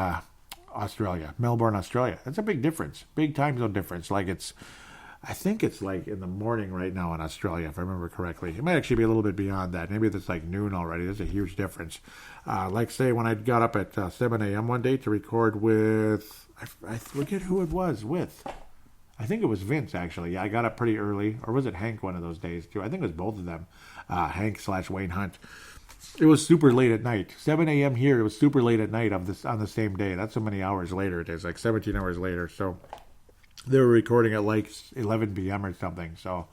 Australia, Melbourne, Australia. That's a big difference. Big time zone difference. I think it's like in the morning right now in Australia, if I remember correctly. It might actually be a little bit beyond that. Maybe it's like noon already. There's a huge difference. Like, say, when I got up at 7 a.m. one day to record with, I forget who it was with. I think it was Vince, actually. Yeah, I got up pretty early. Or was it Hank one of those days, too? I think it was both of them. Hank / Wayne Hunt. It was super late at night. 7 a.m. here, it was super late at night on the same day. That's how many hours later it is, like 17 hours later. So they were recording at like 11 p.m. or something. So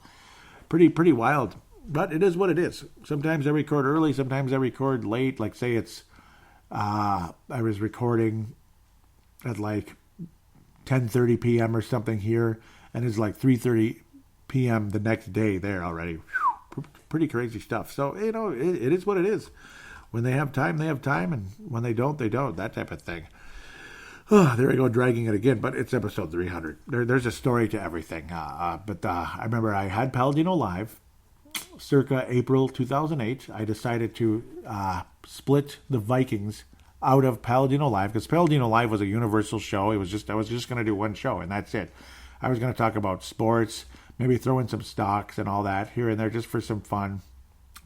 pretty wild. But it is what it is. Sometimes I record early. Sometimes I record late. Like, say it's, I was recording at like 10:30 p.m. or something here. And it's like 3:30 p.m. the next day there already. Whew, pretty crazy stuff. So, it is what it is. When they have time, they have time. And when they don't, they don't. That type of thing. Oh, there I go, dragging it again, but it's episode 300. There's a story to everything. But I remember I had Paladino Live circa April 2008. I decided to split the Vikings out of Paladino Live because Paladino Live was a universal show. I was just going to do one show, and that's it. I was going to talk about sports, maybe throw in some stocks and all that here and there just for some fun.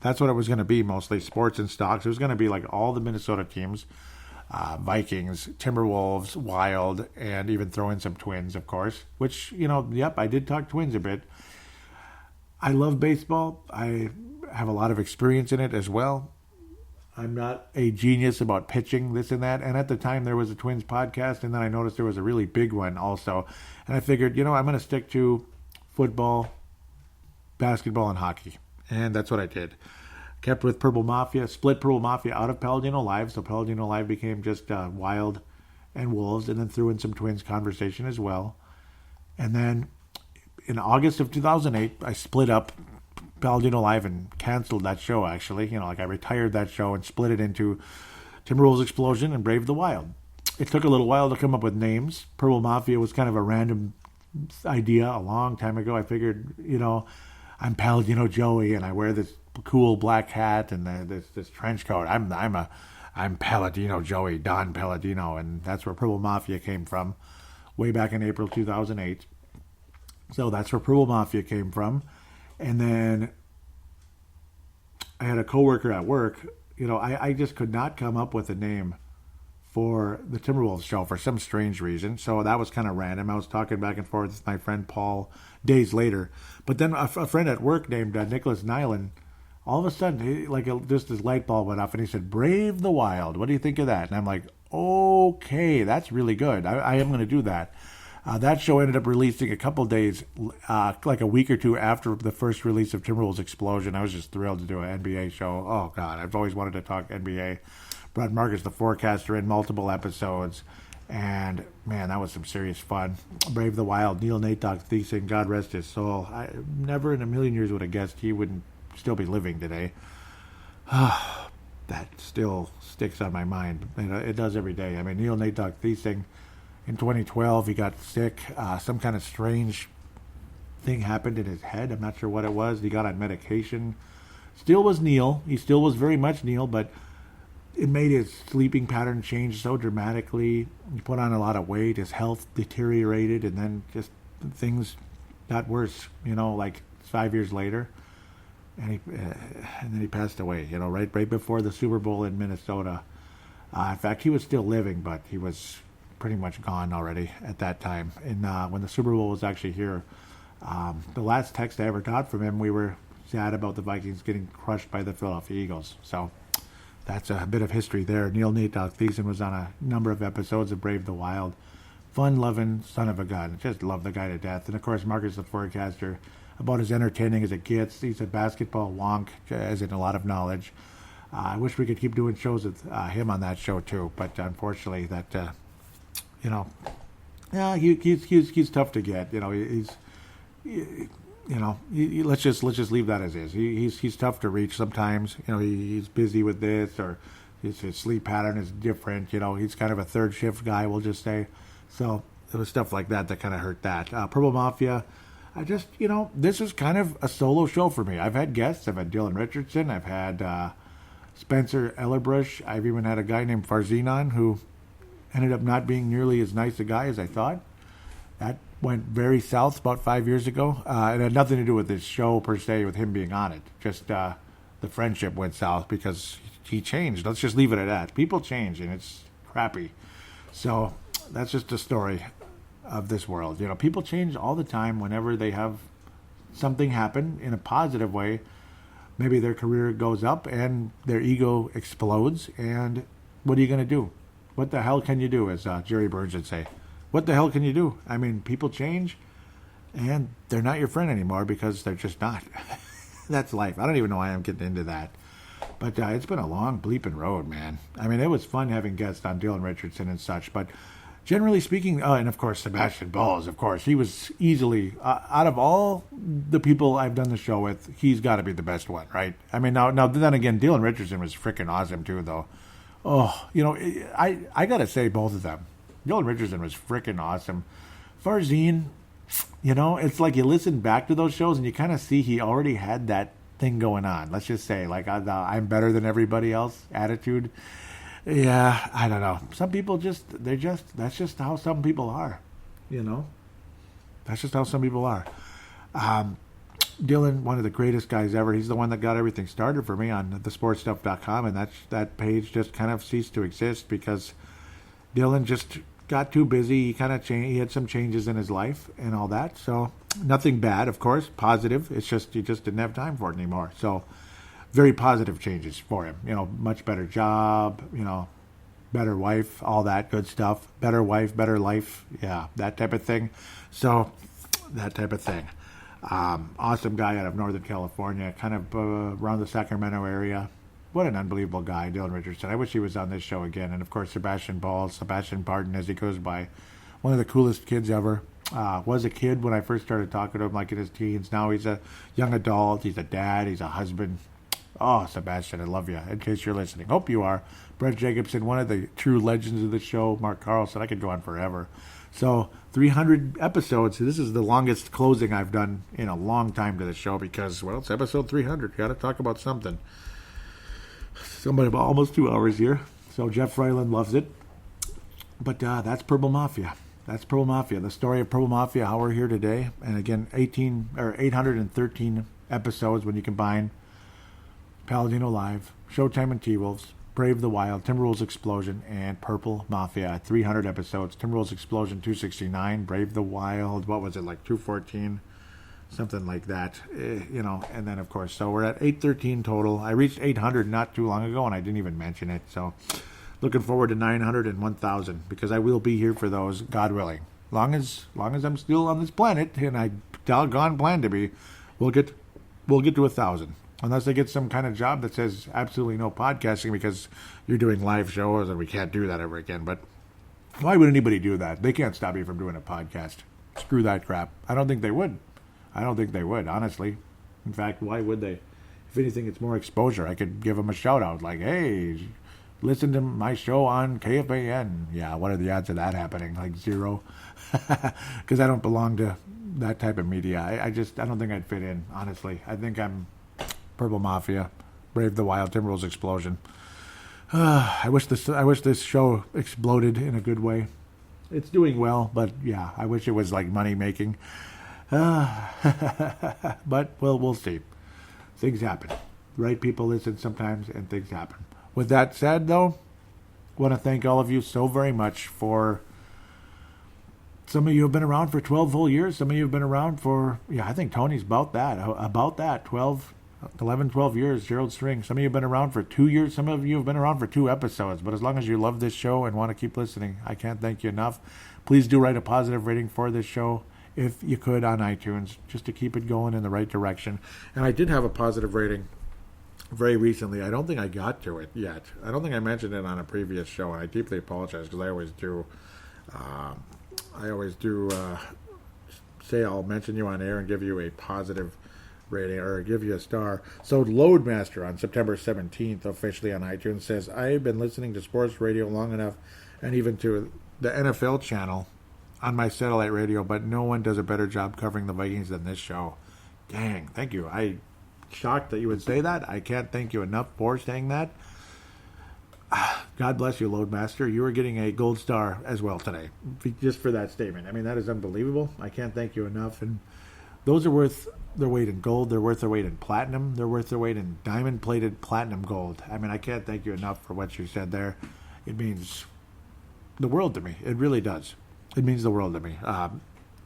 That's what it was going to be, mostly sports and stocks. It was going to be like all the Minnesota teams. Vikings, Timberwolves, Wild, and even throw in some Twins, of course, which, I did talk Twins a bit. I love baseball. I have a lot of experience in it as well. I'm not a genius about pitching, this and that. And at the time, there was a Twins podcast, and then I noticed there was a really big one also. And I figured, I'm going to stick to football, basketball, and hockey. And that's what I did. Kept with Purple Mafia, split Purple Mafia out of Paladino Live, so Paladino Live became just Wild and Wolves, and then threw in some Twins conversation as well. And then in August of 2008, I split up Paladino Live and canceled that show, actually. I retired that show and split it into Timberwolves Explosion and Brave the Wild. It took a little while to come up with names. Purple Mafia was kind of a random idea a long time ago. I figured, I'm Paladino Joey, and I wear this cool black hat and this trench coat. I'm Paladino Joey, Don Paladino, and that's where Purple Mafia came from, way back in April 2008. So that's where Purple Mafia came from. And then I had a coworker at work. I just could not come up with a name for the Timberwolves show for some strange reason. So that was kind of random. I was talking back and forth with my friend Paul days later. But then a friend at work named Nicholas Nyland, all of a sudden, just his light bulb went off, and he said, Brave the Wild. What do you think of that? And I'm like, okay, that's really good. I am going to do that. That show ended up releasing a couple days, like a week or two after the first release of Timberwolves Explosion. I was just thrilled to do an NBA show. Oh, God, I've always wanted to talk NBA. Brought Marcus the Forecaster in multiple episodes. And, man, that was some serious fun. Brave the Wild, Neil Nate Dogg Thiessen, God rest his soul. I never in a million years would have guessed he wouldn't still be living today. That still sticks on my mind. It does every day. I mean, Neil Nate Dogg Thiessen, in 2012, he got sick. Some kind of strange thing happened in his head. I'm not sure what it was. He got on medication. Still was Neil. He still was very much Neil, but it made his sleeping pattern change so dramatically. He put on a lot of weight. His health deteriorated, and then just things got worse, like 5 years later. And then he passed away, right before the Super Bowl in Minnesota. In fact, he was still living, but he was pretty much gone already at that time. And when the Super Bowl was actually here, the last text I ever got from him, we were sad about the Vikings getting crushed by the Philadelphia Eagles. So that's a bit of history there. Neil Nate Dogg Thiessen was on a number of episodes of Brave the Wild. Fun-loving son of a gun. Just love the guy to death. And, of course, Marcus the Forecaster, about as entertaining as it gets. He's a basketball wonk, as in a lot of knowledge. I wish we could keep doing shows with him on that show too, but unfortunately, that he's tough to get. Let's just leave that as is. He's tough to reach sometimes. He's busy with this, or his sleep pattern is different. He's kind of a third shift guy, we'll just say. So it was stuff like that kind of hurt that. Purple Mafia. This is kind of a solo show for me. I've had guests. I've had Dylan Richardson. I've had Spencer Ellerbrush. I've even had a guy named Farzine on who ended up not being nearly as nice a guy as I thought. That went very south about 5 years ago. It had nothing to do with this show per se, with him being on it. Just the friendship went south because he changed. Let's just leave it at that. People change, and it's crappy. So that's just a story of this world. People change all the time whenever they have something happen in a positive way. Maybe their career goes up and their ego explodes, and what are you going to do? What the hell can you do, as Jerry Burns would say? What the hell can you do? I mean, people change, and they're not your friend anymore because they're just not. That's life. I don't even know why I'm getting into that. But it's been a long bleeping road, man. I mean, it was fun having guests on Dylan Richardson and such, but generally speaking, and of course, Sebastian Balls, of course, he was easily, out of all the people I've done the show with, he's got to be the best one, right? I mean, now then again, Dylan Richardson was freaking awesome too, though. Oh, I got to say both of them. Dylan Richardson was freaking awesome. Farzine, it's like you listen back to those shows and you kind of see he already had that thing going on. Let's just say, like, I'm better than everybody else attitude. Yeah, I don't know. Some people that's just how some people are, That's just how some people are. Dylan, one of the greatest guys ever. He's the one that got everything started for me on thesportstuff.com, and that page just kind of ceased to exist because Dylan just got too busy. He kind of changed. He had some changes in his life and all that. So nothing bad, of course, positive. It's just he just didn't have time for it anymore. So very positive changes for him. Much better job, better wife, all that good stuff. Better wife, better life. Yeah, that type of thing. So that type of thing. Awesome guy out of Northern California, kind of around the Sacramento area. What an unbelievable guy, Dylan Richardson. I wish he was on this show again. And, of course, Sebastian Barton, as he goes by. One of the coolest kids ever. Was a kid when I first started talking to him, like in his teens. Now he's a young adult. He's a dad. He's a husband. Oh, Sebastian, I love you, in case you're listening. Hope you are. Brett Jacobson, one of the true legends of the show. Mark Carlson, I could go on forever. So 300 episodes. This is the longest closing I've done in a long time to the show because, well, it's episode 300. Got to talk about something. Somebody about almost 2 hours here. So Jeff Freiland loves it. But that's Purple Mafia. That's Purple Mafia. The story of Purple Mafia, how we're here today. And again, 813 episodes when you combine paladinolive, Showtime and T-Wolves, Brave the Wild, Timberwolves Explosion, and Purple Mafia. 300 episodes. Timberwolves Explosion 269, Brave the Wild, what was it, like 214? Something like that, and then, of course, so we're at 813 total. I reached 800 not too long ago, and I didn't even mention it. So looking forward to 900 and 1,000 because I will be here for those, God willing. Long as I'm still on this planet, and I doggone plan to be, we'll get to 1,000. Unless I get some kind of job that says absolutely no podcasting because you're doing live shows and we can't do that ever again. But why would anybody do that? They can't stop you from doing a podcast. Screw that crap. I don't think they would. Honestly. In fact, why would they? If anything, it's more exposure. I could give them a shout-out like, hey, listen to my show on KFAN. Yeah, what are the odds of that happening? Like 0? Because I don't belong to that type of media. I don't think I'd fit in, honestly. I think I'm Purple Mafia, Brave the Wild, Timberwolves Explosion. I wish this show exploded in a good way. It's doing well, but yeah, I wish it was like money-making. But we'll see. Things happen. Right people listen sometimes, and things happen. With that said, though, I want to thank all of you so very much for. Some of you have been around for 12 whole years. Some of you have been around for, I think Tony's about that, 11, 12 years, Gerald String. Some of you have been around for 2 years. Some of you have been around for 2 episodes. But as long as you love this show and want to keep listening, I can't thank you enough. Please do write a positive rating for this show, if you could, on iTunes, just to keep it going in the right direction. And I did have a positive rating very recently. I don't think I got to it yet. I don't think I mentioned it on a previous show, and I deeply apologize because I always do. Say I'll mention you on air and give you a positive rating or give you a star. So Loadmaster on September 17th, officially on iTunes, says, I've been listening to sports radio long enough and even to the NFL channel on my satellite radio, but no one does a better job covering the Vikings than this show. Dang, thank you. I'm shocked that you would say that. I can't thank you enough for saying that. God bless you, Loadmaster. You are getting a gold star as well today, just for that statement. I mean, that is unbelievable. I can't thank you enough. And those are worth their weight in gold. They're worth their weight in platinum. They're worth their weight in diamond-plated platinum gold. I mean, I can't thank you enough for what you said there. It means the world to me. It really does. It means the world to me.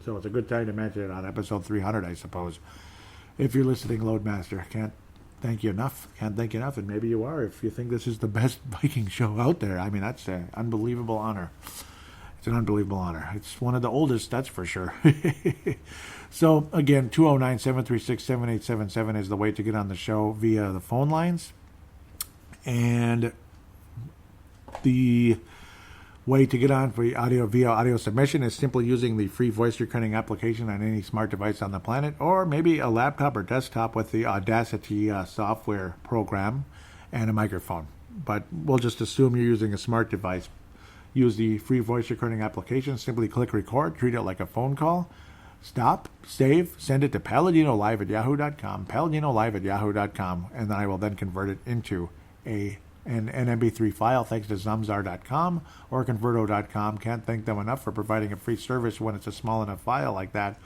So it's a good time to mention it on episode 300, I suppose. If you're listening, Loadmaster, can't thank you enough. Can't thank you enough, and maybe you are if you think this is the best Viking show out there. I mean, that's an unbelievable honor. It's an unbelievable honor. It's one of the oldest, that's for sure. So, again, 209-736-7877 is the way to get on the show via the phone lines. And the way to get on for audio via audio submission is simply using the free voice recording application on any smart device on the planet, or maybe a laptop or desktop with the Audacity software program and a microphone. But we'll just assume you're using a smart device. Use the free voice recording application. Simply click record. Treat it like a phone call. Stop, save, send it to paladinolive@yahoo.com, paladinolive@yahoo.com, and then I will then convert it into an MP3 file thanks to Zamzar.com or Converto.com. Can't thank them enough for providing a free service when it's a small enough file like that.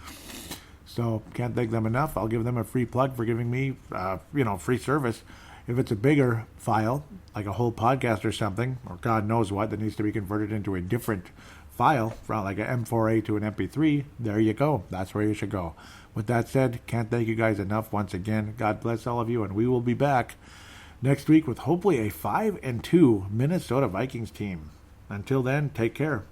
So can't thank them enough. I'll give them a free plug for giving me, free service. If it's a bigger file, like a whole podcast or something, or God knows what, that needs to be converted into a different file, from like an M4A to an MP3, there you go. That's where you should go. With that said, can't thank you guys enough once again. God bless all of you, and we will be back next week with hopefully a 5-2 Minnesota Vikings team. Until then, take care.